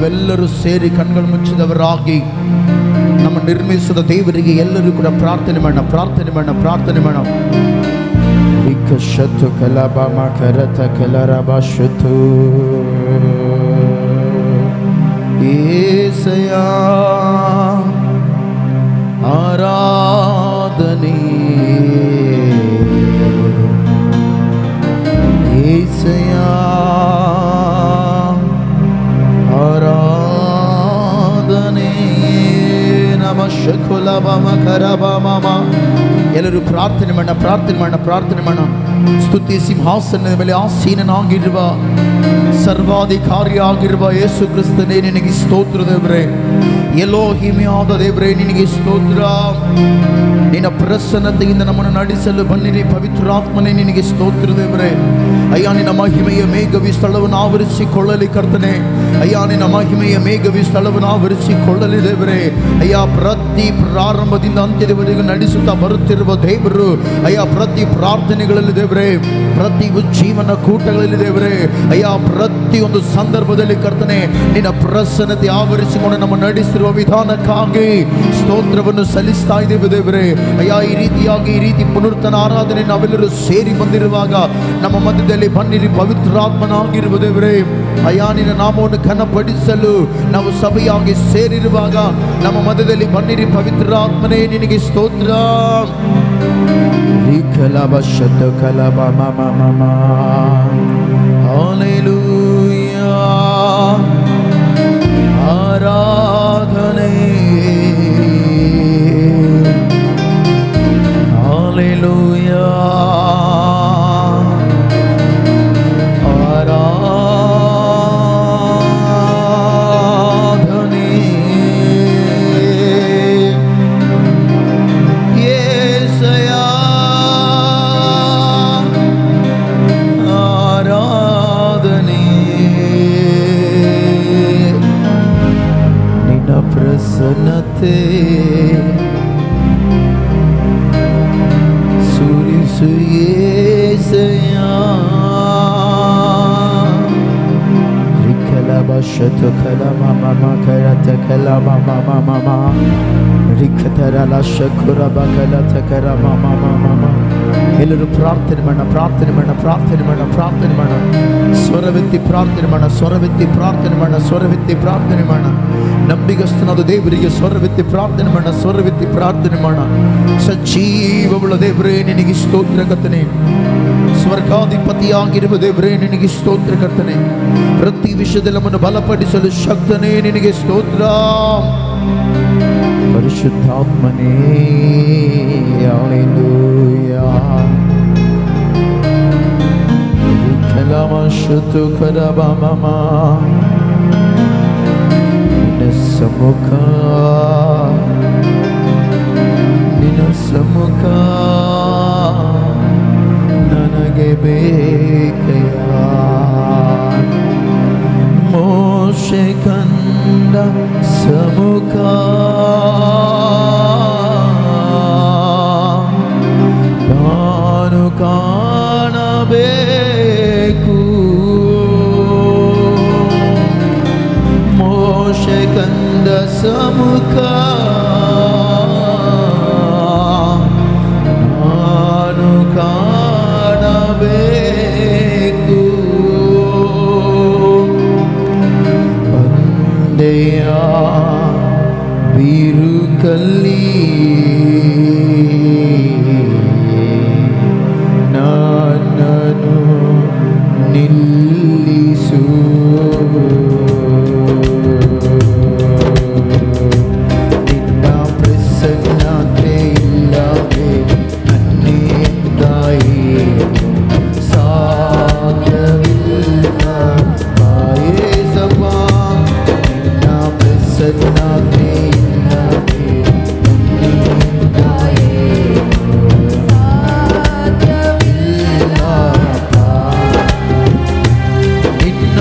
ನಾವೆಲ್ಲರೂ ಸೇರಿ ಕಣ್ಗಳು ಮುಚ್ಚಿದವರಾಗಿ ನಮ್ಮ ನಿರ್ಮಿಸಿದ ದೇವರಿಗೆ ಎಲ್ಲರೂ ಕೂಡ ಪ್ರಾರ್ಥನೆ ಮಾಡೋಣ, ಪ್ರಾರ್ಥನೆ ಮಾಡೋಣ, ಪ್ರಾರ್ಥನೆ ಮಾಡೋಣ. ವಿಕಶತು ಕಲಬಮ ಕರತ ಕಲರಬಶತು ಏಸಯಾ ಆರಾಧನೆ, ಏಸಯಾ ಆರಾಧನೆ. ನಮಃ ಕರಬಮ. ಎಲ್ಲರೂ ಪ್ರಾರ್ಥನೆ ಮಾಡೋಣ, ಪ್ರಾರ್ಥನೆ ಮಾಡೋಣ, ಪ್ರಾರ್ಥನೆ ಮಾಡೋಣ. ಸ್ತುತಿ ಸಿಂಹಾಸನದ ಮೇಲೆ ಆಸೀನನಾಗಿರುವ ಸರ್ವಾಧಿಕಾರಿಯಾಗಿರುವ ಯೇಸು ಕ್ರಿಸ್ತನೇ ನಿನಗೆ ಸ್ತೋತ್ರ ದೇವರೇ. ಎಲೋಹಿಮಿಯಾದ ದೇವರೇ ನಿನಗೆ ಸ್ತೋತ್ರ. ನಿನ್ನ ಪ್ರಸನ್ನತೆಯಿಂದ ನಮ್ಮನ್ನು ನಡೆಸಲು ಬನ್ನಿರಿ ಪವಿತ್ರಾತ್ಮನೇ ನಿನಗೆ ಸ್ತೋತ್ರ ದೇವರೇ. ಅಯ್ಯ ನಿನ್ನ ಮಹಿಮೆಯ ಮೇಘವಿ ಸ್ಥಳವನ್ನು ಆವರಿಸಿಕೊಳ್ಳಲಿ ಕರ್ತನೆ. ಅಯ್ಯ ನಿನ್ನ ಮಹಿಮೆಯ ಮೇಘವಿ ಸ್ಥಳವನ್ನು ಆವರಿಸಿಕೊಳ್ಳಲಿ ದೇವರೇ. ಅಯ್ಯ ಪ್ರತಿ ಪ್ರಾರಂಭದಿಂದ ಅಂತ್ಯದವರೆಗೂ ನಡೆಸುತ್ತಾ ಬರುತ್ತಿರುವ ದೇವರು, ಅಯ್ಯ ಪ್ರತಿ ಪ್ರಾರ್ಥನೆಗಳಲ್ಲಿ ದೇವರೇ, ಪ್ರತಿ ಉಜ್ಜೀವನ ಕೂಟಗಳಲ್ಲಿ ದೇವರೇ, ಅಯ್ಯ ಪ್ರತಿಯೊಂದು ಸಂದರ್ಭದಲ್ಲಿ ಕರ್ತನೆ ನಿನ್ನ ಪ್ರಸನ್ನತೆ ಆವರಿಸಿಕೊಂಡು ನಮ್ಮ ನಡೆಸಿರುವ ವಿಧಾನಕ್ಕಾಗಿ ಸ್ತೋತ್ರವನ್ನು ಸಲ್ಲಿಸ್ತಾ ಇದ್ದೇವೆ ದೇವರೇ. ಅಯ್ಯ ಈ ರೀತಿ ಪುನರ್ತನ ಆರಾಧನೆ ನಾವೆಲ್ಲರೂ ಸೇರಿ ಬಂದಿರುವಾಗ ನಮ್ಮ ಮಧ್ಯದಲ್ಲಿ ಬನ್ನಿರಿ ಪವಿತ್ರಾತ್ಮನಾಗಿರುವ ದೇವರೇ. ಅಯ್ಯ ನಿನ್ನ ನಾಮವನ್ನು ಘನಪಡಿಸಲು ನಾವು ಸಭೆಯಾಗಿ ಸೇರಿರುವಾಗ ನಮ್ಮ ಮಧ್ಯದಲ್ಲಿ ಬನ್ನಿರಿ ಪವಿತ್ರಾತ್ಮನೇ ನಿನಗೆ ಸ್ತೋತ್ರ. ಹಲ್ಲೆಲೂಯಾ ಆರಾಧನೆ, ಹಲ್ಲೆಲೂಯಾ ಆರಾಧನೆ. ಯೇಸಯ್ಯ ಆರಾಧನೆ. ನಿನ್ನ ಪ್ರಸನ್ನತೆ ಸುರಿಸು ಯೇಸಯ್ಯ. ರಿಕಲಬಶತು ಕಲಮಮ ಕರತ ಕಲಮಮ ರಿಕತರಲ ಶಕುರಬ ಕಲತ ಕರಮಮ. ಎಲ್ಲರೂ ಪ್ರಾರ್ಥನೆ ಮಾಡೋಣ, ಪ್ರಾರ್ಥನೆ ಮಾಡೋಣ, ಪ್ರಾರ್ಥನೆ ಮಾಡೋಣ, ಪ್ರಾರ್ಥನೆ ಮಾಡೋಣ. ಸ್ವರವೆತ್ತಿ ಪ್ರಾರ್ಥನೆ ಮಾಡೋಣ, ಸ್ವರವೆತ್ತಿ ಪ್ರಾರ್ಥನೆ ಮಾಡೋಣ, ಸ್ವರವೆತ್ತಿ ಪ್ರಾರ್ಥನೆ ಮಾಡೋಣ. ನಂಬಿಗಸ್ತನಾದ ದೇವರಿಗೆ ಸ್ವರವೆತ್ತಿ ಪ್ರಾರ್ಥನೆ ಮಾಡೋಣ, ಸ್ವರವೆತ್ತಿ ಪ್ರಾರ್ಥನೆ ಮಾಡೋಣ. ಸಜೀವವುಳ್ಳ ದೇವರೇ ನಿನಗೆ ಸ್ತೋತ್ರ ಕರ್ತನೆ. ಸ್ವರ್ಗಾಧಿಪತಿಯಾಗಿರುವ ದೇವರೇ ನಿನಗೆ ಸ್ತೋತ್ರ ಕರ್ತನೆ. ಪ್ರತಿ ವಿಷಯದಲ್ಲಿ ನಮ್ಮನ್ನು ಬಲಪಡಿಸಲು ಶಕ್ತನೇ ನಿನಗೆ ಸ್ತೋತ್ರ. ಪರಿಶುದ್ಧಾತ್ಮನೇ ಹಲ್ಲೆಲೂಯಾ. ಕಲಮಶತು ಕರಬಮ ನಿನ್ನ ಸಮ್ಮುಖ, ನಿನ್ನ ಸಮ್ಮುಖ ನನಗೆ ಬೇಕಯ್ಯ. ಮೋಶೆ ಕಂಡ ಸಮ್ಮುಖ ನಾನು ಕಾಣಬೇಕು. ಮೋಶೆ ಕಂಡ ಸಮ್ಮುಖ ನಾನು ಕಾಣಬೇಕು. ಬಂದೆಯ ಬಿರುಕಲ್ಲಿ ನನ್ನನ್ನು ನಿಲ್ಲಿಸು. ನಿನ್ನ ಪ್ರಸನ್ನತೆ ಇಲ್ಲವೇ ನನ್ನಿಂದ ಸಾಧ್ಯವಿಲ್ಲ ಬಾಯೇಸಪ್ಪ. ನಿನ್ನ ಪ್ರಸನ್ನತೆ ಇಲ್ಲವೇ ನನ್ನಿಂದ ಸಾಧ್ಯವಿಲ್ಲ. ನಿನ್ನ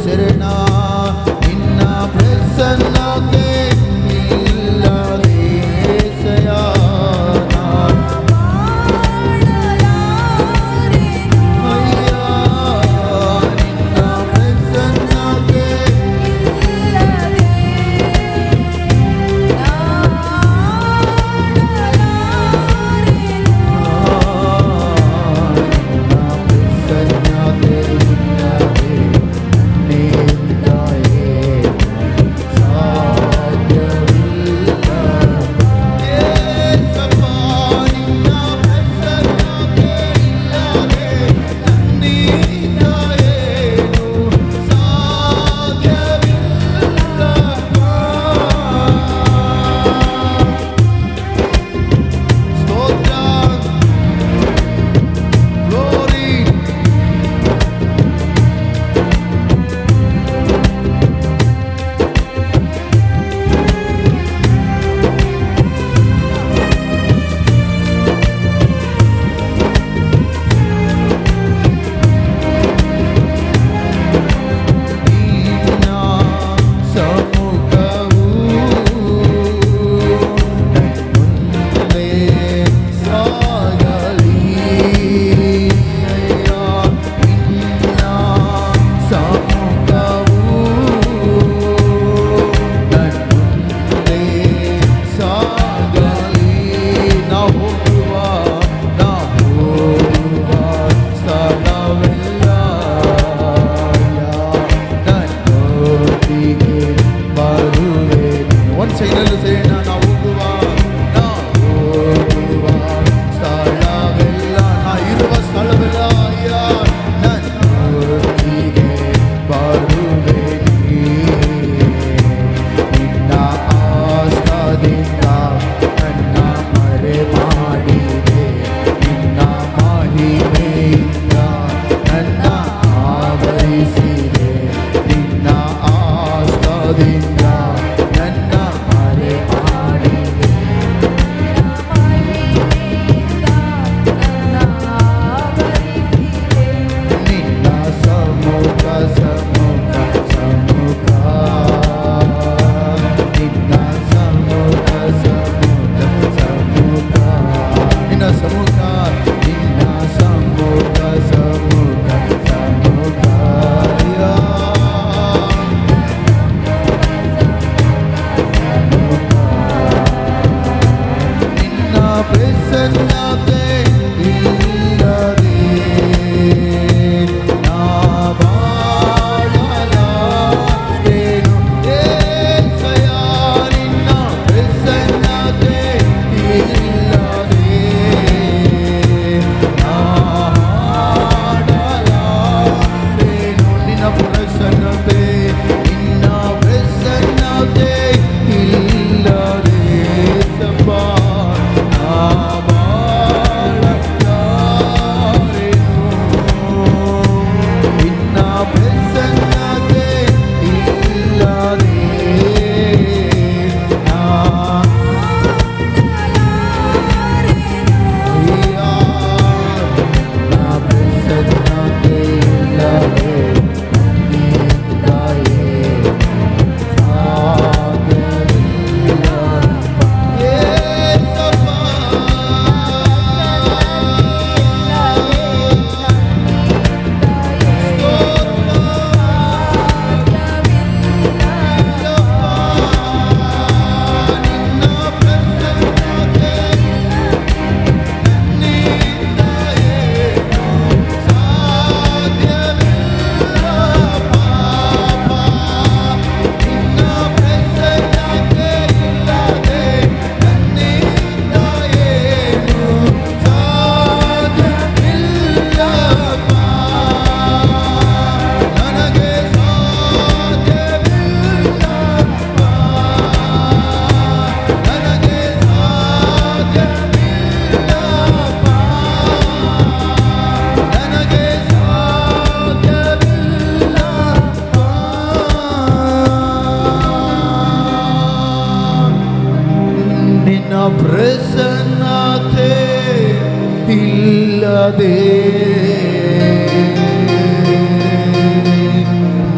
ಶರಣ ನಿನ್ನ ಪ್ರಸನ್ನತೆ ಇಲ್ಲದೆ ಸಯಾನ ಅಯ್ಯ ನಿನ್ನ ಪ್ರಸನ್ನತೆ ಪ್ರಸನ್ನತೆ ಇಲ್ಲದೆ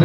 ನ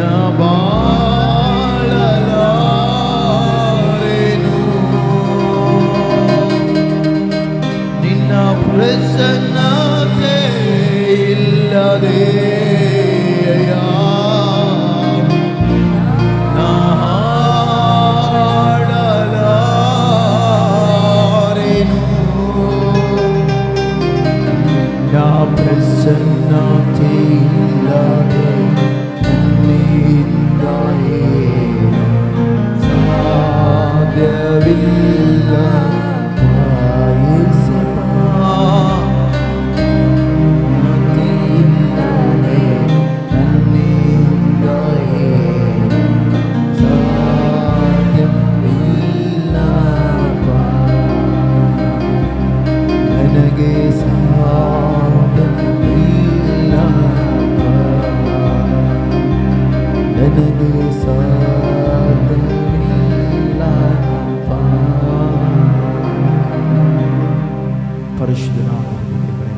ನನಗೆ ಸಾಧ್ಯವಿಲ್ಲಪ್ಪ. ಪರಿಶುದ್ಧನಾದ ದೇವರೇ,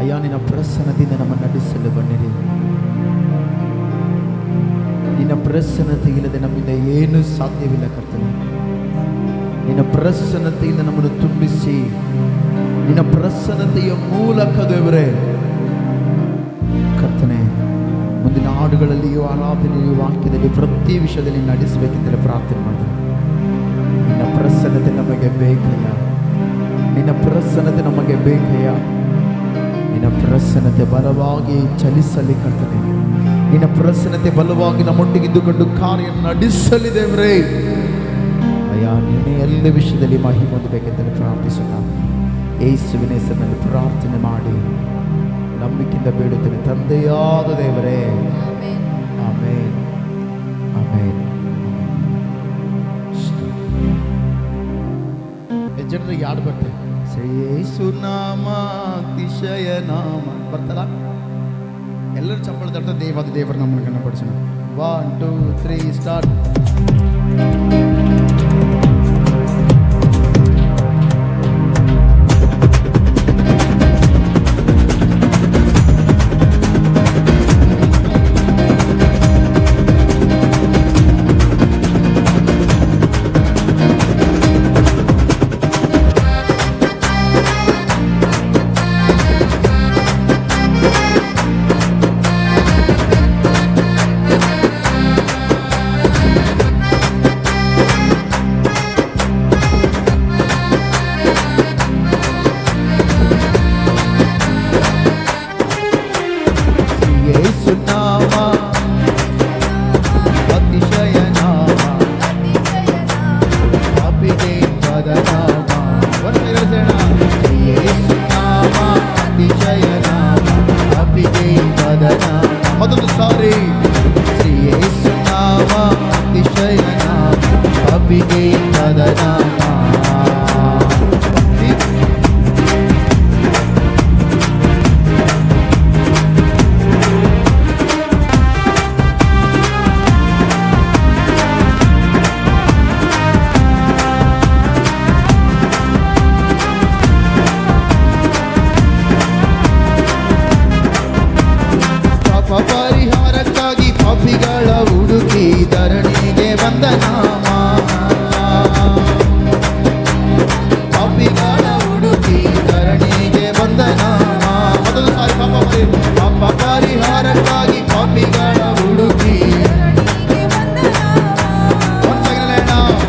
ಅಯ್ಯ ನಿನ್ನ ಪ್ರಸನ್ನದಿಂದ ನಮ್ಮ ನಡೆಸಲು ಬನ್ನಿರಿ. ನಿನ್ನ ಪ್ರಸನ್ನತೆ ಇಲ್ಲದೆ ನಮ್ಮಿಂದ ಏನೂ ಸಾಧ್ಯವಿಲ್ಲ ಕರ್ತನೆ. ನಿನ್ನ ಪ್ರಸನ್ನತೆಯಿಂದ ನಮ್ಮನ್ನು ತುಂಬಿಸಿ, ನಿನ್ನ ಪ್ರಸನ್ನತೆಯ ಮೂಲಕ ದೇವರೇ ಕರ್ತನೆ ಮುಂದಿನ ಹಾಡುಗಳಲ್ಲಿಯೂ ಆರಾಧನೆಯೂ ವಾಕ್ಯದಲ್ಲಿ ಪ್ರತಿ ವಿಷಯದಲ್ಲಿ ನಡೆಸಬೇಕೆಂದರೆ ಪ್ರಾರ್ಥನೆ ಮಾಡಿದೆ. ನಿನ್ನ ಪ್ರಸನ್ನತೆ ನಮಗೆ ಬೇಕಯ್ಯ, ನಿನ್ನ ಪ್ರಸನ್ನತೆ ನಮಗೆ ಬೇಕಯ್ಯ. ನಿನ್ನ ಪ್ರಸನ್ನತೆ ಬಲವಾಗಿ ಚಲಿಸಲಿ ಕರ್ತನೆ. ನಿನ್ನ ಪ್ರಸನ್ನತೆ ಬಲವಾಗಿ ನಮ್ಮೊಟ್ಟಿಗಿದ್ದುಕೊಂಡು ಕಾರ್ಯ ನಡೆಸಲಿ ದೇವರೇ. ಅಯ್ಯ ನೀನೇ ಎಲ್ಲ ವಿಷಯದಲ್ಲಿ ಮಹಿಮೆ ಹೊಂದಬೇಕೆಂದರೆ ಪ್ರಾರ್ಥಿಸುತ್ತ ಯೇಸುವಿನ ಹೆಸರಿನಲ್ಲಿ ಪ್ರಾರ್ಥನೆ ಮಾಡಿ ನಂಬಿಕೆಯಿಂದ ಬೇಡುತ್ತೇನೆ ತಂದೆಯಾದ ದೇವರೇ. ಆಮೇನ್, ಆಮೇನ್. ಜನರಿಗೆ ಯಾರು ಬರ್ತೇವೆ? ಶ್ರೀ ಯೇಸು ನಾಮ ಅತಿಶಯ ನಾಮ ಬರ್ತಲ್ಲ. ಎಲ್ಲರೂ ಚಪ್ಪಳ ತಟ್ಟ ದೇವಾದ ದೇವರ ನಮ್ಮನ್ನು ಕನ್ನಪಡಿಸೋಣ. 1 2 3 ಸ್ಟಾರ್ಟ್. ಮೊದಲು ಸಾರಿ ಶ್ರೀ ಯೇಸು ನಾಮ ಅತಿಶಯ ನಾಮ ಪಾಪಿಗೆ ಪದ ನಾಮ. ಪರಿಹಾರಕ್ಕಾಗಿ ಪಾಪಿಗಳ ಹುಡುಕಿ ಧರಣಿಗೆ ಬಂದ ನಾಮ. ಪಾಪಿಗಳ ಹುಡುಕಿ ಧರಣಿಗೆ ಬಂದ ನಾಮ. ಮೊದಲು ಸಾರಿ ಪಾಪ ಪರಿಹಾರಕ್ಕಾಗಿ ಪಾಪಿಗಳ ಹುಡುಕಿ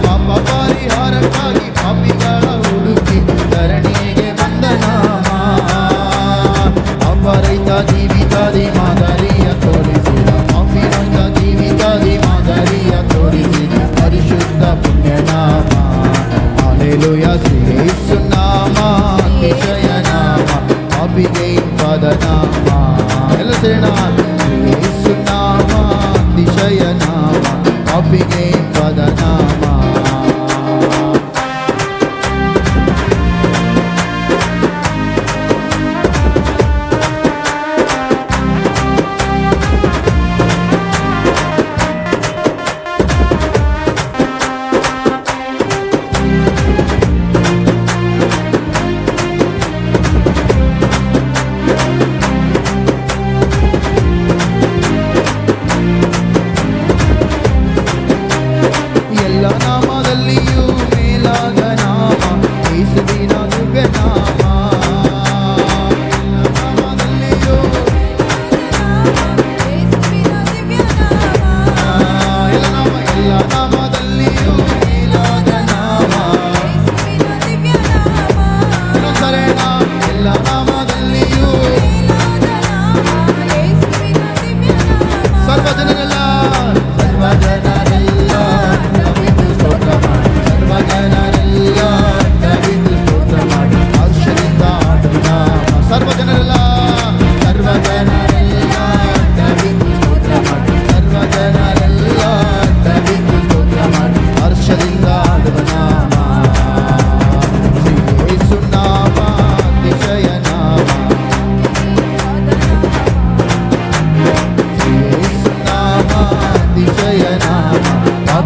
ಪಾಪ ಪರಿಹಾರಕ್ಕಾಗಿ ಪಾಪಿಗಳ ಹುಡುಕಿ ಧರಣಿಗೆ ಬಂದ ನಾಮ. ಅಪರೈತ ಜೀವಿತಾದಿ ಮಾದರಿಯ ತೋರಿಸಿದ, ಅಪಿರೈತ ಜೀವಿತಾದಿ ಮಾದರಿಯ ತೋರಿಸಿದ ಪರಿಶುದ್ಧ ಪುಣ್ಯನಾಮ. ಹಲ್ಲೆಲೂಯಾ. ಶ್ರೀ ಯೇಸು ನಾಮ ಅತಿಶಯ ನಾಮ ಪಾಪಿಗೆ ಪದ ನಾಮ. ಎಲ್ಲ ಸೇರೋಣ. ಶ್ರೀ ಯೇಸು ನಾಮ ಅತಿಶಯ ನಾಮ ಪಾಪಿಗೆ ಪದ ನಾಮ. ಎಲ್ಲ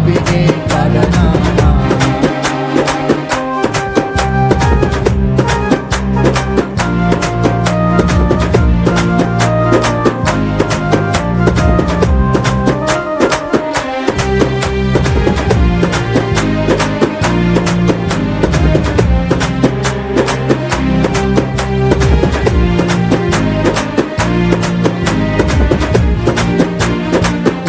ಸಾವಿಗೆ ಕಾರಣ.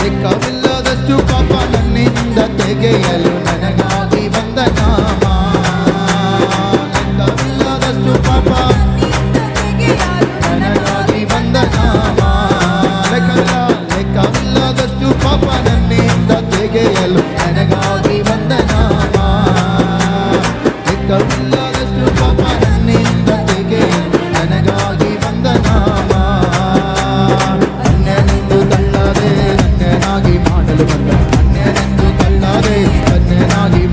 ಲೆಕ್ಕವಿಲ್ಲದಷ್ಟು ಪಾಪ ನನ್ನಿಂದ ತೆಗೆಯಲು ನನಗಾಗಿ ಬಂದ ನಾಮ. ಲೆಕ್ಕವಿಲ್ಲದಷ್ಟು ಪಾಪ ನನಗಾಗಿ ಬಂದ ನಾಮ. ಲೆಕ್ಕವಿಲ್ಲದಷ್ಟು ಪಾಪ ನನ್ನಿಂದ ತೆಗೆಯಲು ನನಗಾಗಿ ಬಂದ ನಾಮ. ಲೆಕ್ಕವಿಲ್ಲದಷ್ಟು ಪಾಪ ನನ್ನಿಂದ ತೆಗೆಯಲು ನನಗಾಗಿ ಬಂದ ನಾಮ. ಅನ್ಯನೆಂದು ತಳ್ಳದೆ ಧನ್ಯನಾಗಿ ಮಾಡಲು ಬಂದ. ಅನ್ಯನೆಂದು ತಳ್ಳದೆ ಧನ್ಯನಾಗಿ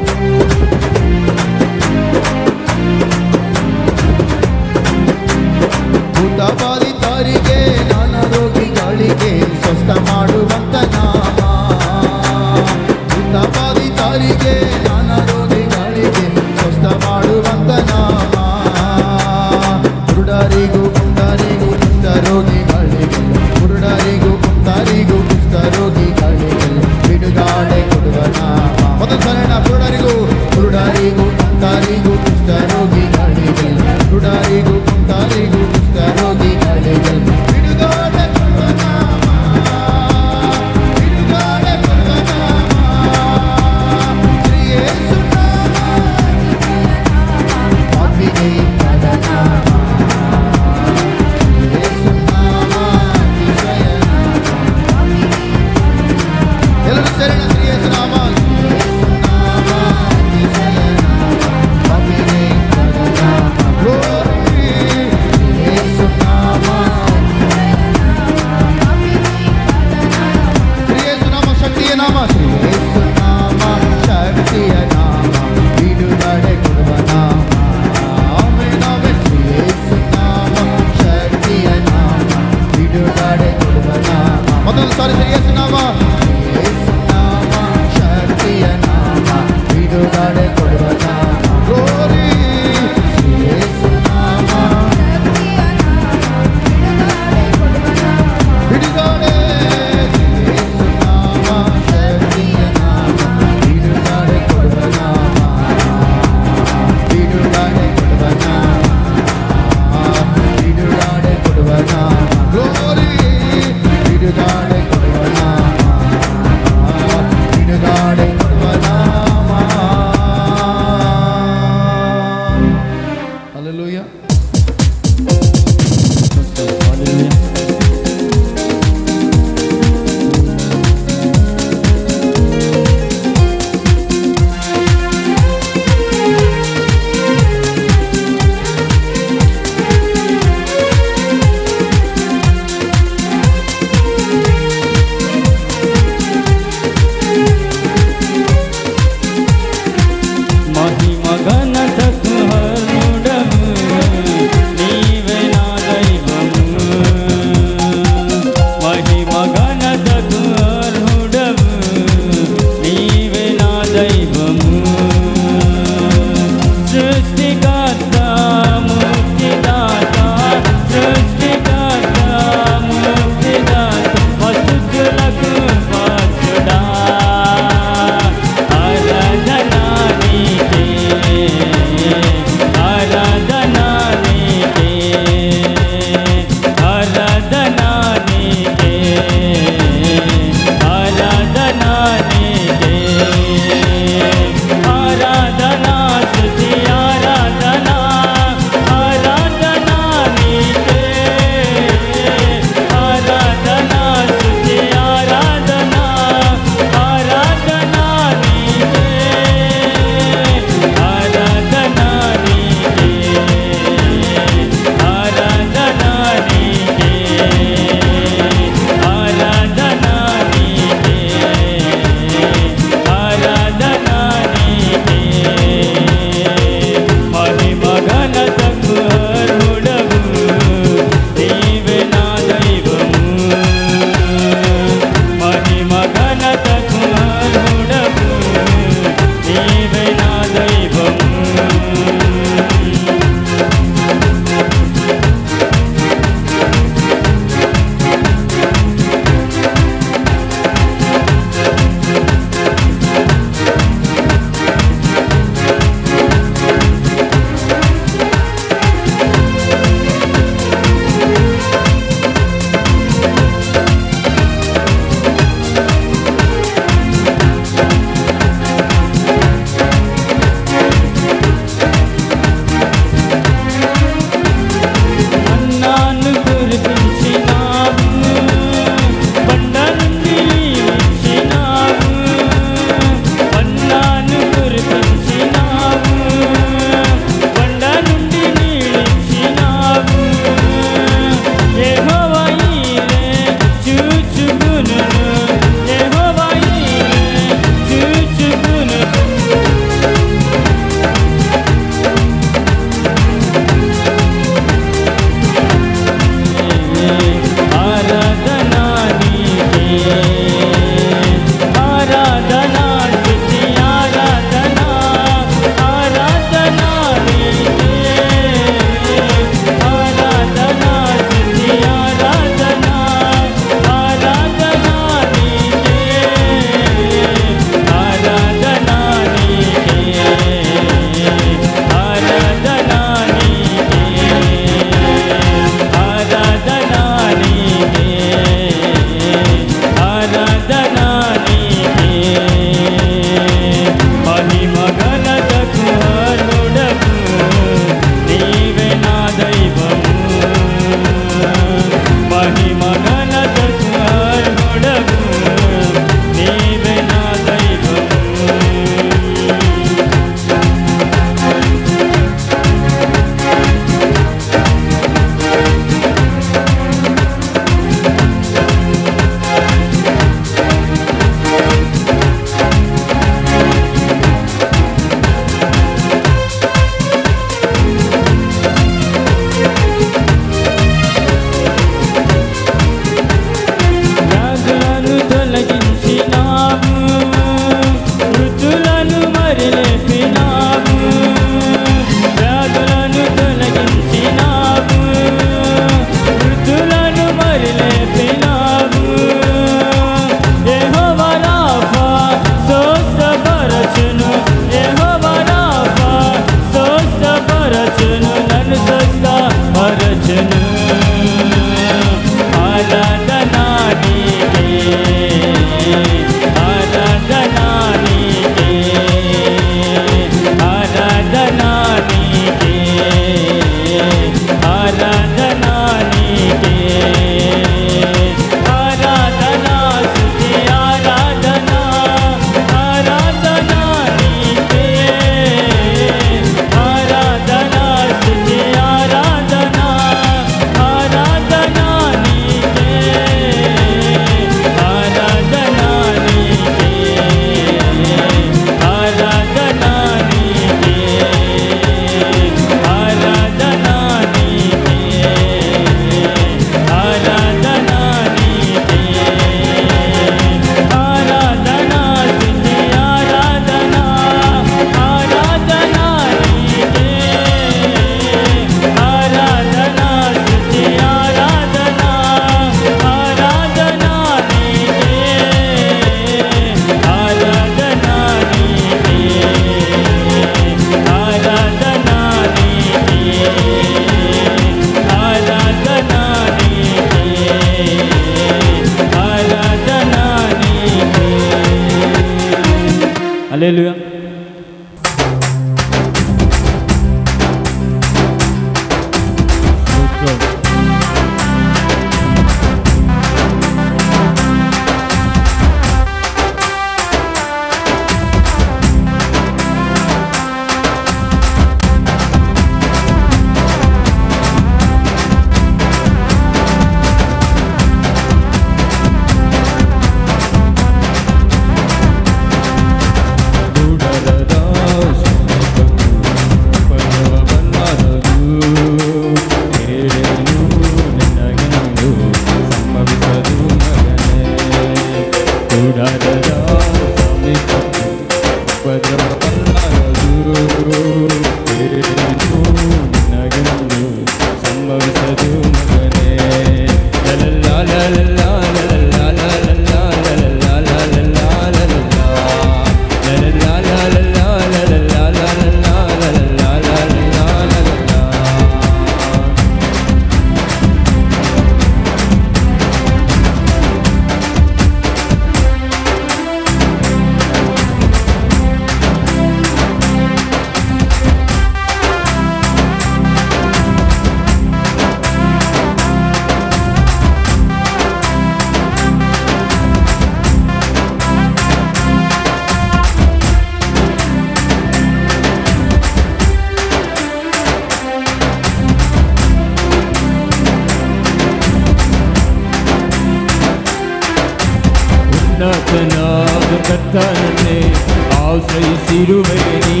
ಆಸೈಸಿರುವೆ ನೀ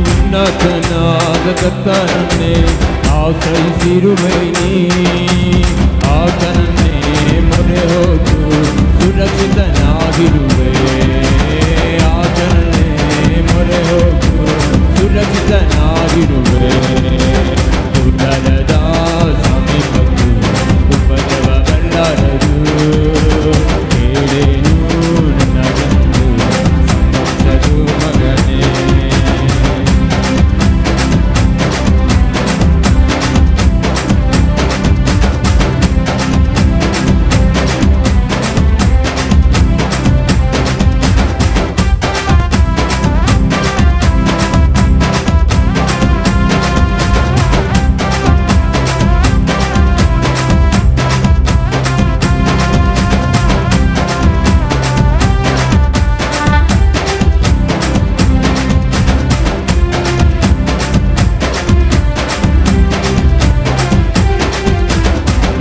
ಉನ್ನತನಾದ ಕರ್ತನನ್ನೇ ಆಸೈಸಿರುವೆ ನೀ ಆತನನ್ನೇ ಮೊರೆ ಹೋಗು ಸುರಕ್ಷಿತನಾಗಿರುವೆ ಆತನನ್ನೇ ಮೊರೆ ಹೋಗು ಸುರಕ್ಷಿತನಾಗಿರುವೆ ಉದರದ ಸಮೀಪಕ್ಕೂ ಉಪದ್ರವ ಬರಲಾರದು ಕೇಳೇನು ನನಗಂದು ಸಂಭವಿಸದು ಮಗನೇ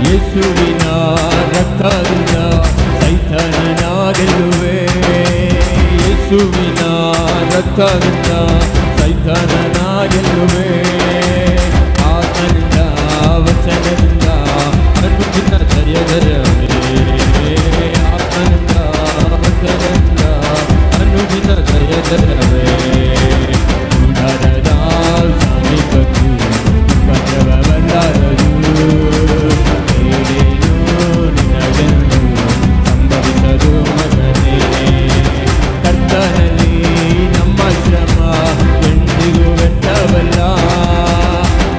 ಯೇಸುವಿನ ರಕ್ತದಿಂದ ಸೈತಾನನ ಗೆಲ್ಲುವೆ ಯೇಸುವಿನ ರಕ್ತದಿಂದ ಸೈತಾನನ ಗೆಲ್ಲುವೆ ಆತನಿಂದ ವಚನದಿಂದ ಅನುದಿನ ಧೈರ್ಯದರವೇ ಆತನಿಂದ ವಚನದಿಂದ ಅನುದಿನ ಧೈರ್ಯದರವೇ ಗುಡಾರದ ಸಮೀಪಕ್ಕೂ ಉಪದ್ರವವಲ್ಲಾರದು ಸಂಭವಿಸದು ಮಗನೇ ಕರ್ತನಲ್ಲಿ ನಮ್ಮ ಶ್ರಮ ಎಂದಿಗೂ ವ್ಯರ್ಥವಲ್ಲ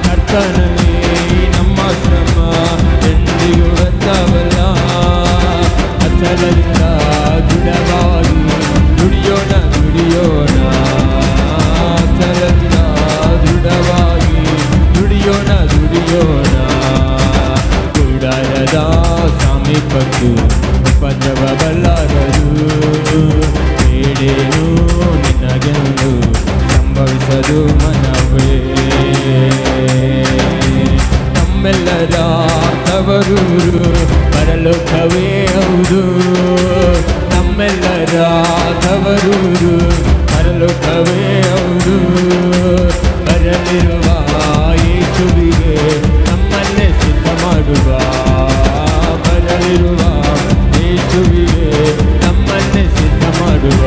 ಕರ್ತನಲ್ಲಿ ನಮ್ಮ ಶ್ರಮ ಎಂದಿಗೂ ವ್ಯರ್ಥವಲ್ಲ ಅಚಲದಿಂದ ದೃಢವಾಗಿ ದುಡಿಯೋಣ ಅಚಲದಿಂದ ದೃಢವಾಗಿ ದುಡಿಯೋಣ ಗುಡಾರದ ಸಮೀಪಕ್ಕೂ ಉಪದ್ರವ ಬರಲಾರದು ಕೇಳೇನು ನಿನಗೆಂದು ಸಂಭವಿಸದು ಮನವೇ ನಮ್ಮೆಲ್ಲರ ತವರೂರು ಪರಲೋಕವೇ ಹೌದು ನಮ್ಮೆಲ್ಲರ ತವರೂರು ಪರಲೋಕವೇ ಹೌದು ಬರಲಿರುವ ಯೇಸುವಿಗೆ ನಮ್ಮನ್ನೇ ಸಿದ್ಧ ಮಾಡುವ ಬರಲಿರುವ ಯೇಸುವಿಗೆ ನಮ್ಮನ್ನೇ ಸಿದ್ಧ ಮಾಡುವ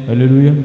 Hallelujah.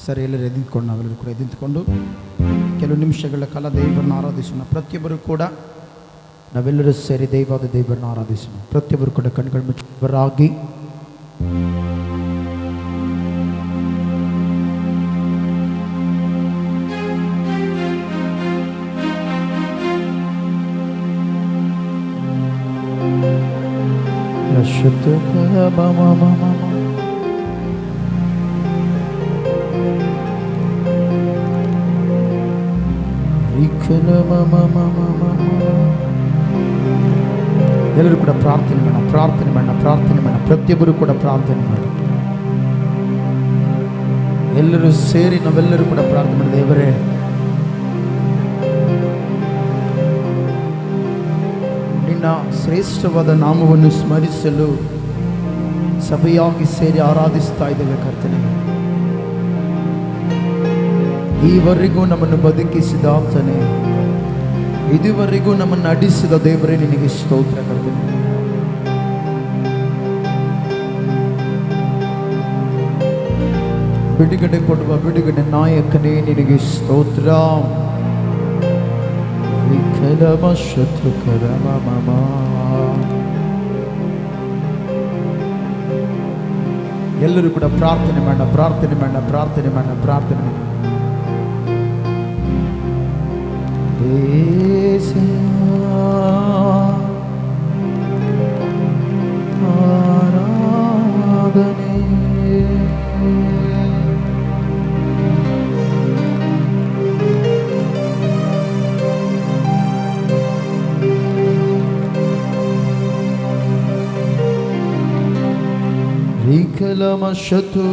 ಸರಿ, ಎಲ್ಲರೂ ಎದ್ದುಕೊಂಡು ನಾವೆಲ್ಲರೂ ಕೂಡ ಎದ್ದುಕೊಂಡು ಕೆಲವು ನಿಮಿಷಗಳ ಕಾಲ ದೇವರನ್ನು ಆರಾಧಿಸೋಣ. ಪ್ರತಿಯೊಬ್ಬರು ಕೂಡ ನಾವೆಲ್ಲರೂ ಸೇರಿ ದೇವಾದ ದೇವರನ್ನು ಆರಾಧಿಸೋಣ. ಪ್ರತಿಯೊಬ್ಬರು ಕೂಡ ಕಣ್ಗಳು ಮುಚ್ಚರಾಗಿ ಎಲ್ಲರೂ ಕೂಡ ಪ್ರಾರ್ಥನೆ ಮಾಡೋಣ, ಪ್ರಾರ್ಥನೆ ಮಾಡೋಣ, ಪ್ರಾರ್ಥನೆ ಮಾಡೋಣ. ಪ್ರತಿಯೊಬ್ಬರು ಕೂಡ ಪ್ರಾರ್ಥನೆ ಮಾಡಿ. ಎಲ್ಲರೂ ಸೇರಿ ನಾವೆಲ್ಲರೂ ಕೂಡ ಪ್ರಾರ್ಥನೆ ಮಾಡಿ. ದೇವರೇ, ನಿನ್ನ ಶ್ರೇಷ್ಠವಾದ ನಾಮವನ್ನು ಸ್ಮರಿಸಲು ಸಭೆಯಾಗಿ ಸೇರಿ ಆರಾಧಿಸ್ತಾ ಇದ್ದೇವೆ ಕರ್ತನೆ. ಈವರೆಗೂ ನಮ್ಮನ್ನು ಬದುಕಿಸಿದ ಆತನೇ, ಇದುವರೆಗೂ ನಮ್ಮನ್ನು ನಡೆಸಿದ ದೇವರೇ, ನಿನಗೆ ಸ್ತೋತ್ರ ಕರ್ತನೆ. ಬಿಡುಗಡೆ ಕೊಡುವ ಬಿಡುಗಡೆ ನಾಯಕನೇ, ನಿನಗೆ ಸ್ತೋತ್ರ. ಎಲ್ಲರೂ ಕೂಡ ಪ್ರಾರ್ಥನೆ ಮಾಡೋಣ, ಪ್ರಾರ್ಥನೆ ಮಾಡೋಣ, ಪ್ರಾರ್ಥನೆ ಮಾಡೋಣ, ಪ್ರಾರ್ಥನೆ ಮಾಡೋಣ. ಆರಾಧನೆ ರಿಕಲಮಶತು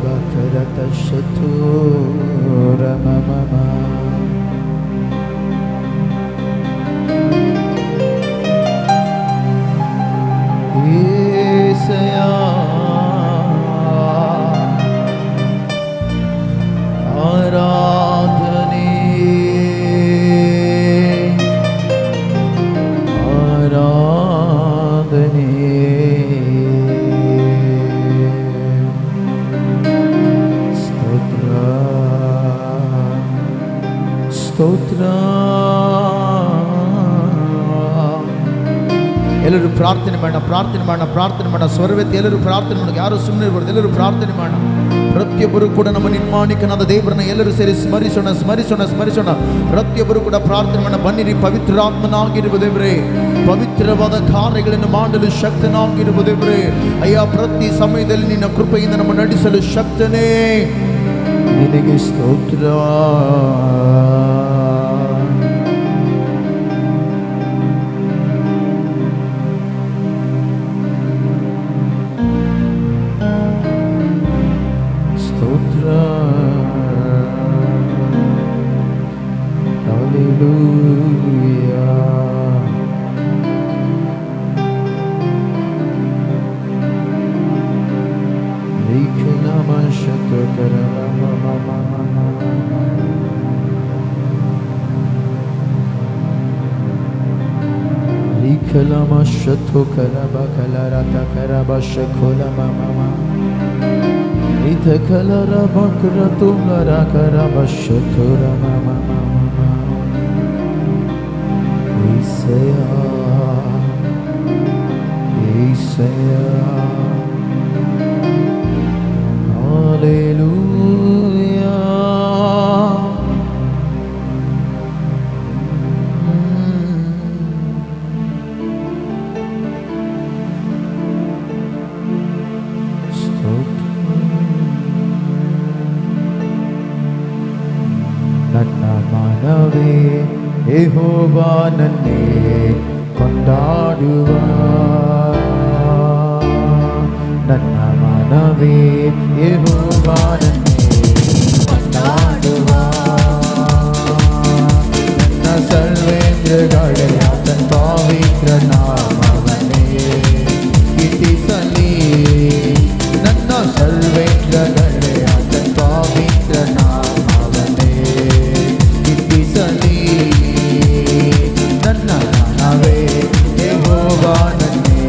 ರಿದಕಲಬಕರತಶತು ರಮಮಮ ಏಸಯಾ ಆರಾಧನೆ ಆರಾಧನೆ ಸ್ತೋತ್ರ ಸ್ತೋತ್ರ. ಎಲ್ಲರೂ ಪ್ರಾರ್ಥನೆ ಮಾಡೋಣ, ಪ್ರಾರ್ಥನೆ ಮಾಡೋಣ, ಪ್ರಾರ್ಥನೆ ಮಾಡೋಣ. ಸ್ವರವೆತ್ತಿ ಎಲ್ಲರೂ ಪ್ರಾರ್ಥನೆ ಮಾಡೋಣ. ಯಾರು ಸುಮ್ಮನೆ ಇರ್ಬಾರ್ದು, ಎಲ್ಲರೂ ಪ್ರಾರ್ಥನೆ ಮಾಡೋಣ. ಪ್ರತಿಯೊಬ್ಬರು ಕೂಡ ನಮ್ಮ ನಿರ್ಮಾಣಿಕನಾದ ದೇವರನ್ನ ಎಲ್ಲರೂ ಸೇರಿ ಸ್ಮರಿಸೋಣ, ಸ್ಮರಿಸೋಣ, ಸ್ಮರಿಸೋಣ. ಪ್ರತಿಯೊಬ್ಬರು ಕೂಡ ಪ್ರಾರ್ಥನೆ ಮಾಡೋಣ. ಬನ್ನಿರಿ, ಪವಿತ್ರಾತ್ಮನಾಗಿರುವ ದೇವರೇ, ಪವಿತ್ರವಾದ ಕಾರ್ಯಗಳನ್ನು ಮಾಡಲು ಶಕ್ತನಾಗಿರುವ ದೇವರೇ, ಅಯ್ಯ, ಪ್ರತಿ ಸಮಯದಲ್ಲಿ ನಿನ್ನ ಕೃಪೆಯಿಂದ ನಮ್ಮ ನಡೆಸಲು ಶಕ್ತನೇ, ನಿನಗೆ ಸ್ತೋತ್ರ. Kalamaşatu karabakalarata karabashakulamama Ita kalara bakratulara karabashatura mama Isaya Isaya Hallelujah. ನನ್ನ ಮನವೇ ಯೆಹೋವನನ್ನೇ ಕೊಂಡಾಡುವ ನನ್ನ ಮನವೇ ಯೆಹೋವನನ್ನೇ ಕೊಂಡಾಡುವ ನನ್ನ ಸರ್ವೇಂದ್ರಗಳೇ ಆತನ ಪವಿತ್ರ ನಾಮವನ್ನೇ ಕೀರ್ತಿಸಲಿ ನನ್ನ ಸರ್ವೇಂದ್ರಗಳೇ ಆತನ ಪವಿತ್ರ ನಾಮವನ್ನೇ ಕೀರ್ತಿಸಲಿ ನನ್ನ ಮನವೇ ಯೆಹೋವನನ್ನೇ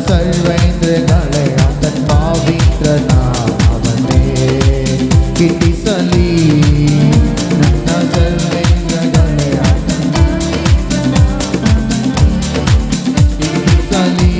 ಸರ್ವೇಂದ್ರಗಳೇ ಆತನ ಪವಿತ್ರ ನಾಮವನ್ನೇ ಕೀರ್ತಿಸಲಿ. ನನ್ನ ಸರ್ವೇಂದ್ರಗಳೇ ಆತನ ಕೀರ್ತಿಸಲಿ.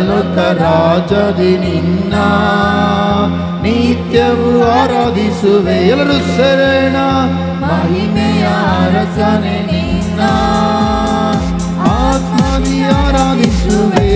ಪರಲೋಕ ರಾಜದಿ ನಿನ್ನ ನಿತ್ಯವೂ ಆರಾಧಿಸುವೆ. ಎಲ್ಲರೂ ಶರಣ. ಮಹಿಮೆಯ ಅರಸನೆ ನಿನ್ನ ಆತ್ಮದಿ ಆರಾಧಿಸುವೆ.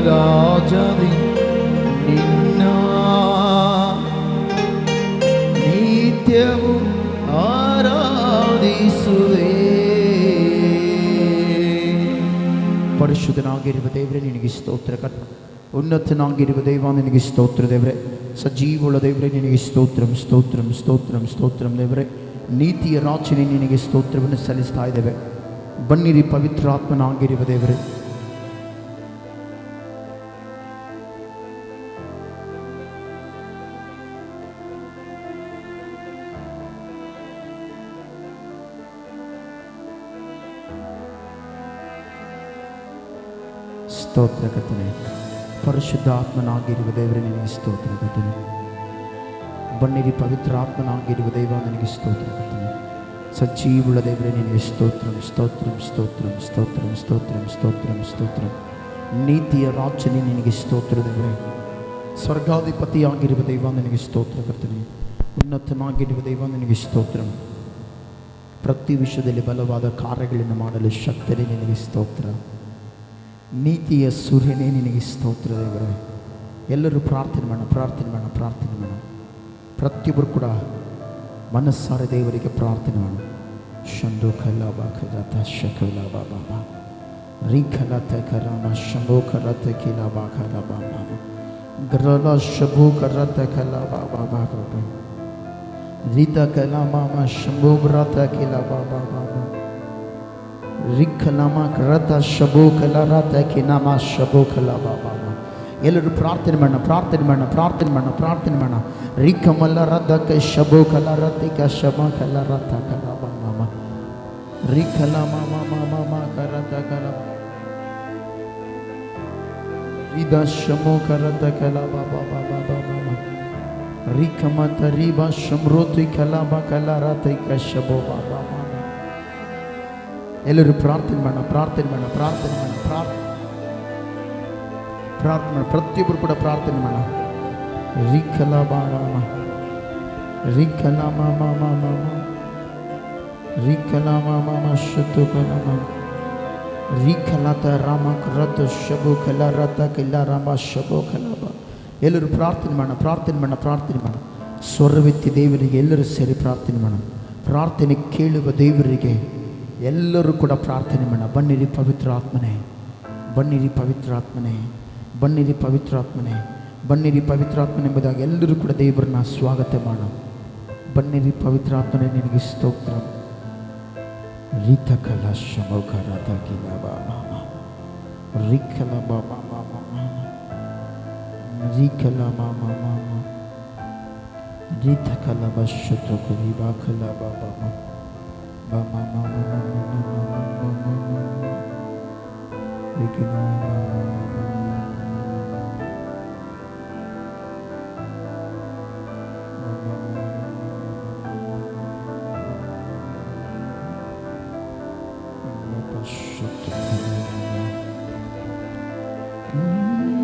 ರಾಜದಿ ನಿನ್ನ ನಿತ್ಯವೂ ಆರಾಧಿಸುವೆ. ಪರಿಶುದ್ಧನಾಗಿರುವ ದೇವರೇ ನಿನಗೆ ಸ್ತೋತ್ರ ಉನ್ನತನಾಗಿರುವ ದೇವ ನಿನಗೆ ಸ್ತೋತ್ರ ದೇವರೇ. ಸಜೀವುಳ್ಳ ದೇವರೇ ನಿನಗೆ ಸ್ತೋತ್ರಂ ಸ್ತೋತ್ರಂ ಸ್ತೋತ್ರಂ ಸ್ತೋತ್ರಂ ದೇವರೇ. ನೀತಿಯ ರಾಜನೇ ನಿನಗೆ ಸ್ತೋತ್ರವನ್ನು ಸಲ್ಲಿಸ್ತಾ ಇದ್ದೇವೆ. ಬನ್ನಿರಿ ಪವಿತ್ರಾತ್ಮನಾಗಿರುವ ದೇವರೇ. ಸ್ತೋತ್ರ ಕರ್ತನೇ. ಪರಿಶುದ್ಧಾತ್ಮನಾಗಿರುವ ದೇವರೇ ನಿನಗೆ ಸ್ತೋತ್ರ ಕರ್ತನೇ. ಬನ್ನಿರಿ ಪವಿತ್ರಾತ್ಮನಾಗಿರುವ ದೇವ ನಿನಗೆ ಸ್ತೋತ್ರ ಕರ್ತನೇ. ಸಜೀವುಳ್ಳ ದೇವರೇ ನಿನಗೆ ಸ್ತೋತ್ರಂ ಸ್ತೋತ್ರಂ ಸ್ತೋತ್ರಂ ಸ್ತೋತ್ರಂ ಸ್ತೋತ್ರಂ ಸ್ತೋತ್ರಂ ಸ್ತೋತ್ರಂ. ನೀತಿಯ ರಾಜನೇ ನಿನಗೆ ಸ್ತೋತ್ರ ದೇವರೇ. ಸ್ವರ್ಗಾಧಿಪತಿಯಾಗಿರುವ ದೇವ ನಿನಗೆ ಸ್ತೋತ್ರ ಕರ್ತನೇ. ಉನ್ನತನಾಗಿರುವ ದೇವ ನಿನಗೆ ಸ್ತೋತ್ರಂ. ಪ್ರತಿ ವಿಷಯದಲ್ಲಿ ಬಲವಾದ ಕಾರ್ಯಗಳನ್ನು ಮಾಡಲು ಶಕ್ತರೇ ನಿನಗೆ ಸ್ತೋತ್ರ. ನೀತಿಯ ಸೂರ್ಯನೇ ನಿನಗೆ ಸ್ತೋತ್ರ ದೇವರೇ. ಎಲ್ಲರೂ ಪ್ರಾರ್ಥನೆ ಮಾಡೋಣ. ಪ್ರತಿಯೊಬ್ಬರು ಕೂಡ ಮನಸ್ಸಾರೆ ದೇವರಿಗೆ ಪ್ರಾರ್ಥನೆ ಮಾಡೋಣ. ಶಂದು ಕಲಾಬ ಕರತ ಶಕಲ ಬಾಬಾ ರೀ ಕಲತ ಕರಾಮ ಶಂಭೋ ಕರತ ಕಿಲಾಬ ಕಲಾಬ ಗ್ರಲ ಶಭೋ ಕರತ ಕಲಾ ಬಾಬಾ ಬಾಬಾ ರೀತ ಕಲಾ ಮಾಮ ಶಂಭೋ ಗ್ರತ ಕಿಲಾಬ ಬಾಬಾ ರಿಖಲಾಮ ಕರತ ಶಭೋ ಕಲರತ ಕಿನಾಮ ಶಭೋ ಕಲಾ ಬಾಬಾ. ಎಲ್ಲರೂ ಪ್ರಾರ್ಥನೆ ಮಾಡೋಣ. ರಿಖಮಲ್ಲ ರಥ ಶಭೋ ಕಲರತಿಕ ಶಮ ಕಲರಥ ಕಲಾಬ ಮಾಮ ರಿಖಲ ಮಾಮ ಮಾಮ ಕರತ ಕಲ ಇದ ಶಮೋ ಕರತ ಕಲಾ ಬಾಬಾ ಬಾಬಾ ಬಾಬಾ ರಿಖಮತ ರಿಬಾ ಶಮ್ರೋತಿ ಕಲಾಬ ಕಲರತಿಕ ಶಭೋ ಬಾಬಾ. ಎಲ್ಲರೂ ಪ್ರಾರ್ಥನೆ ಮಾಡೋಣ. ಪ್ರತಿಯೊಬ್ಬರು ಕೂಡ ಪ್ರಾರ್ಥನೆ ಮಾಡೋಣ. ರಿಖಲ ಬಾಬಾ ರಿಖಲ ಮಾಮ ಮಾಮ ರಿಖಲ ಮಾಮ ಶತು ಕಲಮ ರಿಖಲತ ರಾಮ ರಥ ಶಭು ಕಲ ರಥ ಕಿಲ್ಲ ರಾಮ ಶಭೋ ಕಲಬ. ಎಲ್ಲರೂ ಪ್ರಾರ್ಥನೆ ಮಾಡೋಣ. ಸ್ವರವೆತ್ತಿ ದೇವರಿಗೆ ಎಲ್ಲರೂ ಸೇರಿ ಪ್ರಾರ್ಥನೆ ಮಾಡೋಣ. ಪ್ರಾರ್ಥನೆ ಕೇಳುವ ದೇವರಿಗೆ ಎಲ್ಲರೂ ಕೂಡ ಪ್ರಾರ್ಥನೆ ಮಾಡೋಣ. ಬನ್ನಿರಿ ಪವಿತ್ರಾತ್ಮನೆ ಎಂಬುದಾಗಿ ಎಲ್ಲರೂ ಕೂಡ ದೇವರನ್ನ ಸ್ವಾಗತ ಮಾಡೋಣ. ಬನ್ನಿರಿ ಪವಿತ್ರಾತ್ಮನೆ ನಿನಗೆ ಸ್ತೋತ್ರ. ರೀತ ಕಲ ಶಮೋಕರಾದ ಕಿಲ ಬಾಬಾ ರಿಖಲ ಬಾಬಾ ಮಾಮ ರಿಖಲ ಮಾಮ ಮಾಮ ರೀತ ಕಲ ಬಶತು ಕುರಿಬಾ ಕಲ ಬಾಬಾ ಬಾಬಾ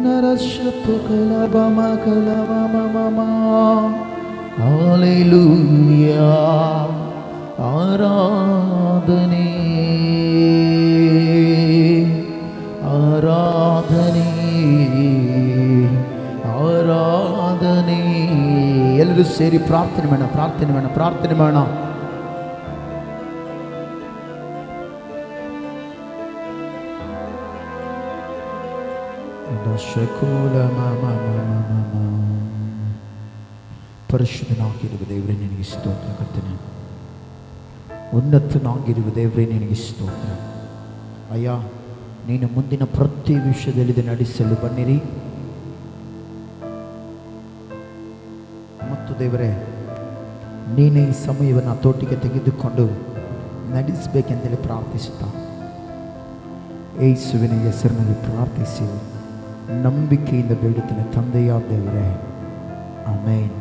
ನರಶತು ಕಲಬಮ ಕಲಬಮ ಹಲ್ಲೆಲೂಯಾ. ಆರಾಧನೆ ಎಲ್ಲರೂ ಸೇರಿ ಪ್ರಾರ್ಥನೆ ಮಾಡೋಣ. ಪರಿಶುದ್ಧನಾಗಿರುವ ದೇವರೇ ನಿನಗೆ ಸ್ತೋತ್ರ ಕರ್ತನೇ. ಉನ್ನತನಾಗಿರುವ ದೇವರೇ ನಿನಗೆ ಸ್ತೋತ್ರ ಅಯ್ಯ. ನೀನು ಮುಂದಿನ ಪ್ರತಿ ವಿಷಯದಲ್ಲಿ ನಡೆಸಲು ಬನ್ನಿರಿ. ಮತ್ತು ದೇವರೇ ನೀನೇ ಈ ಸಮಯವನ್ನು ತೋಟಿಗೆ ತೆಗೆದುಕೊಂಡು ನಡೆಸಬೇಕೆಂತೇಳಿ ಪ್ರಾರ್ಥಿಸುತ್ತಾ ಯೇಸುವಿನ ಹೆಸರಿನಲ್ಲಿ ಪ್ರಾರ್ಥಿಸಿ ನಂಬಿಕೆಯಿಂದ ಬೇಡುತ್ತೇನೆ ತಂದೆಯಾದ ದೇವರೇ. ಆಮೇನ್.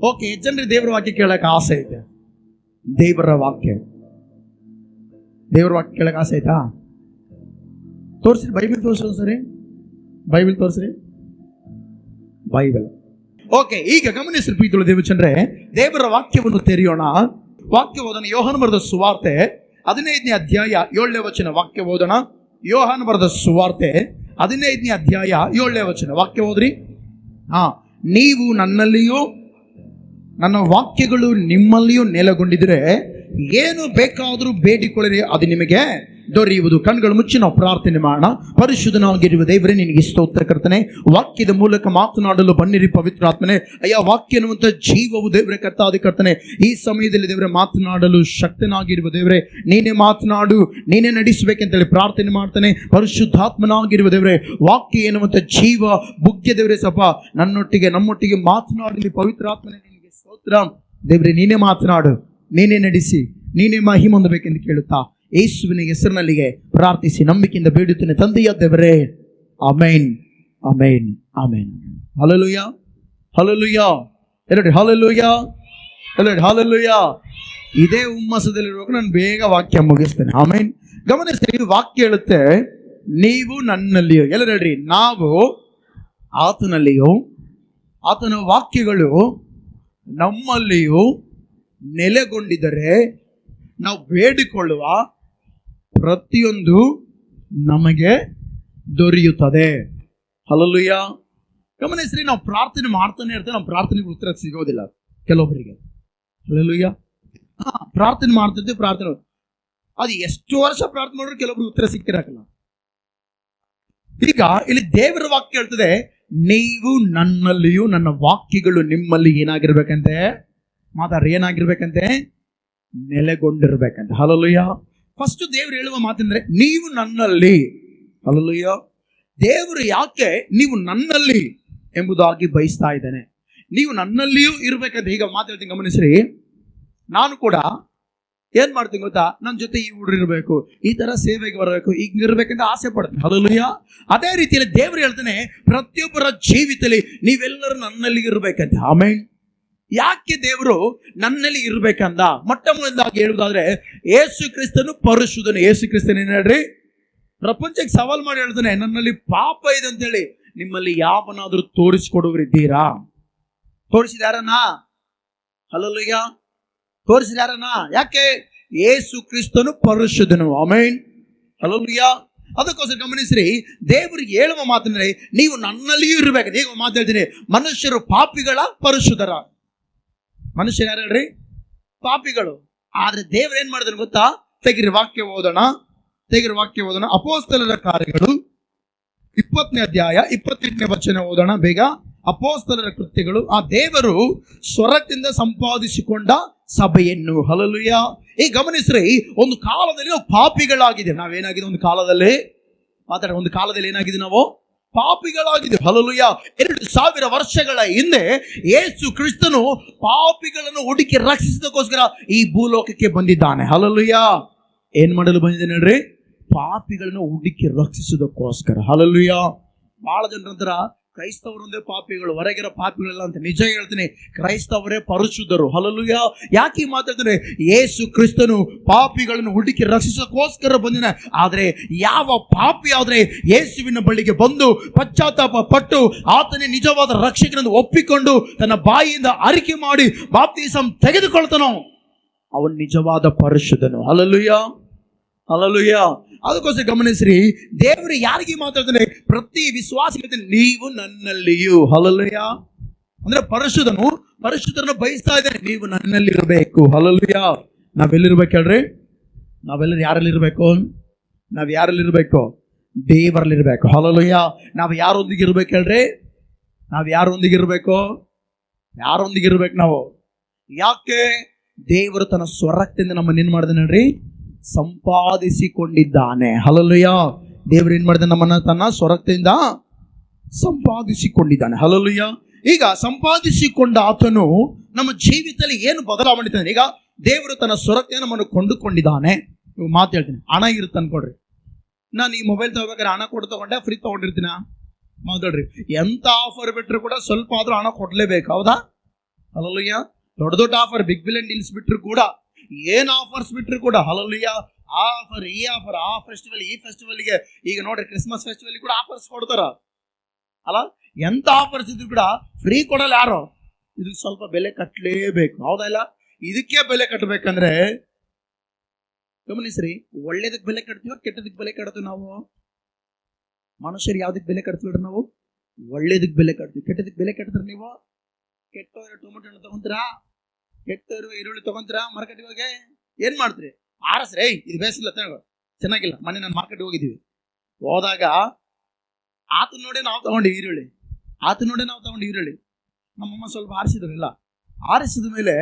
ಓಕೆ, ಜನರಿಗೆ ದೇವರ ವಾಕ್ಯ ಕೇಳಕ್ಕೆ ಆಸೆ ಇದೆ. ದೇವರ ವಾಕ್ಯ ಕೇಳಕ್ಕೆ ಆಸೆ ಆಯ್ತಾ? ತೋರಿಸ್ರಿ, ಬೈಬಲ್ ತೋರಿಸ್ರಿ ಸರಿ. ಬೈಬಲ್ ತೋರಿಸ್ರಿ. ಓಕೆ, ಈಗ ಗಮನಿಸ್ರಿ ಪ್ರೀತಿಯುಳ್ಳ ದೇವಜನರೇ, ದೇವರ ವಾಕ್ಯವನ್ನು ತೆರೆಯೋಣ. ವಾಕ್ಯ ಓದೋಣ. ಯೋಹಾನ ಬರೆದ ಸುವಾರ್ತೆ 15ನೇ ಅಧ್ಯಾಯ 7ನೇ ವಚನ. ವಾಕ್ಯ ಓದೋಣ. ಯೋಹಾನ ಬರೆದ ಸುವಾರ್ತೆ 15ನೇ ಅಧ್ಯಾಯ 7ನೇ ವಚನ. ವಾಕ್ಯ ಓದ್ರಿ. ನೀವು ನನ್ನಲ್ಲಿಯೂ ನನ್ನ ವಾಕ್ಯಗಳು ನಿಮ್ಮಲ್ಲಿಯೂ ನೆಲೆಗೊಂಡಿದ್ರೆ ಏನು ಬೇಕಾದರೂ ಬೇಡಿಕೊಳ್ಳಿರಿ, ಅದು ನಿಮಗೆ ದೊರೆಯುವುದು. ಕಣ್ಗಳು ಮುಚ್ಚಿ ನಾವು ಪ್ರಾರ್ಥನೆ ಮಾಡೋಣ. ಪರಿಶುದ್ಧನಾಗಿರುವ ದೇವರೇ, ನಿನಗೆ ಸ್ತೋತ್ರ ಕರ್ತನೆ. ವಾಕ್ಯದ ಮೂಲಕ ಮಾತನಾಡಲು ಬನ್ನಿರಿ ಪವಿತ್ರಾತ್ಮನೆ. ಅಯ್ಯ, ವಾಕ್ಯ ಅನ್ನುವಂಥ ಜೀವವು ದೇವರೇ ಕರ್ತಾದಿ ಕರ್ತನೆ, ಈ ಸಮಯದಲ್ಲಿ ದೇವರೇ ಮಾತನಾಡಲು ಶಕ್ತನಾಗಿರುವ ದೇವರೇ, ನೀನೇ ಮಾತನಾಡು, ನೀನೇ ನಡೆಸಬೇಕಂತೇಳಿ ಪ್ರಾರ್ಥನೆ ಮಾಡ್ತಾನೆ. ಪರಿಶುದ್ಧಾತ್ಮನಾಗಿರುವ ದೇವರೇ, ವಾಕ್ಯ ಎನ್ನುವಂಥ ಜೀವ ಬುಗ್ಯ ದೇವರೇ ಸಪ ನಮ್ಮೊಟ್ಟಿಗೆ ಮಾತನಾಡಲಿ ಪವಿತ್ರಾತ್ಮನೆ. ನಿನಗೆ ಸ್ತೋತ್ರ ದೇವರೇ, ನೀನೇ ಮಾತನಾಡು, ನೀನೇ ನಡೆಸಿ, ನೀನೇ ಮಹಿಮೆ ಹೊಂದಬೇಕೆಂದು ಕೇಳುತ್ತಾ ಯೇಸುವಿನ ಹೆಸರಿನಲ್ಲಿಗೆ ಪ್ರಾರ್ಥಿಸಿ ನಂಬಿಕೆಯಿಂದ ಬೇಡುತ್ತೇನೆ ತಂದೆಯ ದೇವರೇ. Amen, amen, amen. Hallelujah, hallelujah, ಎಲ್ಲರಿ ಹಲ್ಲೆಲೂಯಾ, ಎಲ್ಲರಿ ಹಲ್ಲೆಲೂಯಾ. ಇದೇ ಹುಮ್ಮಸದಲ್ಲಿರುವಾಗ ನಾನು ಬೇಗ ವಾಕ್ಯ ಮುಗಿಸ್ತೇನೆ. ಆಮೇನ್. ಗಮನಿಸ್ತೀರಿ, ವಾಕ್ಯ ಹೇಳುತ್ತೆ, ನೀವು ನನ್ನಲ್ಲಿಯೋ, ಎಲ್ಲರೂ ಹೇಳ್ರಿ, ನಾವು ಆತನಲ್ಲಿಯೋ, ಆತನ ವಾಕ್ಯಗಳು ನಮ್ಮಲ್ಲಿಯೂ ನೆಲೆಗೊಂಡಿದ್ದರೆ ನಾವು ಬೇಡಿಕೊಳ್ಳುವ ಪ್ರತಿಯೊಂದು ನಮಗೆ ದೊರೆಯುತ್ತದೆ. ಹಲ್ಲೆಲೂಯಾ. ಗಮನಿಸ್ರಿ, ನಾವು ಪ್ರಾರ್ಥನೆ ಮಾಡ್ತಾನೆ ಇರ್ತೇವೆ, ನಮ್ಮ ಪ್ರಾರ್ಥನೆಗೆ ಉತ್ತರ ಸಿಗೋದಿಲ್ಲ ಕೆಲವೊಬ್ಬರಿಗೆ. ಹಲ್ಲೆಲೂಯಾ. ಪ್ರಾರ್ಥನೆ ಮಾಡ್ತಿರ್ತೀವಿ, ಪ್ರಾರ್ಥನೆ ಅದು ಎಷ್ಟು ವರ್ಷ ಪ್ರಾರ್ಥನೆ ಮಾಡಿದ್ರು ಕೆಲವೊಬ್ರಿಗೆ ಉತ್ತರ ಸಿಕ್ಕಿರಲ್ಲ. ಈಗ ಇಲ್ಲಿ ದೇವರ ವಾಕ್ಯ ಹೇಳ್ತದೆ, ನೀವು ನನ್ನಲ್ಲಿಯೂ ನನ್ನ ವಾಕ್ಯಗಳು ನಿಮ್ಮಲ್ಲಿ ಏನಾಗಿರ್ಬೇಕಂತೆ, ಮಾತಾಡ್ರಿ, ಏನಾಗಿರ್ಬೇಕಂತೆ, ನೆಲೆಗೊಂಡಿರ್ಬೇಕಂತೆ. ಹಲ್ಲೆಲೂಯಾ. ಫಸ್ಟ್ ದೇವರು ಹೇಳುವ ಮಾತಂದ್ರೆ ನೀವು ನನ್ನಲ್ಲಿ. ಹಲ್ಲೆಲೂಯಾ. ದೇವರು ಯಾಕೆ ನೀವು ನನ್ನಲ್ಲಿ ಎಂಬುದಾಗಿ ಬಯಸ್ತಾ ಇದ್ದಾನೆ. ನೀವು ನನ್ನಲ್ಲಿಯೂ ಇರ್ಬೇಕಂತ ಈಗ ಮಾತಾಡ್ತೀನಿ. ಗಮನಿಸ್ರಿ, ನಾನು ಕೂಡ ಏನ್ ಮಾಡ್ತೀನಿ ಗೊತ್ತಾ, ನನ್ನ ಜೊತೆ ಈ ಹುಡುಗರು ಇರಬೇಕು, ಈ ತರ ಸೇವೆಗೆ ಬರಬೇಕು, ಈಗ ಇರ್ಬೇಕಂತ ಆಸೆ ಪಡ್ತೀನಿ. ಹಲ್ಲೆಲೂಯಾ. ಅದೇ ರೀತಿಯಲ್ಲಿ ದೇವರು ಹೇಳ್ತಾನೆ, ಪ್ರತಿಯೊಬ್ಬರ ಜೀವಿತದಲ್ಲಿ ನೀವೆಲ್ಲರೂ ನನ್ನಲ್ಲಿ ಇರ್ಬೇಕಂತ. ಆಮೇನ್. ಯಾಕೆ ದೇವರು ನನ್ನಲ್ಲಿ ಇರ್ಬೇಕಂದ? ಮೊಟ್ಟ ಮೊದಲಾಗಿ ಹೇಳುವುದಾದ್ರೆ, ಯೇಸು ಕ್ರಿಸ್ತನು ಪರಿಶುದ್ಧನು. ಯೇಸು ಕ್ರಿಸ್ತನ್ ಏನ್ ಹೇಳ್ರಿ, ಪ್ರಪಂಚಕ್ಕೆ ಸವಾಲ್ ಮಾಡಿ ಹೇಳ್ತಾನೆ, ನನ್ನಲ್ಲಿ ಪಾಪ ಇದೆ ಅಂತೇಳಿ ನಿಮ್ಮಲ್ಲಿ ಯಾವನಾದ್ರೂ ತೋರಿಸಿಕೊಡುವರಿದ್ದೀರಾ? ತೋರಿಸಿದಾರನ? ಹಲ್ಲೆಲೂಯಾ. ತೋರಿಸಿದಾರನ? ಯಾಕೆ? ಯೇಸು ಕ್ರಿಸ್ತನು ಪರಿಶುದ್ಧನು. ಆಮೇನ್. ಹಲ್ಲೆಲೂಯಾ. ಅದಕ್ಕೋಸ್ಕರ ಗಮನಿಸ್ರಿ, ದೇವರಿಗೆ ಹೇಳುವ ಮಾತಂದ್ರೆ ನೀವು ನನ್ನಲ್ಲಿಯೂ ಇರ್ಬೇಕು. ಈಗ ಮಾತು ಹೇಳ್ತೀನಿ, ಮನುಷ್ಯರು ಪಾಪಿಗಳ, ಪರಿಶುದ್ಧರ? ಮನುಷ್ಯರು ಯಾರು ಹೇಳ್ರಿ? ಪಾಪಿಗಳು. ಆದ್ರೆ ದೇವರು ಏನ್ ಮಾಡಿದ್ರು ಗೊತ್ತಾ? ತೆಗಿರಿ ವಾಕ್ಯ ಓದೋಣ, ತೆಗಿರಿ ವಾಕ್ಯ ಓದೋಣ. ಅಪೊಸ್ತಲರ ಕಾರ್ಯಗಳು 20ನೇ ಅಧ್ಯಾಯ 28ನೇ ವಚನ ಓದೋಣ ಬೇಗ. ಅಪೊಸ್ತಲರ ಕೃತ್ಯಗಳು. ಆ ದೇವರು ಸ್ವರದಿಂದ ಸಂಪಾದಿಸಿಕೊಂಡ ಸಭೆಯನ್ನು. ಹಲ್ಲೆಲೂಯಾ. ಈ ಗಮನಿಸ್ರಿ, ಒಂದು ಕಾಲದಲ್ಲಿ ನಾವು ಪಾಪಿಗಳಾಗಿದೆ. ನಾವೇನಾಗಿದೆ? ಒಂದು ಕಾಲದಲ್ಲಿ ಒಂದು ಕಾಲದಲ್ಲಿ ಏನಾಗಿದೆ? ನಾವು ಪಾಪಿಗಳಾಗಿದೆ. ಹಲ್ಲೆಲೂಯಾ. 2000 ವರ್ಷಗಳ ಹಿಂದೆ ಯೇಸು ಕ್ರಿಸ್ತನು ಪಾಪಿಗಳನ್ನು ಹುಡುಕಿ ರಕ್ಷಿಸೋದಕ್ಕೋಸ್ಕರ ಈ ಭೂಲೋಕಕ್ಕೆ ಬಂದಿದ್ದಾನೆ. ಹಲ್ಲೆಲೂಯಾ. ಏನ್ ಮಾಡಲು ಬಂದಿದ್ದಾನೆ ಹೇಳ್ರಿ? ಪಾಪಿಗಳನ್ನು ಹುಡುಕಿ ರಕ್ಷಿಸೋದಕ್ಕೋಸ್ಕರ. ಹಲ್ಲೆಲೂಯಾ. ಬಹಳ ಜನರಂತರ ಕ್ರೈಸ್ತವರೊಂದೇ ಪಾಪಿಗಳು, ಹೊರಗಿರೋ ಪಾಪಿಗಳೆಲ್ಲ ಅಂತ. ನಿಜ ಹೇಳ್ತೀನಿ, ಕ್ರೈಸ್ತವರೇ ಪರಿಶುದ್ಧರು. ಹಲ್ಲೆಲೂಯಾ. ಯಾಕೆ ಮಾತಾಡ್ತಾರೆ? ಯೇಸು ಕ್ರಿಸ್ತನು ಪಾಪಿಗಳನ್ನು ಹುಡುಕಿ ರಕ್ಷಿಸೋಕ್ಕೋಸ್ಕರ ಬಂದಿನ. ಆದ್ರೆ ಯಾವ ಪಾಪಿ ಆದ್ರೆ ಯೇಸುವಿನ ಬಳಿಗೆ ಬಂದು ಪಶ್ಚಾತ್ತಾಪ ಪಟ್ಟು ಆತನೇ ನಿಜವಾದ ರಕ್ಷಕನನ್ನು ಒಪ್ಪಿಕೊಂಡು ತನ್ನ ಬಾಯಿಯಿಂದ ಅರಿಕೆ ಮಾಡಿ ಬಾಪ್ತಿಸಂ ತೆಗೆದುಕೊಳ್ತಾನೋ ಅವನು ನಿಜವಾದ ಪರಿಶುದ್ಧನು. Hallelujah, hallelujah. ಅದಕ್ಕೋಸ್ಕರ ಗಮನಿಸ್ರಿ, ದೇವರು ಯಾರಿಗೆ ಮಾತಾಡ್ತಾನೆ? ಪ್ರತಿ ವಿಶ್ವಾಸಿಗೆ ನೀವು ನನ್ನಲ್ಲಿಯೂ. ಹಲ್ಲೆಲೂಯಾ. ಅಂದ್ರೆ ಪರಿಶುದ್ಧರನ್ನು ಬಯಸ್ತಾ ಇದ್ದಾನೆ, ನೀವು ನನ್ನಲ್ಲಿ ಇರಬೇಕು. ಹಲ್ಲೆಲೂಯಾ. ನಾವೆಲ್ಲಿರ್ಬೇಕು ಹೇಳ್ರಿ? ನಾವೆಲ್ಲರೂ ಯಾರಲ್ಲಿರ್ಬೇಕು? ನಾವು ಯಾರಲ್ಲಿರ್ಬೇಕು? ದೇವರಲ್ಲಿರ್ಬೇಕು. ಹಲ್ಲೆಲೂಯಾ. ನಾವು ಯಾರೊಂದಿಗೆ ಇರ್ಬೇಕು ಹೇಳ್ರಿ? ನಾವು ಯಾರೊಂದಿಗೆ ಇರ್ಬೇಕು? ಯಾರೊಂದಿಗೆ ಇರ್ಬೇಕು ನಾವು? ಯಾಕೆ? ದೇವರು ತನ್ನ ಸ್ವರಕ್ತಿಂದ ನಮ್ಮನ್ನು ಏನ್ ಮಾಡಿದಾನೆ ಹೇಳ್ರಿ? ಸಂಪಾದಿಸಿಕೊಂಡಿದ್ದಾನೆ. ಹಲ್ಲೆಲೂಯಾ. ದೇವರು ಏನ್ ಮಾಡಿದ? ನಮ್ಮನ್ನ ತನ್ನ ಸ್ವರಕ್ತಿಯಿಂದ ಸಂಪಾದಿಸಿಕೊಂಡಿದ್ದಾನೆ. ಹಲ್ಲೆಲೂಯಾ. ಈಗ ಸಂಪಾದಿಸಿಕೊಂಡ ಆತನು ನಮ್ಮ ಜೀವಿತದಲ್ಲಿ ಏನು ಬದಲಾವಣೆ ತಂದ್ರೆ, ಈಗ ದೇವರು ತನ್ನ ಸ್ವರಕ್ತಿಯನ್ನು ನಮ್ಮನ್ನು ಕೊಂಡುಕೊಂಡಿದ್ದಾನೆ. ಮಾತು ಹೇಳ್ತೀನಿ, ಹಣ ಇರುತ್ತೆ ಅನ್ಕೊಡ್ರಿ. ನಾನು ಈ ಮೊಬೈಲ್ ತಗೋಬೇಕಾದ್ರೆ ಹಣ ಕೊಟ್ಟು ತಗೊಂಡೆ, ಫ್ರೀ ತಗೊಂಡಿರ್ತೀನ? ಮಾತಾಡ್ರಿ. ಎಂತ ಆಫರ್ ಬಿಟ್ಟರು ಕೂಡ ಸ್ವಲ್ಪ ಆದ್ರೂ ಹಣ ಕೊಡ್ಲೇಬೇಕು. ಹೌದಾ? ಹಲ್ಲೆಲೂಯಾ. ದೊಡ್ಡ ದೊಡ್ಡ ಆಫರ್, ಬಿಗ್ ಬಿಲಿಯನ್ ಡೀಲ್ಸ್ ಬಿಟ್ಟರು ಕೂಡ, ಏನ್ ಆಫರ್ಸ್ ಬಿಟ್ಟರು ಕೂಡ, ಹಲ್ಲೆಲೂಯಾ, ಆಫರ್ ಈ ಆಫರ್, ಆ ಫೆಸ್ಟಿವಲ್ ಈ ಫೆಸ್ಟಿವಲ್ಗೆ. ಈಗ ನೋಡ್ರಿ, ಕ್ರಿಸ್ಮಸ್ ಫೆಸ್ಟಿವಲ್ ಕೂಡ ಆಫರ್ಸ್ ಕೊಡ್ತಾರ ಅಲ್ಲ? ಎಂತ ಆಫರ್ಸ್ ಇದ್ರು ಕೂಡ ಫ್ರೀ ಕೊಡಲ್ಲ ಯಾರು. ಇದಕ್ಕೆ ಸ್ವಲ್ಪ ಬೆಲೆ ಕಟ್ಟಲೇಬೇಕು. ಹೌದಾ? ಇಲ್ಲ, ಇದಕ್ಕೆ ಬೆಲೆ ಕಟ್ಟಬೇಕಂದ್ರೆ ಗಮನಿಸ್ರಿ, ಒಳ್ಳೇದಕ್ಕೆ ಬೆಲೆ ಕಟ್ತೀವ, ಕೆಟ್ಟದಕ್ಕೆ ಬೆಲೆ ಕಟ್ತೀವಿ ನಾವು. ಮನುಷ್ಯರು ಯಾವ್ದಕ್ಕೆ ಬೆಲೆ ಕಟ್ತೀವಿ ನಾವು? ಒಳ್ಳೇದಕ್ಕೆ ಬೆಲೆ ಕಟ್ತೀವಿ. ಕೆಟ್ಟದಕ್ಕೆ ಬೆಲೆ ಕಟ್ತಾರೆ ನೀವು? ಕೆಟ್ಟೋರು ಟೊಮೆಟೊ ಹಣ್ಣು ತಗೊಂತೀರಾ? ಕೆಟ್ಟೋರು ಈರುಳ್ಳಿ ತಗೊಂತೀರಾ ಮಾರ್ಕೆಟ್ ಹೋಗಿ? ಏನ್ ಮಾಡ್ತೀರಿ? ಆರಸ್ರಿ, ಇದು ಬೇಸಿಲ್ಲ ಚೆನ್ನಾಗಿಲ್ಲ. ಮೊನ್ನೆ ನಾನು ಮಾರ್ಕೆಟ್ ಹೋಗಿದ್ದೀವಿ, ಹೋದಾಗ ಆತನ ನೋಡೇ ನಾವು ತಗೊಂಡಿವಿ ಈರುಳ್ಳಿ, ನಮ್ಮಮ್ಮ ಸ್ವಲ್ಪ ಆರಿಸಿದ್ರಲ್ಲ, ಆರಿಸಿದ ಮೇಲೆ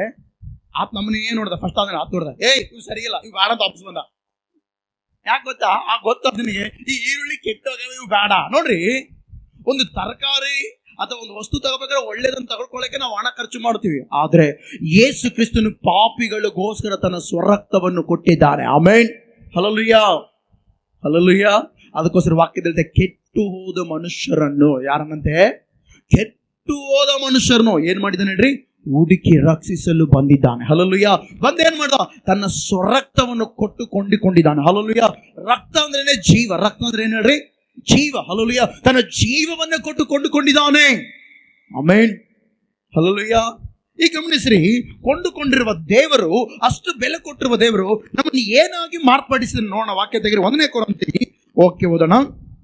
ಆತ ನಮ್ಮನ್ನ ಏನ್ ನೋಡ್ದ, ಫಸ್ಟ್ ಆದ್ರೆ ಆತ ನೋಡ್ದ, ಇವ್ ಸರಿಯಿಲ್ಲ, ಇವ್ ಬೇಡ ಅಂತ ವಾಪಸ್ ಬಂದ. ಯಾಕೆ ಗೊತ್ತಾ? ಗೊತ್ತನಿಗೆ ಈ ಈರುಳ್ಳಿ ಕೆಟ್ಟೋಗವ, ಇವು ಬೇಡ. ನೋಡ್ರಿ, ಒಂದು ತರಕಾರಿ ಅಥವಾ ಒಂದು ವಸ್ತು ತಗೋಬೇಕಾದ್ರೆ ಒಳ್ಳೇದನ್ನು ತಗೊಳ್ಕೊಳ್ಳಕ್ಕೆ ನಾವು ಹಣ ಖರ್ಚು ಮಾಡ್ತೀವಿ. ಆದ್ರೆ ಯೇಸು ಕ್ರಿಸ್ತನು ಪಾಪಿಗಳಿಗೋಸ್ಕರ ತನ್ನ ಸ್ವರಕ್ತವನ್ನು ಕೊಟ್ಟಿದ್ದಾನೆ. Amen, hallelujah, hallelujah. ಅದಕ್ಕೋಸ್ಕರ ವಾಕ್ಯದಲ್ಲಿ ಕೆಟ್ಟು ಹೋದ ಮನುಷ್ಯರನ್ನು, ಯಾರನ್ನಂತೆ? ಕೆಟ್ಟು ಹೋದ ಮನುಷ್ಯರನ್ನು ಏನ್ ಮಾಡಿದ್ದಾನೆ ಹೇಳ್ರಿ? ಹುಡುಕಿ ರಕ್ಷಿಸಲು ಬಂದಿದ್ದಾನೆ. ಹಲ್ಲೆಲೂಯಾ. ಏನ್ ಮಾಡ್ದ? ತನ್ನ ಸ್ವರಕ್ತವನ್ನು ಕೊಟ್ಟು ಕೊಂಡಿಕೊಂಡಿದ್ದಾನೆ. ಹಲ್ಲೆಲೂಯಾ. ರಕ್ತ ಅಂದ್ರೇನೆ ಜೀವ. ರಕ್ತ ಅಂದ್ರೆ ಏನ್ ಹೇಳ್ರಿ? ಜೀವ. ಹಲ್ಲೆಲೂಯಾ. ತನ್ನ ಜೀವವನ್ನ ಕೊಟ್ಟು ಕೊಂಡುಕೊಂಡಿದ್ದಾನೆ. Amen, hallelujah. ಈ ಗಮನಿಸ್ರಿ, ಕೊಂಡುಕೊಂಡಿರುವ ದೇವರು, ಅಷ್ಟು ಬೆಲೆ ಕೊಟ್ಟಿರುವ ದೇವರು ನಮ್ಮನ್ನು ಏನಾಗಿ ಮಾರ್ಪಡಿಸಿದ ನೋಡೋಣ. ವಾಕ್ಯ ತೆಗೆರಿ 1 ಕೊರಿಂಥಿ, ಓಕೆ ಓದೋಣ.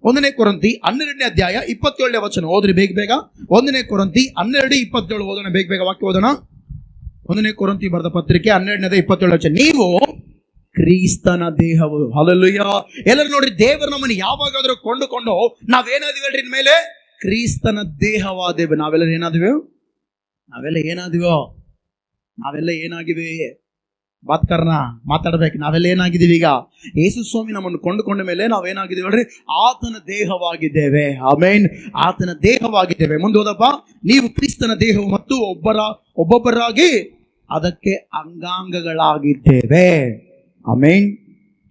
1 ಕೊರಿಂಥಿ 12ನೇ ಅಧ್ಯಾಯ 27ನೇ ವಚನ ಓದ್ರಿ ಬೇಗ. 1 ಕೊರಿಂಥಿ 12:27 ಓದೋಣ ಬೇಗ ವಾಕ್ಯ ಓದೋಣ. 1 ಕೊರಿಂಥಿ ಬರೆದ ಪತ್ರಿಕೆ 12:27 ವಚನ. ನೀವು ಕ್ರಿಸ್ತನ ದೇಹವು. ಹಲ್ಲೆಲೂಯಾ. ಎಲ್ಲರೂ ನೋಡ್ರಿ, ದೇವರು ನಮ್ಮನ್ನು ಯಾವಾಗಾದ್ರೂ ಕೊಂಡುಕೊಂಡು ನಾವೇನಾದಿವಿ ಹೇಳ್ರಿ? ಇನ್ಮೇಲೆ ಕ್ರಿಸ್ತನ ದೇಹವಾದೇವೆ. ನಾವೆಲ್ಲ ಏನಾಗಿವೆ? ಬಾತ್ಕರ್ನ ಮಾತಾಡ್ಬೇಕು. ನಾವೆಲ್ಲ ಏನಾಗಿದ್ದೀವಿ? ಈಗ ಯೇಸು ಸ್ವಾಮಿ ನಮ್ಮನ್ನು ಕೊಂಡುಕೊಂಡ ಮೇಲೆ ನಾವೇನಾಗಿದ್ದೀವಿ ಹೇಳ್ರಿ? ಆತನ ದೇಹವಾಗಿದ್ದೇವೆ. ಆಮೇನ್, ಆತನ ದೇಹವಾಗಿದ್ದೇವೆ. ಮುಂದೋದಪ್ಪ, ನೀವು ಕ್ರಿಸ್ತನ ದೇಹವು ಮತ್ತು ಒಬ್ಬೊಬ್ಬರಾಗಿ ಅದಕ್ಕೆ ಅಂಗಾಂಗಗಳಾಗಿದ್ದೇವೆ. ಆಮೇನ್,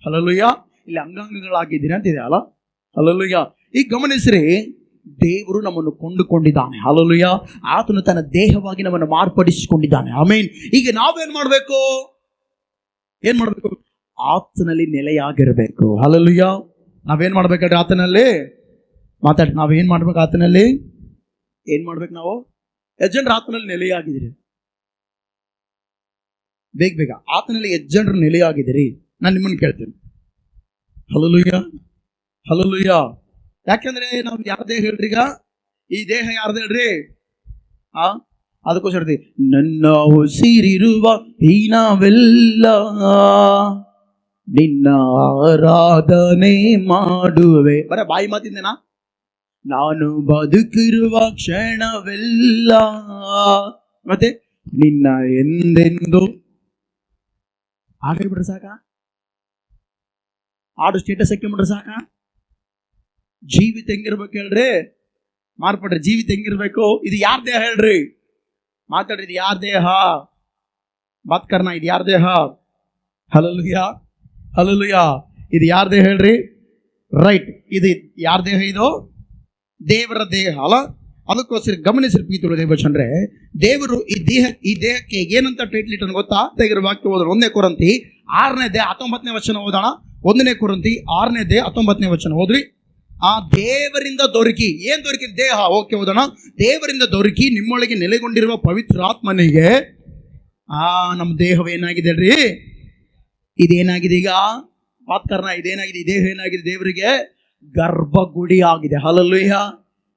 ಹಲ್ಲೆಲೂಯಾ. ಇಲ್ಲಿ ಅಂಗಾಂಗಗಳಾಗಿದ್ದೀರಿ ಅಂತಿದೆ ಅಲ್ಲ? ಹಲ್ಲೆಲೂಯಾ. ಈಗ ಗಮನಿಸ್ರಿ, ದೇವರು ನಮ್ಮನ್ನು ಕೊಂಡುಕೊಂಡಿದ್ದಾನೆ. ಹಲ್ಲೆಲೂಯಾ. ಆತನು ತನ್ನ ದೇಹವಾಗಿ ನಮ್ಮನ್ನು ಮಾರ್ಪಡಿಸಿಕೊಂಡಿದ್ದಾನೆ. ಆಮೇನ್. ಈಗ ನಾವೇನ್ ಮಾಡ್ಬೇಕು? ಆತನಲ್ಲಿ ನೆಲೆಯಾಗಿರ್ಬೇಕು. ಹಲ್ಲೆಲೂಯಾ. ನಾವೇನ್ ಮಾಡ್ಬೇಕಂದ್ರೆ ಆತನಲ್ಲಿ ಮಾತಾಡಿ, ನಾವೇನ್ ಮಾಡ್ಬೇಕು? ಆತನಲ್ಲಿ ಏನ್ ಮಾಡ್ಬೇಕು? ನಾವು ಎಷ್ಟು ಜನರು ಆತನಲ್ಲಿ ನೆಲೆಯಾಗಿದ್ದೀರಿ? ಬೇಗ ಆತನಲ್ಲಿ ಎಷ್ಟು ಜನರು ನೆಲೆಯಾಗಿದ್ದೀರಿ? ನಾನು ನಿಮ್ಮನ್ನು ಕೇಳ್ತೇನೆ. Hallelujah, hallelujah. ಯಾಕೆಂದ್ರೆ ನಾವು ಯಾರ ದೇಹ ಹೇಳ್ರಿ? ಈಗ ಈ ದೇಹ ಯಾರ್ದು ಹೇಳ್ರಿ? ಅದಕ್ಕೋಸ್ಕರ ನನ್ನ ಉಸಿರಿರುವ ಈ ನಾವೆಲ್ಲ ನಿನ್ನ ಆರಾಧನೆ ಮಾಡುವೆ. ಬರ ಬಾಯಿ ಮಾತಿಂದೇನಾ? ನಾನು ಬದುಕಿರುವ ಕ್ಷಣವೆಲ್ಲ ಮತ್ತೆ ನಿನ್ನ ಎಂದೆಂದು ಹಾಡ್ಬಿಟ್ರೆ ಸಾಕ? ಹಾಡು ಸ್ಟೇಟಸ್ ಹಾಕಿಬಿಟ್ರೆ ಸಾಕ? ಜೀವಿತ ಹೆಂಗಿರ್ಬೇಕು ಹೇಳ್ರಿ? ಮಾರ್ಪಡ್ರಿ. ಜೀವಿತ ಹೆಂಗಿರ್ಬೇಕು? ಇದು ಯಾರ ದೇಹ ಹೇಳ್ರಿ? ಮಾತಾಡ್ರಿ. ಇದು ಯಾರ ದೇಹ? ಮಾತ್ಕರ್ನ, ಇದು ಯಾರ ದೇಹ? Hallelujah, hallelujah. ಇದು ಯಾರ ದೇಹ ಹೇಳ್ರಿ? ರೈಟ್. ಇದು ಯಾರ ದೇಹ? ಇದು ದೇವರ ದೇಹ ಅಲ್ಲ? ಅದಕ್ಕೋಸ್ಕರ ಗಮನಿಸಿರಿ ಪ್ರೀತಿಯುಳ್ಳ ದೇವಚಂದ್ರೆ, ದೇವರು ಈ ದೇಹಕ್ಕೆ ಏನಂತ ಟೈಟ್ಲ್ ಇಟ್ಟನು ಗೊತ್ತಾ? ತೆಗೆದು ವಾಕ್ಯ ಓದೋಣ. 1 ಕೊರಿಂಥಿ 6ನೇ ಅಧ್ಯಾಯ 19ನೇ ವಚನ ಓದೋಣ. 1 ಕೊರಿಂಥಿ 6ನೇ ಅಧ್ಯಾಯ 19ನೇ ವಚನ ಓದ್ರಿ. ಆ ದೇವರಿಂದ ದೊರಕಿ, ಏನ್ ದೊರಕಿದ? ದೇಹ. ಓಕೆ ಓದೋಣ. ದೇವರಿಂದ ದೊರಕಿ ನಿಮ್ಮೊಳಗೆ ನೆಲೆಗೊಂಡಿರುವ ಪವಿತ್ರಾತ್ಮನಿಗೆ ನಮ್ಮ ದೇಹವೇನಾಗಿದೆ ಅಲ್ರಿ? ಇದೇನಾಗಿದೆ? ಈಗ ಮಾತ್ಕರ್ನ, ಇದೇನಾಗಿದೆ? ಈ ದೇಹ ಏನಾಗಿದೆ? ದೇವರಿಗೆ ಗರ್ಭಗುಡಿ ಆಗಿದೆ. ಹಲ್ಲೆಲೂಯಾ.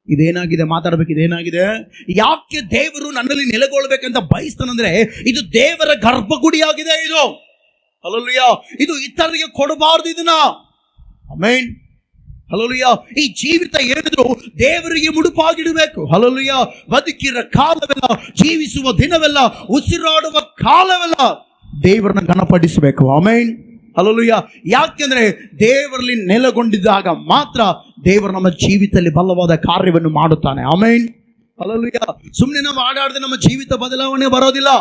ಇದೇನಾಗಿದೆ? ಮಾತಾಡ್ಬೇಕು. ಇದೇನಾಗಿದೆ? ಯಾಕೆ ದೇವರು ನನ್ನಲ್ಲಿ ನೆಲೆಗೊಳ್ಬೇಕಂತ ಬಯಸ್ತಾನಂದ್ರೆ, ಇದು ದೇವರ ಗರ್ಭಗುಡಿ ಆಗಿದೆ. ಇದು ಹಲ್ಲೆಲೂಯಾ. ಇದು ಇತರರಿಗೆ ಕೊಡಬಾರ್ದು ಇದನ್ನ. Amen, hallelujah. ಈ ಜೀವಿತ ಏನಿದ್ರು ದೇವರಿಗೆ ಮುಡುಪಾಗಿಡಬೇಕು. ಹಲ್ಲೆಲೂಯಾ. ಬದುಕಿರೋ ಕಾಲವೆಲ್ಲ, ಜೀವಿಸುವ ದಿನವೆಲ್ಲ, ಉಸಿರಾಡುವ ಕಾಲವೆಲ್ಲ ದೇವರನ್ನ ಘನಪಡಿಸಬೇಕು. Amen, hallelujah. ಯಾಕೆಂದ್ರೆ ದೇವರಲ್ಲಿ ನೆಲೆಗೊಂಡಿದ್ದಾಗ ಮಾತ್ರ ದೇವರು ನಮ್ಮ ಜೀವಿತದಲ್ಲಿ ಬಲವಾದ ಕಾರ್ಯವನ್ನು ಮಾಡುತ್ತಾನೆ. Amen, hallelujah. ಸುಮ್ಮನೆ ನಾವು ಆಡಾಡದೆ ನಮ್ಮ ಜೀವಿತ ಬದಲಾವಣೆ ಬರೋದಿಲ್ಲ.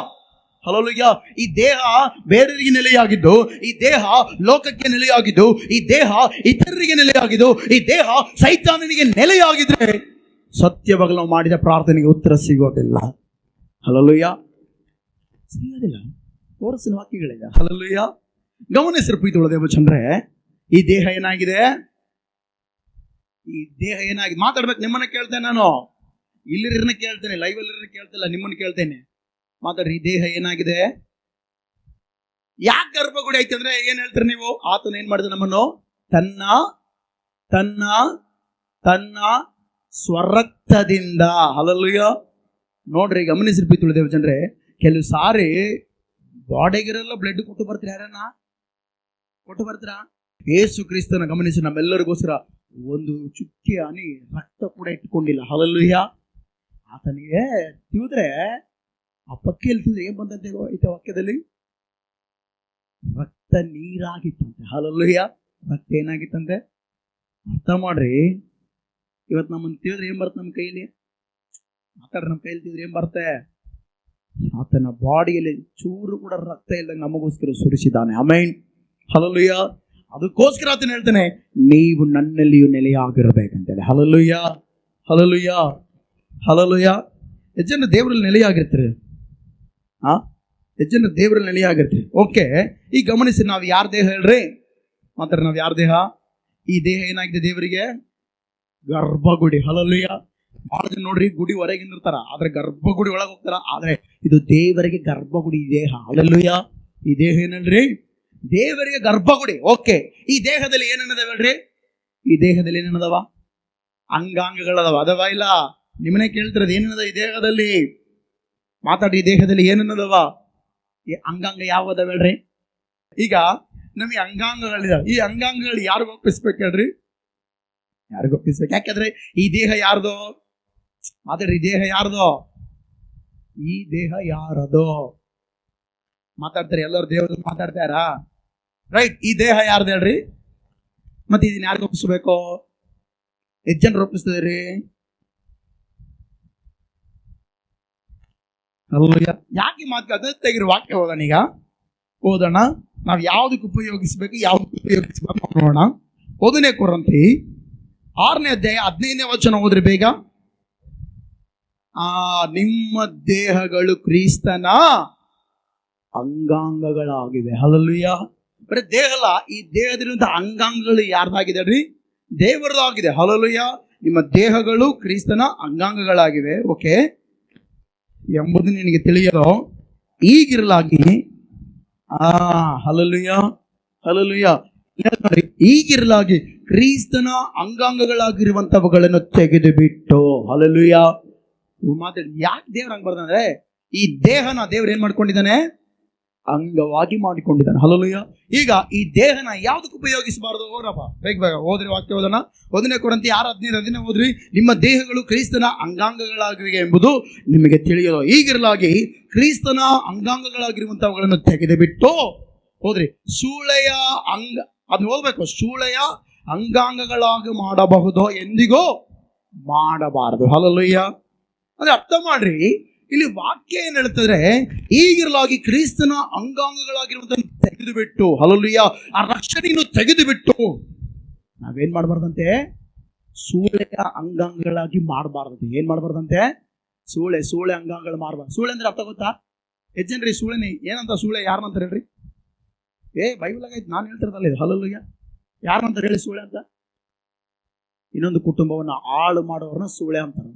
ಹಲ್ಲೆಲೂಯಾ. ಈ ದೇಹ ಬೇರೆಯವರಿಗೆ ನೆಲೆಯಾಗಿದ್ದು, ಈ ದೇಹ ಲೋಕಕ್ಕೆ ನೆಲೆಯಾಗಿದ್ದು, ಈ ದೇಹ ಇತರರಿಗೆ ನೆಲೆಯಾಗಿದ್ದು, ಈ ದೇಹ ಸೈತಾನನಿಗೆ ನೆಲೆಯಾಗಿದ್ರೆ ಸತ್ಯವಾಗಿ ನಾವು ಮಾಡಿದ ಪ್ರಾರ್ಥನೆಗೆ ಉತ್ತರ ಸಿಗೋದಿಲ್ಲ. ಹಲ್ಲೆಲೂಯಾ, ಸಿಗೋದಿಲ್ಲ. ತೋರಿಸಿನ ವಾಕ್ಯಗಳಿದೆ. ಹಲ್ಲೆಲೂಯಾ. ಗಮನಿಸಿರು ಪ್ರೀತಿಯುಳ್ಳ ದೇವಚಂದ್ರೆ, ಈ ದೇಹ ಏನಾಗಿದೆ? ಈ ದೇಹ ಏನಾಗಿದೆ? ಮಾತಾಡ್ಬೇಕು. ನಿಮ್ಮನ್ನ ಕೇಳ್ತೇನೆ ನಾನು, ಇಲ್ಲಿರನ್ನ ಕೇಳ್ತೇನೆ, ಲೈವಲ್ಲಿ ಕೇಳ್ತಿಲ್ಲ, ನಿಮ್ಮನ್ನು ಕೇಳ್ತೇನೆ. ಮಾತಾಡ್ರಿ. ಈ ದೇಹ ಏನಾಗಿದೆ? ಯಾಕೆ ಗರ್ಭಗುಡಿ ಐತೆ ಅಂದ್ರೆ ಏನ್ ಹೇಳ್ತೀರಿ ನೀವು? ಆತನ ಏನ್ ಮಾಡಿದ? ನಮ್ಮನ್ನು ತನ್ನ ತನ್ನ ತನ್ನ ಸ್ವರಕ್ತದಿಂದ. ಹಲ್ಲೆಲೂಯಾ. ನೋಡ್ರಿ, ಗಮನಿಸಿರ್ಬೇಕು ದೇವಜನರೇ, ಕೆಲವು ಸಾರಿ ಬಾಡಿಗಿರೆಲ್ಲ ಬ್ಲಡ್ ಕೊಟ್ಟು ಬರ್ತೀರಾ? ಯಾರನ್ನ ಕೊಟ್ಟು ಬರ್ತೀರಾ? ಯೇಸು ಕ್ರಿಸ್ತನ ಗಮನಿಸಿ, ನಮ್ಮೆಲ್ಲರಿಗೋಸ್ಕರ ಒಂದು ಚುಕ್ಕಿ ಹನಿ ರಕ್ತ ಕೂಡ ಇಟ್ಕೊಂಡಿಲ್ಲ. ಹಲ್ಲೆಲೂಯಾ. ಆತನಿಗೆ ತಿವಿದ್ರೆ ಆ ಪಕ್ಕಿಯಲ್ಲಿ ತಿಂದ್ರೆ ಏನ್ ಬಂದಂತೆ ಐತೆ ವಾಕ್ಯದಲ್ಲಿ? ರಕ್ತ ನೀರಾಗಿತ್ತಂತೆ. ಹಲ್ಲೆಲೂಯಾ. ರಕ್ತ ಏನಾಗಿತ್ತಂತೆ? ಅರ್ಥ ಮಾಡ್ರಿ. ಇವತ್ತು ನಮ್ಮನ್ನು ತಿವಿದ್ರೆ ಏನ್ ಬರುತ್ತೆ ನಮ್ಮ ಕೈಯಲ್ಲಿ? ಮಾತಾಡ್ರಿ, ನಮ್ಮ ಕೈಯಲ್ಲಿ ತಿಂದ್ರೆ ಏನ್ ಬರುತ್ತೆ? ಆತನ ಬಾಡಿಯಲ್ಲಿ ಚೂರು ಕೂಡ ರಕ್ತ ಇಲ್ಲದಂಗೆ ನಮಗೋಸ್ಕರ ಸುರಿಸಿದ್ದಾನೆ. ಆಮೆನ್. ಹಲ್ಲೆಲೂಯಾ. ಅದಕ್ಕೋಸ್ಕರ ಆತನ ಹೇಳ್ತಾನೆ, ನೀವು ನನ್ನಲ್ಲಿಯೂ ನೆಲೆಯಾಗಿರಬೇಕಂತೇಳಿ. ಹಲ್ಲೆಲೂಯಾ. ಹಲ್ಲೆಲೂಯಾ. ಹಲ್ಲೆಲೂಯಾ. ಎಷ್ಟು ಜನ ದೇವರಲ್ಲಿ ನೆಲೆಯಾಗಿರ್ತೀರಿ? ಎಷ್ಟು ಜನ ದೇವರಲ್ಲಿ ನೆಲೆಯಾಗಿರ್ತೀರಿ? ಓಕೆ, ಈಗ ಗಮನಿಸಿ, ನಾವು ಯಾರ ದೇಹ ಹೇಳ್ರಿ? ಮಾತ್ರ ನಾವು ಯಾರ ದೇಹ? ಈ ದೇಹ ಏನಾಗಿದೆ ದೇವರಿಗೆ? ಗರ್ಭಗುಡಿ. ಹಲ್ಲೆಲೂಯಾ. ಬಹಳ ಜನ ನೋಡ್ರಿ, ಗುಡಿ ಹೊರಗಿನ ಇರ್ತಾರ, ಆದ್ರೆ ಗರ್ಭಗುಡಿ ಒಳಗೆ ಹೋಗ್ತಾರ. ಆದ್ರೆ ಇದು ದೇವರಿಗೆ ಗರ್ಭಗುಡಿ ಈ ದೇಹ. ಹಲ್ಲೆಲೂಯಾ. ಈ ದೇಹ ಏನಲ್ರಿ? ದೇವರಿಗೆ ಗರ್ಭಗುಡಿ. ಓಕೆ, ಈ ದೇಹದಲ್ಲಿ ಏನೇನದಾವ ಹೇಳ್ರಿ? ಈ ದೇಹದಲ್ಲಿ ಏನೇನದವ? ಅಂಗಾಂಗಗಳದವ. ಅದವ ಇಲ್ಲ? ನಿಮ್ಮನೆ ಕೇಳ್ತಿರೋದು ಏನೇನದ ಈ ದೇಹದಲ್ಲಿ? ಮಾತಾಡಿ. ಈ ದೇಹದಲ್ಲಿ ಏನೇನದವ? ಅಂಗಾಂಗ ಯಾವದವ ಹೇಳ್ರಿ? ಈಗ ನಮಗೆ ಅಂಗಾಂಗಗಳಿದಾವೆ. ಈ ಅಂಗಾಂಗಗಳು ಯಾರಿಗೂ ಒಪ್ಪಿಸ್ಬೇಕು ಹೇಳ್ರಿ? ಯಾರಿಗೂ ಒಪ್ಪಿಸ್ಬೇಕು? ಯಾಕಂದ್ರೆ ಈ ದೇಹ ಯಾರ್ದೋ? ಮಾತಾಡ್ರಿ. ಈ ದೇಹ ಯಾರ್ದೋ? ಈ ದೇಹ ಯಾರದೋ? ಮಾತಾಡ್ತಾರೆ ಎಲ್ಲರೂ, ದೇವರು ಮಾತಾಡ್ತಾರಾ? ರೈಟ್. ಈ ದೇಹ ಯಾರ್ದು ಹೇಳ್ರಿ? ಮತ್ತೆ ಇದನ್ನ ಯಾರಿಗೆ ಒಪ್ಪಿಸ್ಬೇಕು? ಎಷ್ಟು ಜನರು ಒಪ್ಪಿಸ್ತದ್ರಿ? ಯಾಕೆ ಮಾತು? ಅದೇ ತೆಗಿರೋ ವಾಕ್ಯ ಓದೋಣ. ಈಗ ಓದೋಣ. ನಾವು ಯಾವ್ದಕ್ಕೆ ಉಪಯೋಗಿಸ್ಬೇಕು, ಯಾವ್ದಕ್ಕೆ ಉಪಯೋಗಿಸ್ಬೇಕು ನೋಡೋಣ. 1 ಕೊರಿಂಥಿ 6ನೇ ಅಧ್ಯಾಯ 15ನೇ ವಚನ ಓದ್ರಿ ಬೇಗ. ನಿಮ್ಮ ದೇಹಗಳು ಕ್ರಿಸ್ತನ ಅಂಗಾಂಗಗಳಾಗಿವೆ. ಹಲ್ಲೆಲೂಯಾ. ಬರೀ ದೇಹ ಅಲ್ಲ, ಈ ದೇಹದಲ್ಲಿರುವಂತಹ ಅಂಗಾಂಗಗಳು ಯಾರ್ದಾಗಿದೆ ರೀ? ದೇವರದಾಗಿದೆ. ಹಲ್ಲೆಲೂಯಾ. ನಿಮ್ಮ ದೇಹಗಳು ಕ್ರಿಸ್ತನ ಅಂಗಾಂಗಗಳಾಗಿವೆ. ಓಕೆ, ಎಂಬುದು ನಿನಗೆ ತಿಳಿಯಲು ಈಗಿರಲಾಗಿ. ಹಲ್ಲೆಲೂಯಾ. ಹಲ್ಲೆಲೂಯಾ. ಈಗಿರಲಾಗಿ ಕ್ರಿಸ್ತನ ಅಂಗಾಂಗಗಳಾಗಿರುವಂತವುಗಳನ್ನು ತೆಗೆದು ಬಿಟ್ಟು. ಹಲ್ಲೆಲೂಯಾ. ಮಾತಾಡಿ. ಯಾಕೆ ದೇವ್ರ ಹಂಗ್ ಬರ್ದಂದ್ರೆ, ಈ ದೇಹನ ದೇವ್ರ ಏನ್ ಮಾಡ್ಕೊಂಡಿದ್ದಾನೆ? ಅಂಗವಾಗಿ ಮಾಡಿಕೊಂಡಿದ್ದಾನೆ. ಹಲ್ಲೆಲೂಯಾ. ಈಗ ಈ ದೇಹನ ಯಾವ್ದಕ್ಕೆ ಉಪಯೋಗಿಸಬಾರದು? ಓರಪ್ಪ ಬೇಗ ಬೇಗ ಓದ್ರಿ ವಾಕ್ಯ ಓದೋಣ. 1 ಕೊರಿಂಥಿ 6:15 ಓದ್ರಿ. ನಿಮ್ಮ ದೇಹಗಳು ಕ್ರಿಸ್ತನ ಅಂಗಾಂಗಗಳಾಗಿವೆ ಎಂಬುದು ನಿಮಗೆ ತಿಳಿಯಲು ಈಗಿರಲಾಗಿ ಕ್ರಿಸ್ತನ ಅಂಗಾಂಗಗಳಾಗಿರುವಂತವುಗಳನ್ನು ತೆಗೆದು ಬಿಟ್ಟು. ಹೋದ್ರಿ. ಸೂಳೆಯ ಅದನ್ನ ಓದ್ಬೇಕು. ಸೂಳೆಯ ಅಂಗಾಂಗಗಳಾಗಿ ಮಾಡಬಹುದೋ ಎಂದಿಗೂ ಮಾಡಬಾರದು. ಹಲ್ಲೆಲೂಯಾ. ಅಂದ್ರೆ ಅರ್ಥ ಮಾಡ್ರಿ, ಇಲ್ಲಿ ವಾಕ್ಯ ಏನ್ ಹೇಳ್ತದ್ರೆ, ಈಗಿರಲಾಗಿ ಕ್ರಿಸ್ತನ ಅಂಗಾಂಗಗಳಾಗಿರುವಂತ ತೆಗೆದು ಬಿಟ್ಟು. ಹಲ್ಲೆಲೂಯಾ. ಆ ರಕ್ಷಣೆಯನ್ನು ತೆಗೆದು ಬಿಟ್ಟು ನಾವೇನ್ ಮಾಡಬಾರ್ದಂತೆ? ಸೂಳೆಯ ಅಂಗಾಂಗಗಳಾಗಿ ಮಾಡಬಾರ್ದಂತೆ. ಏನ್ ಮಾಡಬಾರ್ದಂತೆ? ಸೂಳೆ ಅಂಗಾಂಗಗಳು ಮಾಡಬಾರ್ದು. ಸೂಳೆ ಅಂದ್ರೆ ಅರ್ಥ ಗೊತ್ತಾ? ಹೆಚ್ಚೇನ್ರಿ ಸೂಳೆನಿ ಏನಂತ? ಸೂಳೆ ಯಾರನ್ನಂತಾರೆ ಹೇಳ್ರಿ? ಬೈಬಲ್ ಆಗೈತೆ, ನಾನು ಹೇಳ್ತಿರೋದಲ್ಲ ಇದು. ಹಲ್ಲೆಲೂಯಾ. ಯಾರನ್ನಂತಾರೆ ಹೇಳಿ ಸೂಳೆ ಅಂತ? ಇನ್ನೊಂದು ಕುಟುಂಬವನ್ನು ಹಾಳು ಮಾಡೋರನ್ನ ಸೂಳೆ ಅಂತಾರೆ.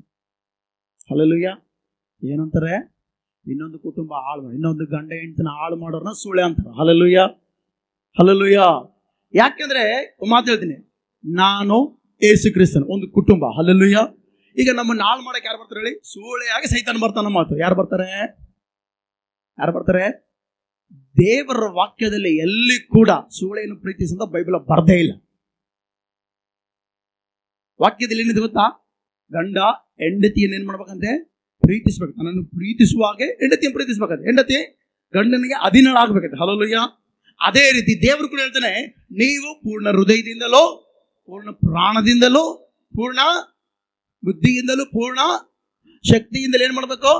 ಹಲ್ಲೆಲೂಯಾ. ಏನಂತಾರೆ? ಇನ್ನೊಂದು ಕುಟುಂಬ ಹಾಳು ಮಾಡಿ, ಇನ್ನೊಂದು ಗಂಡ ಹೆಂಡತಿನ ಹಾಳು ಮಾಡೋರನ್ನ ಸೂಳೆ ಅಂತಾರೆ. ಹಲ್ಲೆಲೂಯಾ. ಹಲ್ಲೆಲೂಯಾ. ಯಾಕೆಂದ್ರೆ ಮಾತು ಹೇಳ್ತೀನಿ, ನಾನು ಯೇಸು ಕ್ರಿಸ್ತನ ಒಂದು ಕುಟುಂಬ. ಹಲ್ಲೆಲೂಯಾ. ಈಗ ನಮ್ಮನ್ನ ಹಾಳು ಮಾಡಕ್ಕೆ ಯಾರು ಬರ್ತಾರೆ ಹೇಳಿ? ಸೂಳೆಯಾಗಿ ಸೈತಾನ ಬರ್ತಾನ. ಮಾತು ಯಾರು ಬರ್ತಾರೆ? ಯಾರು ಬರ್ತಾರೆ? ದೇವರ ವಾಕ್ಯದಲ್ಲಿ ಎಲ್ಲಿ ಕೂಡ ಸೂಳೆಯನ್ನು ಪ್ರೀತಿಸಂತ ಬೈಬಲ್ ಬರ್ದೇ ಇಲ್ಲ. ವಾಕ್ಯದಲ್ಲಿ ಏನಿದೆ ಗೊತ್ತಾ? ಗಂಡ ಹೆಂಡತಿಯನ್ನು ಏನ್ ಮಾಡ್ಬೇಕಂತೆ? ಪ್ರೀತಿಸ್ಬೇಕು. ನನ್ನನ್ನು ಪ್ರೀತಿಸುವ ಹಾಗೆ ಹೆಂಡತಿಯನ್ನು ಪ್ರೀತಿಸ್ಬೇಕಂತೆ. ಹೆಂಡತಿ ಗಂಡನಿಗೆ ಅಧೀನಳಾಗಬೇಕಂತೆ. ಹಲ್ಲೆಲೂಯಾ. ಅದೇ ರೀತಿ ದೇವರು ಕೂಡ ಹೇಳ್ತಾನೆ, ನೀವು ಪೂರ್ಣ ಹೃದಯದಿಂದಲೂ, ಪೂರ್ಣ ಪ್ರಾಣದಿಂದಲೂ, ಪೂರ್ಣ ಬುದ್ಧಿಯಿಂದಲೂ, ಪೂರ್ಣ ಶಕ್ತಿಯಿಂದಲೂ ಏನ್ ಮಾಡ್ಬೇಕು?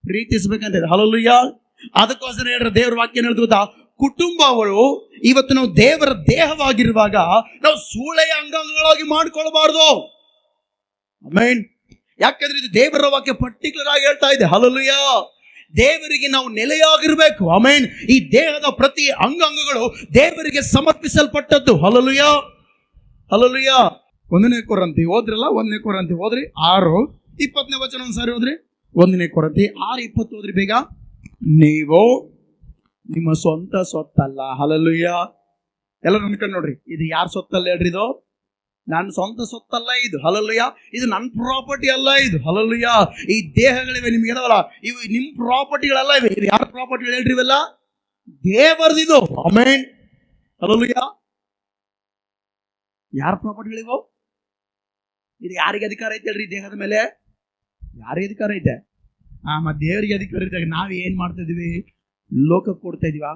ಪ್ರೀತಿಸ್ಬೇಕಂತ. ಹಲ್ಲೆಲೂಯಾ. ಅದಕ್ಕೋಸ್ಕರ ಹೇಳ್ರ ದೇವರ ವಾಕ್ಯ ಹೇಳಿದ ಗೊತ್ತಾ? ಕುಟುಂಬಗಳು ಇವತ್ತು ನಾವು ದೇವರ ದೇಹವಾಗಿರುವಾಗ ನಾವು ಸೂಳೆಯ ಅಂಗಾಂಗಗಳಾಗಿ ಮಾಡಿಕೊಳ್ಳಬಾರ್ದು. ಆಮೆನ್. ಯಾಕಂದ್ರೆ ಇದು ದೇವರ ವಾಕ್ಯ ಪರ್ಟಿಕ್ಯುಲರ್ ಆಗಿ ಹೇಳ್ತಾ ಇದೆ. ಹಲ್ಲೆಲೂಯಾ. ದೇವರಿಗೆ ನಾವು ನೆಲೆಯಾಗಿರ್ಬೇಕು. ಆಮೆನ್. ಈ ದೇಹದ ಪ್ರತಿ ಅಂಗಾಂಗಗಳು ದೇವರಿಗೆ ಸಮರ್ಪಿಸಲ್ಪಟ್ಟದ್ದು. ಹಲ್ಲೆಲೂಯಾ. ಹಲ್ಲೆಲೂಯಾ. 1 ಕೊರಿಂಥಿ ಓದ್ರಲ್ಲ, 1 ಕೊರಿಂಥಿ ಓದ್ರಿ 6:20 ವಚನ ಒಂದ್ಸಾರಿ ಓದ್ರಿ. 1 ಕೊರಿಂಥಿ 6:20 ಓದ್ರಿ ಬೇಗ. ನೀವು ನಿಮ್ಮ ಸ್ವಂತ ಸೊತ್ತಲ್ಲ. ಹಲ್ಲೆಲೂಯಾ. ಎಲ್ಲರೂ ಅನ್ಕೊಂಡು ನೋಡ್ರಿ, ಇದು ಯಾರ ಸೊತ್ತಲ್ಲ ಹೇಳ್ರಿ? ಇದು ನನ್ನ ಸ್ವಂತ ಸೊತ್ತಲ್ಲ ಇದು, ಹಲಲುಯ್ಯ. ಇದು ನನ್ನ ಪ್ರಾಪರ್ಟಿ ಅಲ್ಲ ಇದು, ಹಲಲುಯ್ಯ. ಈ ದೇಹಗಳಿವೆ ನಿಮ್ಗೆ ಏನವಲ್ಲ, ಇವು ನಿಮ್ಮ ಪ್ರಾಪರ್ಟಿಗಳಲ್ಲ ಇವೆ. ಇದು ಯಾರ ಪ್ರಾಪರ್ಟಿಗಳು ಹೇಳ್ರಿ? ಇವೆಲ್ಲ ದೇವರದಿದು. Amen, hallelujah. ಯಾರ ಪ್ರಾಪರ್ಟಿಗಳಿವು? ಇದು ಯಾರಿಗೆ ಅಧಿಕಾರ ಐತೆ ಹೇಳ್ರಿ? ದೇಹದ ಮೇಲೆ ಯಾರಿಗೆ ಅಧಿಕಾರ ಐತೆ? ಮತ್ತೆ ದೇವರಿಗೆ ಅಧಿಕಾರ ಇದ್ದಾಗ ನಾವು ಏನ್ ಮಾಡ್ತಾ ಇದೀವಿ? ಲೋಕಕ್ಕೆ ಕೊಡ್ತಾ ಇದೀವ?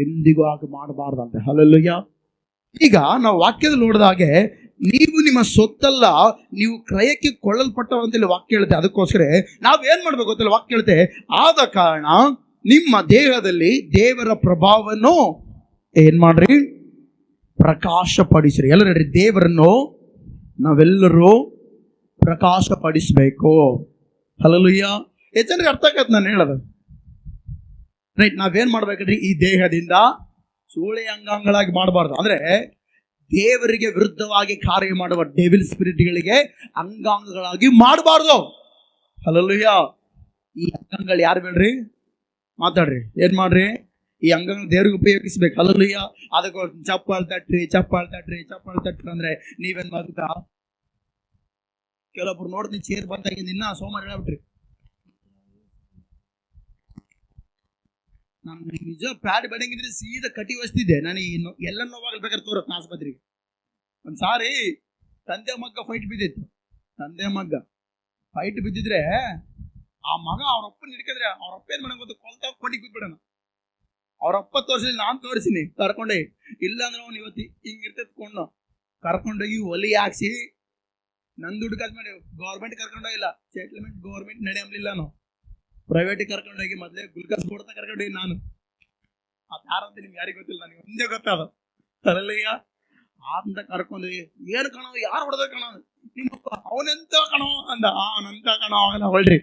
ಎಂದಿಗೂ ಆಗ ಮಾಡಬಾರ್ದಂತೆ, ಹಲಲುಯ್ಯ. ಈಗ ನಾವು ವಾಕ್ಯದಲ್ಲಿ ನೋಡಿದಾಗೆ, ನೀವು ನಿಮ್ಮ ಸೊತ್ತಲ್ಲ, ನೀವು ಕ್ರಯಕ್ಕೆ ಕೊಳ್ಳಲ್ಪಟ್ಟವಂತೇಳಿ ವಾಕ್ಯ ಹೇಳುತ್ತೆ. ಅದಕ್ಕೋಸ್ಕರ ನಾವೇನ್ ಮಾಡ್ಬೇಕು ಗೊತ್ತಿಲ್ಲ, ವಾಕ್ಯ ಹೇಳುತ್ತೆ, ಆದ ಕಾರಣ ನಿಮ್ಮ ದೇಹದಲ್ಲಿ ದೇವರ ಪ್ರಭಾವವನ್ನು ಏನ್ ಮಾಡ್ರಿ? ಪ್ರಕಾಶಪಡಿಸ್ರಿ. ಎಲ್ಲರೂ ಹೇಳ್ರಿ, ದೇವರನ್ನು ನಾವೆಲ್ಲರೂ ಪ್ರಕಾಶಪಡಿಸ್ಬೇಕು, ಹಲಲುಯ್ಯ. ಹೆಚ್ಚಿನ ಅರ್ಥ ಆಗತ್ತೆ ನಾನು ಹೇಳೋದು, ರೈಟ್? ನಾವೇನ್ ಮಾಡ್ಬೇಕಂದ್ರೆ ಈ ದೇಹದಿಂದ ಸೂಳೆ ಅಂಗಾಂಗಗಳಾಗಿ ಮಾಡಬಾರ್ದು. ಅಂದ್ರೆ ದೇವರಿಗೆ ವಿರುದ್ಧವಾಗಿ ಕಾರ್ಯ ಮಾಡುವ ಡೆವಿಲ್ ಸ್ಪಿರಿಟ್ಗಳಿಗೆ ಅಂಗಾಂಗಗಳಾಗಿ ಮಾಡಬಾರ್ದು, ಹಲಲುಯ್ಯ. ಈ ಅಂಗಾಂಗಗಳು ಯಾರು ಬೇಡ್ರಿ? ಮಾತಾಡ್ರಿ, ಏನ್ ಮಾಡ್ರಿ? ಈ ಅಂಗಾಂಗ ದೇವ್ರಿಗೆ ಉಪಯೋಗಿಸ್ಬೇಕು, ಹಲಲುಯ್ಯ. ಅದಕ್ಕೆ ಚಪ್ಪಾಳ್ ತಟ್ರಿ, ಚಪ್ಪಾಳ್ ತಟ್ರಿ, ಚಪ್ಪಾಳ್ ತಟ್ರಿ ಅಂದ್ರೆ ನೀವೇನ್ ಮಾಡ್ತಾ? ಕೆಲವೊಬ್ರು ನೋಡ್ತೀನಿ ಚೇರ್ ಬಂದಾಗಿಂದ ಇನ್ನ ಸೋಮವಾರ ಹೇಳ್ಬಿಟ್ರಿ, ನಾನು ನಿಜ ಪ್ಯಾಡ್ ಬೆಳಂಗಿದ್ರೆ ಸೀದಾ ಕಟಿ ವಸ್ತಿದ್ದೆ. ನಾನು ಎಲ್ಲ ನೋವಾಗಲ್ಬೇಕಾದ್ರೆ ತೋರತ್ ಆಸ್ಪತ್ರೆಗೆ. ಒಂದ್ಸಾರಿ ತಂದೆ ಮಗ್ಗ ಫೈಟ್ ಬಿದ್ದಿತ್ತು. ತಂದೆ ಮಗ್ಗ ಫೈಟ್ ಬಿದ್ದಿದ್ರೆ ಆ ಮಗ ಅವ್ರಪ್ಪನ ಹಿಡ್ಕಿದ್ರೆ ಅವ್ರಪ್ಪ ಏನ್ ಮಾಡಂಗ್ ಗೊತ್ತು? ಕೊಲ್ತಾವ್ ಕೊಟ್ಟಿಗೆ ಬಿಟ್ಬಿಡೋಣ. ಅವ್ರಪ್ಪ ತೋರಿಸಿ ನಾನು ತೋರಿಸಿನಿ, ಕರ್ಕೊಂಡೆ. ಇಲ್ಲಾಂದ್ರೆ ಅವ್ನು ಇವತ್ತು ಹಿಂಗಿರ್ತೈತ್ಕೊಂಡು ಕರ್ಕೊಂಡೋಗಿ ಒಲಿ ಹಾಕ್ಸಿ ನನ್ ದುಡ್ಡು ಖರ್ಚು ಮಾಡಿ ಗೌರ್ಮೆಂಟ್ ಕರ್ಕೊಂಡೋಗಿಲ್ಲ, ಸೆಟ್ಲ್ಮೆಂಟ್ ಗೌರ್ಮೆಂಟ್ ನಡೆಯಲಿಲ್ಲ. ನಾವು ಪ್ರೈವೇಟಿಗೆ ಕರ್ಕೊಂಡೋಗಿ ಮೊದಲೇ ಗುಲ್ಕಸ್ ಕೊಡ್ತಾ ಕರ್ಕೊಂಡೋಗಿ ನಾನು. ಅದು ಯಾರಂತ ನಿಮ್ಗೆ ಯಾರಿಗೆ ಗೊತ್ತಿಲ್ಲ, ನನಗೆ ಒಂದೇ ಗೊತ್ತಾದ, ಅಲ್ಲಯ್ಯ. ಅಂತ ಕರ್ಕೊಂಡೋಗಿ ಏನು ಕಣೋ, ಯಾರು ಹೊಡೆದ ಕಣ? ನಿಮ್ಮಪ್ಪ ಅವನೆಂತ ಕಣೋ ಅಂದ. ನಂತ ಕಣೋ ಆಗಲ್ಲ, ಹೊಳ್ರಿ.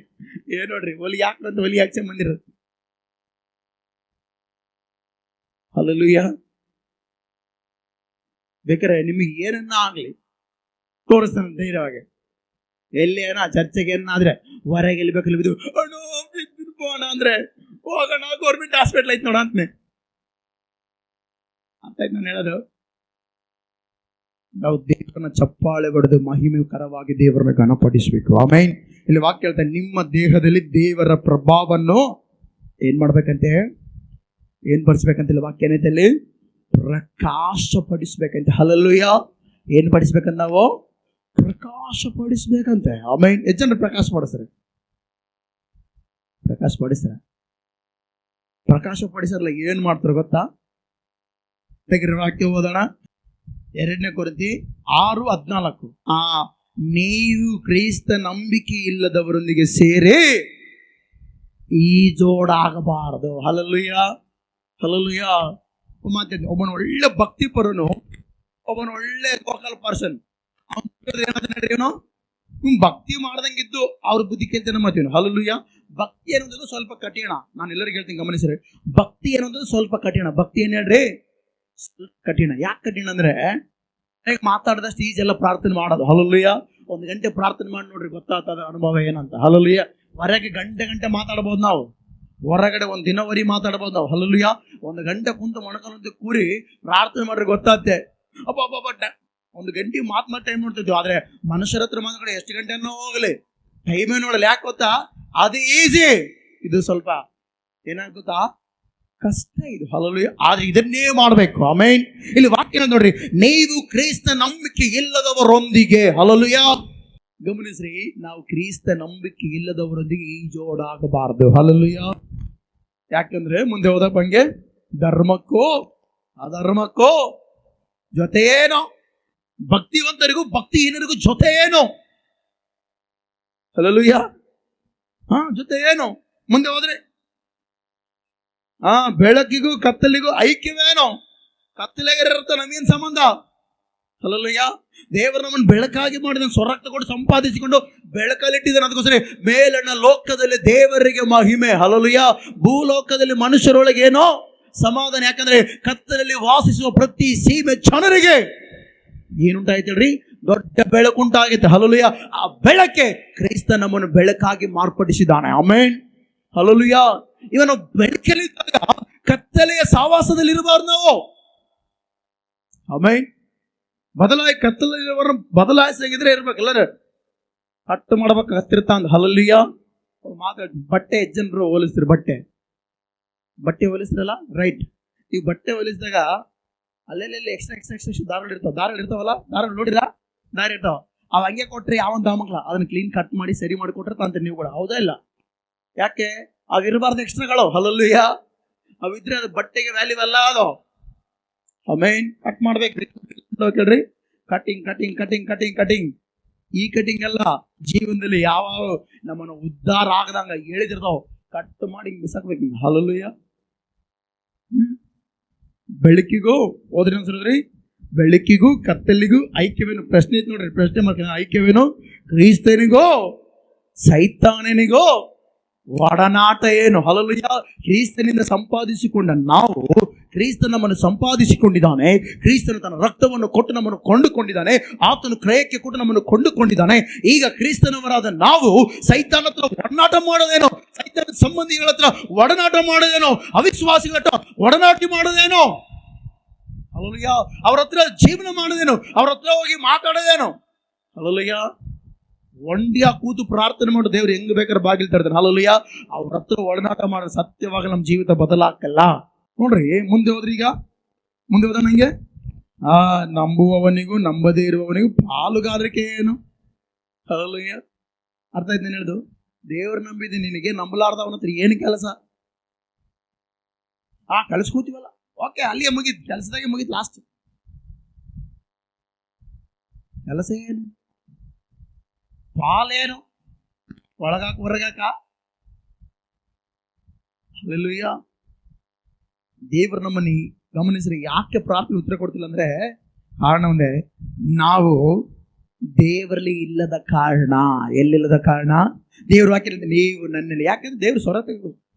ಏನ್ ನೋಡ್ರಿ, ಒಲಿ ಯಾಕಂತ ಒಲಿ ಹಾಕ್ಸೆ ಬಂದಿರೋದು, ಹಲ್ಲೆಲೂಯಾ. ಬೇಕಾರೆ ನಿಮಗೆ ಏನನ್ನ ಆಗ್ಲಿ ತೋರಿಸ್ತಾನೆ ಧೈರ್ಯವಾಗಿ. ಎಲ್ಲಿ ಏನೋ ಚರ್ಚೆಗೆ ಏನಾದ್ರೆ ಹೊರಗೆ ಎಲ್ಬೇಕಲ್ಲ ಬಿದ್ದು ಅಣ್ಣ ಅಂದ್ರೆ ಹೋಗೋಣ ಗೌರ್ಮೆಂಟ್ ಹಾಸ್ಪಿಟ್ಲ್ ಐತ್ ನೋಡ ಅಂತನೆ. ಅಂತ ನಾನು ಹೇಳೋದು, ನಾವು ದೇವರನ್ನ ಚಪ್ಪಾಳೆ ಹೊಡೆದು ಮಹಿಮೆಕರವಾಗಿ ದೇವರನ್ನ ಗಣಪಡಿಸ್ಬೇಕು. ಆಮೇನ್. ಇಲ್ಲಿ ವಾಕ್ಯ ಹೇಳ್ತಾರೆ, ನಿಮ್ಮ ದೇಹದಲ್ಲಿ ದೇವರ ಪ್ರಭಾವವನ್ನು ಏನ್ ಮಾಡ್ಬೇಕಂತೆ? ಏನ್ ಪಡಿಸ್ಬೇಕಂತಿಲ್ಲ ವಾಕ್ಯ ಏನೈತೆ ಅಲ್ಲಿ? ಪ್ರಕಾಶಪಡಿಸ್ಬೇಕಂತೆ, ಹಲ್ಲೆಲೂಯಾ. ಏನ್ ಪಡಿಸ್ಬೇಕಂತ? ನಾವು ಪ್ರಕಾಶಪಡಿಸ್ಬೇಕಂತೆ. ಆಮೇನ್. ಎಷ್ಟು ಜನ ಪ್ರಕಾಶಪಡಿಸ್ತಾರೆ? ಪ್ರಕಾಶಪಡಿಸಲ್ಲ ಏನ್ ಮಾಡ್ತಾರೆ ಗೊತ್ತಾ? ತೆಗಿರಿ ವಾಕ್ಯ ಓದೋಣ. 2 ಕೊರಿಂಥಿ 6:14. ನೀವು ಕ್ರೈಸ್ತ ನಂಬಿಕೆ ಇಲ್ಲದವರೊಂದಿಗೆ ಸೇರಿ ಈಜೋಡಾಗಬಾರದು, ಹಲ್ಲೆಲೂಯಾ, ಹಲ್ಲೆಲೂಯಾ. ಒಬ್ಬನ ಒಳ್ಳೆ ಭಕ್ತಿ ಪರನು, ಒಬ್ಬನ ಒಳ್ಳೆ ಲೋಕಲ್ ಪರ್ಸನ್, ಅವನು ಭಕ್ತಿ ಮಾಡ್ದಂಗಿದ್ದು ಅವ್ರ ಬುದ್ಧಿ ಕೇಳ್ತೇನೆ ಮಾತೀವಿ, ಹಲ್ಲೆಲೂಯಾ. ಭಕ್ತಿ ಅನ್ನೋದು ಸ್ವಲ್ಪ ಕಠಿಣ. ನಾನು ಎಲ್ಲರಿಗೂ ಹೇಳ್ತೀನಿ, ಗಮನಿಸ್ರಿ. ಭಕ್ತಿ ಅನ್ನೋದು ಸ್ವಲ್ಪ ಕಠಿಣ. ಭಕ್ತಿ ಏನ್ ಹೇಳ್ರಿ? ಕಠಿಣ. ಯಾಕೆ ಕಠಿಣ ಅಂದ್ರೆ, ಮಾತಾಡಿದಷ್ಟು ಈಜೆಲ್ಲ ಪ್ರಾರ್ಥನೆ ಮಾಡೋದು, ಹಲ್ಲೆಲೂಯಾ. 1 ಗಂಟೆ ಪ್ರಾರ್ಥನೆ ಮಾಡಿ ನೋಡ್ರಿ, ಗೊತ್ತಾಗ್ತದ ಅನುಭವ ಏನಂತ, ಹಲ್ಲೆಲೂಯಾ. ಹೊರಗೆ ಗಂಟೆ ಮಾತಾಡ್ಬೋದು ನಾವು, ಹೊರಗಡೆ 1 ದಿನವರಿ ಮಾತಾಡ್ಬೋದು ನಾವು, ಹಲ್ಲೆಲೂಯಾ. 1 ಗಂಟೆ ಕುಂತು ಮೊಣಕಂತ ಕೂರಿ ಪ್ರಾರ್ಥನೆ ಮಾಡ್ರಿ, ಗೊತ್ತಾಗ್ತೆ. ಅಪ್ಪ 1 ಗಂಟೆ ಮಾತು ಟೈಮ್ ನೋಡ್ತಿದ್ವಿ. ಆದ್ರೆ ಮನುಷ್ಯರ ಹತ್ರ ಮಾತಾಡ ಎಷ್ಟು ಗಂಟೆನೋ ಹೋಗ್ಲಿ, ಟೈಮೇ ನೋಡಲ್ಲ. ಯಾಕೆ ಗೊತ್ತಾ? ಅದು ಈಸಿ, ಇದು ಸ್ವಲ್ಪ ಏನಾಗುತ್ತಾ ಕಷ್ಟ, ಇದು, ಹಲ್ಲೆಲೂಯಾ. ಆದ್ರೆ ಇದನ್ನೇ ಮಾಡ್ಬೇಕು. ಆಮೇನ್. ಇಲ್ಲಿ ವಾಕ್ಯ ನೋಡ್ರಿ, ನೀವು ಕ್ರೈಸ್ತ ನಂಬಿಕೆ ಇಲ್ಲದವರೊಂದಿಗೆ, ಹಲ್ಲೆಲೂಯಾ. ಗಮನಿಸ್ರಿ, ನಾವು ಕ್ರೈಸ್ತ ನಂಬಿಕೆ ಇಲ್ಲದವರೊಂದಿಗೆ ಈಜೋಡಾಗಬಾರದು, ಹಲ್ಲೆಲೂಯಾ. ಯಾಕಂದ್ರೆ ಮುಂದೆ ಹೋದಪ್ಪಂಗೆ ಧರ್ಮಕ್ಕೂ ಅಧರ್ಮಕ್ಕೂ ಜೊತೆ ಏನೋ, ಭಕ್ತಿವಂತರಿಗೂ ಭಕ್ತಿಹೀನರಿಗೂ ಜೊತೆ ಏನು, ಹಲ್ಲೆಲೂಯಾ. ಜೊತೆ ಏನು? ಮುಂದೆ ಹೋದ್ರೆ ಬೆಳಕಿಗೂ ಕತ್ತಲಿಗೂ ಐಕ್ಯವೇನೋ? ಕತ್ತಲೆಗಿರುತ್ತೆ ನಮಗೇನು ಸಂಬಂಧ, ಹಲ್ಲೆಲೂಯಾ. ದೇವರು ನಮ್ಮನ್ನು ಬೆಳಕಾಗಿ ಮಾಡಿದ, ಸ್ವರಕ್ತ ಕೊಟ್ಟು ಸಂಪಾದಿಸಿಕೊಂಡು ಬೆಳಕಲ್ಲಿಟ್ಟಿದ್ದಾನೆ. ಅದಕ್ಕೋಸ್ಕರ ಮೇಲಣ ಲೋಕದಲ್ಲಿ ದೇವರಿಗೆ ಮಹಿಮೆ, ಹಲ್ಲೆಲೂಯಾ. ಭೂಲೋಕದಲ್ಲಿ ಮನುಷ್ಯರೊಳಗೆ ಏನೋ ಸಮಾಧಾನ. ಯಾಕಂದ್ರೆ ಕತ್ತಲಲ್ಲಿ ವಾಸಿಸುವ ಪ್ರತಿ ಸೀಮೆ ಜನರಿಗೆ ಏನುಂಟಾಯ್ತು ಹೇಳ್ರಿ? ದೊಡ್ಡ ಬೆಳಕುಂಟಾಗೈತೆ, ಹಲ್ಲೆಲೂಯಾ. ಆ ಬೆಳಕೆ ಕ್ರೈಸ್ತ ನಮ್ಮನ್ನು ಬೆಳಕಾಗಿ ಮಾರ್ಪಡಿಸಿದ್ದಾನೆ, ಆಮೆನ್, ಹಲ್ಲೆಲೂಯಾ. ಇವನು ಬೆಳಕಲ್ಲಿದ್ದಾಗ ಕತ್ತಲೆಯ ಸಾವಾಸದಲ್ಲಿ ಇರಬಾರ್ದು ನಾವು, ಆಮೆನ್. ಕತ್ತಲಿರೋರು ಬದಲಾಯಿಸಾಗಿದ್ರೆ ಇರ್ಬೇಕಲ್ಲ, ಕಟ್ಟು ಮಾಡ್ಬೇಕು ಹತ್ತಿರ್ತ ಅಂದ್ ಹಲಲ್ಲಿಯ ಮಾತಾಡಿ. ಬಟ್ಟೆ ಜನರು ಹೋಲಿಸ್ತೀರಿ, ಬಟ್ಟೆ ಹೋಲಿಸ್ತಿರಲ್ಲ, ರೈಟ್. ಈ ಬಟ್ಟೆ ಹೋಲಿಸಿದಾಗ ಅಲ್ಲೆಲ್ಲಿ ಎಕ್ಸ್ಟ್ರಾ ದಾರಗಳು ಇರ್ತಾವಲ್ಲ, ದಾರಗಳು ನೋಡಿರ, ದಾರ ಇರ್ತಾವ, ಅವ್ ಹಂಗೆ ಕೊಟ್ರಿ ಯಾವಂತ ಮಕ್ಳ ಅದನ್ನ ಕ್ಲೀನ್ ಕಟ್ ಮಾಡಿ ಸರಿ ಮಾಡಿ ಕೊಟ್ರೆ ಅಂತ ನೀವು ಕೂಡ, ಹೌದಾ ಇಲ್ಲ? ಯಾಕೆ ಅವಿರಬಾರ್ದು ಎಕ್ಸ್ಟ್ರಾಗಳು, ಹಲಲ್ಲುಯ್ಯ. ಅವಿದ್ರೆ ಅದು ಬಟ್ಟೆಗೆ ವ್ಯಾಲ್ಯೂ ಅಲ್ಲ. ಅದು ಆಮೇನ್. ಕಟ್ ಮಾಡ್ಬೇಕ್ರಿ, ಕೇಳ್ರಿ, cutting cutting cutting cutting cutting. ಈ ಕಟಿಂಗ್ ಎಲ್ಲ ಜೀವನದಲ್ಲಿ ಯಾವ ನಮ್ಮನ್ನು ಉದ್ಧಾರ ಆಗದಂಗ ಹೇಳಿದಿರ್ತಾವ, ಕಟ್ ಮಾಡಿ ಬಿಸಾಕ್ಬೇಕು ಹಿಂಗ, ಹಲಲ್ಲುಯ್ಯ. ಬೆಳಕಿಗೂ ಹೋದ್ರಿ ಅನ್ಸದ್ರಿ, ಬೆಳಕಿಗೂ ಕತ್ತಲಿಗೂ ಐಕ್ಯವೇನು? ಪ್ರಶ್ನೆ ಐತಿ ನೋಡ್ರಿ, ಪ್ರಶ್ನೆ ಮಾಡ್ಕೊಂಡು ಐಕ್ಯವೇನು? ಕ್ರಿಸ್ತನಿಗೋ ಸೈತಾನನಿಗೋ ಒಡನಾಟ ಏನು? ಹಲಲುಯ್ಯ. ಕ್ರಿಸ್ತನಿಂದ ಸಂಪಾದಿಸಿಕೊಂಡ ನಾವು, ಕ್ರಿಸ್ತ ನಮ್ಮನ್ನು ಸಂಪಾದಿಸಿಕೊಂಡಿದ್ದಾನೆ, ಕ್ರಿಸ್ತನು ತನ್ನ ರಕ್ತವನ್ನು ಕೊಟ್ಟು ನಮ್ಮನ್ನು ಕೊಂಡುಕೊಂಡಿದ್ದಾನೆ, ಆತನು ಕ್ರಯಕ್ಕೆ ಕೊಟ್ಟು ನಮ್ಮನ್ನು ಕೊಂಡುಕೊಂಡಿದ್ದಾನೆ. ಈಗ ಕ್ರಿಸ್ತನವರಾದ ನಾವು ಸೈತಾನ ಹತ್ರ ಒಡನಾಟ ಮಾಡೋದೇನೋ, ಸೈತಾನ ಸಂಬಂಧಿಗಳ ಹತ್ರ ಒಡನಾಟ ಮಾಡೋದೇನೋ, ಅವಿಶ್ವಾಸಿಗಳ ಹತ್ರ ಒಡನಾಟ ಮಾಡೋದೇನೋ, ಹಲಲುಯ್ಯ. ಅವ್ರ ಹತ್ರ ಜೀವನ ಮಾಡೋದೇನು, ಅವ್ರ ಹತ್ರ ಹೋಗಿ ಮಾತಾಡೋದೇನು, ಹಲಲುಯ್ಯ. ಒಂಡಿಯ ಕೂತು ಪ್ರಾರ್ಥನೆ ಮಾಡೋ ದೇವ್ರು ಹೆಂಗ್ ಬೇಕಾದ್ರೆ ಬಾಗಿಲು ತರ್ತಾನೆ, ಹಲಲುಯ್ಯ. ಅವ್ರ ಹತ್ರ ಒಡನಾಟ ಮಾಡೋ ಸತ್ಯವಾಗ ನಮ್ಮ ಜೀವಿತ ಬದಲಾಗಲ್ಲ ನೋಡ್ರಿ. ಮುಂದೆ ಹೋದ್ರಿ, ಈಗ ಮುಂದೆ ಹೋದ ನಂಗೆ ನಂಬುವವನಿಗೂ ನಂಬದೇ ಇರುವವನಿಗೂ ಪಾಲುಗಾರಿಕೆ ಏನು, ಹಲಲುಯ್ಯ. ಅರ್ಥ ಆಯ್ತು ನಾನು ಹೇಳುದು? ದೇವ್ರು ನಂಬಿದ್ದೀನಿ, ನಿನಗೆ ನಂಬಲಾರ್ದವನ ಹತ್ರ ಏನು ಕೆಲಸ? ಕಳಿಸ್ಕೋತೀವಲ್ಲ, ಓಕೆ, ಅಲ್ಲಿಗೆ ಮುಗೀತು, ಕೆಲಸದಾಗೆ ಮುಗೀತು. ಲಾಸ್ಟ್ ಕೆಲಸ ಏನು? ಪಾಲೇನು? ಒಳಗಾಕ ಹೊರಗಾಕ? ಹಲ್ಲೆಲೂಯ. ದೇವರು ನಮ್ಮನ್ನು ಗಮನಿಸ್ರಿ. ಯಾಕೆ ಪ್ರಾರ್ಥನೆ ಉತ್ತರ ಕೊಡ್ತಿಲ್ಲ ಅಂದ್ರೆ ಕಾರಣ ಒಂದೇ, ನಾವು ದೇವರಲ್ಲಿ ಇಲ್ಲದ ಕಾರಣ. ಎಲ್ಲಿಲ್ಲದ ಕಾರಣ? ದೇವರು ಹಾಕಿರುತ್ತೆ ನೀವು ನನ್ನಲ್ಲಿ. ಯಾಕಂದ್ರೆ ದೇವರು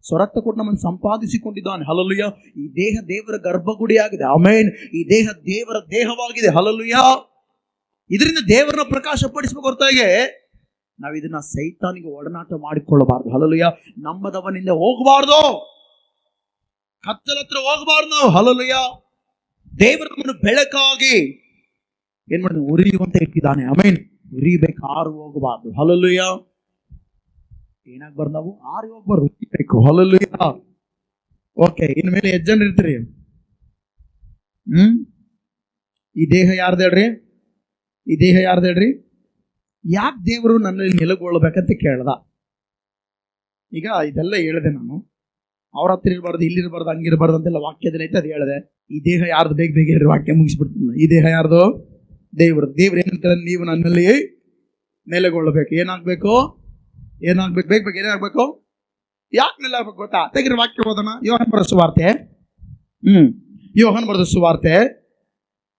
ಸ್ವರತ್ತ ಕೊಟ್ಟು ನಮ್ಮನ್ನು ಸಂಪಾದಿಸಿಕೊಂಡಿದ್ದಾನೆ, ಹಲಲುಯ್ಯ. ಈ ದೇಹ ದೇವರ ಗರ್ಭಗುಡಿ ಆಗಿದೆ, ಆಮೇನ್. ಈ ದೇಹ ದೇವರ ದೇಹವಾಗಿದೆ, ಹಲಲುಯ್ಯ. ಇದರಿಂದ ದೇವರನ್ನ ಪ್ರಕಾಶಪಡಿಸಬೇಕು ಹೊರತಾಗಿ ನಾವು ಇದನ್ನ ಸೈತಾನಿಗೆ ಒಡನಾಟ ಮಾಡಿಕೊಳ್ಳಬಾರ್ದು, ಹಲಲುಯ್ಯ. ನಂಬದವನಿಂದ ಹೋಗಬಾರ್ದು, ಕತ್ತಲ ಹತ್ರ ಹೋಗಬಾರ್ದು ನಾವು, ಹಲಲುಯ್ಯ. ದೇವರು ನಮ್ಮನ್ನು ಬೆಳಕಾಗಿ ಏನ್ ಮಾಡಿದ ಉರಿಯುವಂತ ಇಟ್ಟಿದ್ದಾನೆ, ಆಮೇನ್. ಉರಿಬೇಕು, ಆರು ಹೋಗಬಾರ್ದು, ಹಲಲುಯ್ಯ. ಏನಾಗ್ಬಾರ್ದು ನಾವು? ಆರು ಹೋಗ್ಬಾರ್ದು, ಉರಿಬೇಕು, ಹಲಲುಯ್ಯ. ಓಕೆ, ಇನ್ಮೇಲೆ ಎಷ್ಟು ಜನ ಇರ್ತೀರಿ? ಈ ದೇಹ ಯಾರ್ದು ಹೇಳ್ರಿ? ಈ ದೇಹ ಯಾರ್ದು ಹೇಳ್ರಿ? ಯಾಕೆ ದೇವರು ನನ್ನಲ್ಲಿ ನೆಲೆಗೊಳ್ಳಬೇಕಂತ ಕೇಳ್ದ. ಈಗ ಇದೆಲ್ಲ ಹೇಳಿದೆ ನಾನು, ಅವ್ರ ಹತ್ರ ಇರಬಾರ್ದು, ಇಲ್ಲಿರಬಾರ್ದು, ಹಂಗಿರಬಾರ್ದು ಅಂತೆಲ್ಲ ವಾಕ್ಯದಲ್ಲಿ ಐತೆ, ಅದು ಹೇಳಿದೆ. ಈ ದೇಹ ಯಾರ್ದು? ಬೇಗ ಬೇಗ ಹೇಳ್ರಿ, ವಾಕ್ಯ ಮುಗಿಸ್ಬಿಡ್ತೀನಿ. ಈ ದೇಹ ಯಾರ್ದು? ದೇವ್ರು. ದೇವ್ರು ಏನಂತ? ನೀವು ನನ್ನಲ್ಲಿ ನೆಲೆಗೊಳ್ಳಬೇಕು. ಏನಾಗ್ಬೇಕು? ಬೇಗ ಬೇಗ ಏನಾಗ್ಬೇಕು? ಯಾಕೆ ನೆಲೆ ಆಗ್ಬೇಕು ಗೊತ್ತಾ? ತೆಗಿರಿ ವಾಕ್ಯ ಓದೋಣ. ಯೋಹಾನ ಬರೆದ ಸುವಾರ್ತೆ, ಯೋಹಾನ ಬರೆದ ಸುವಾರ್ತೆ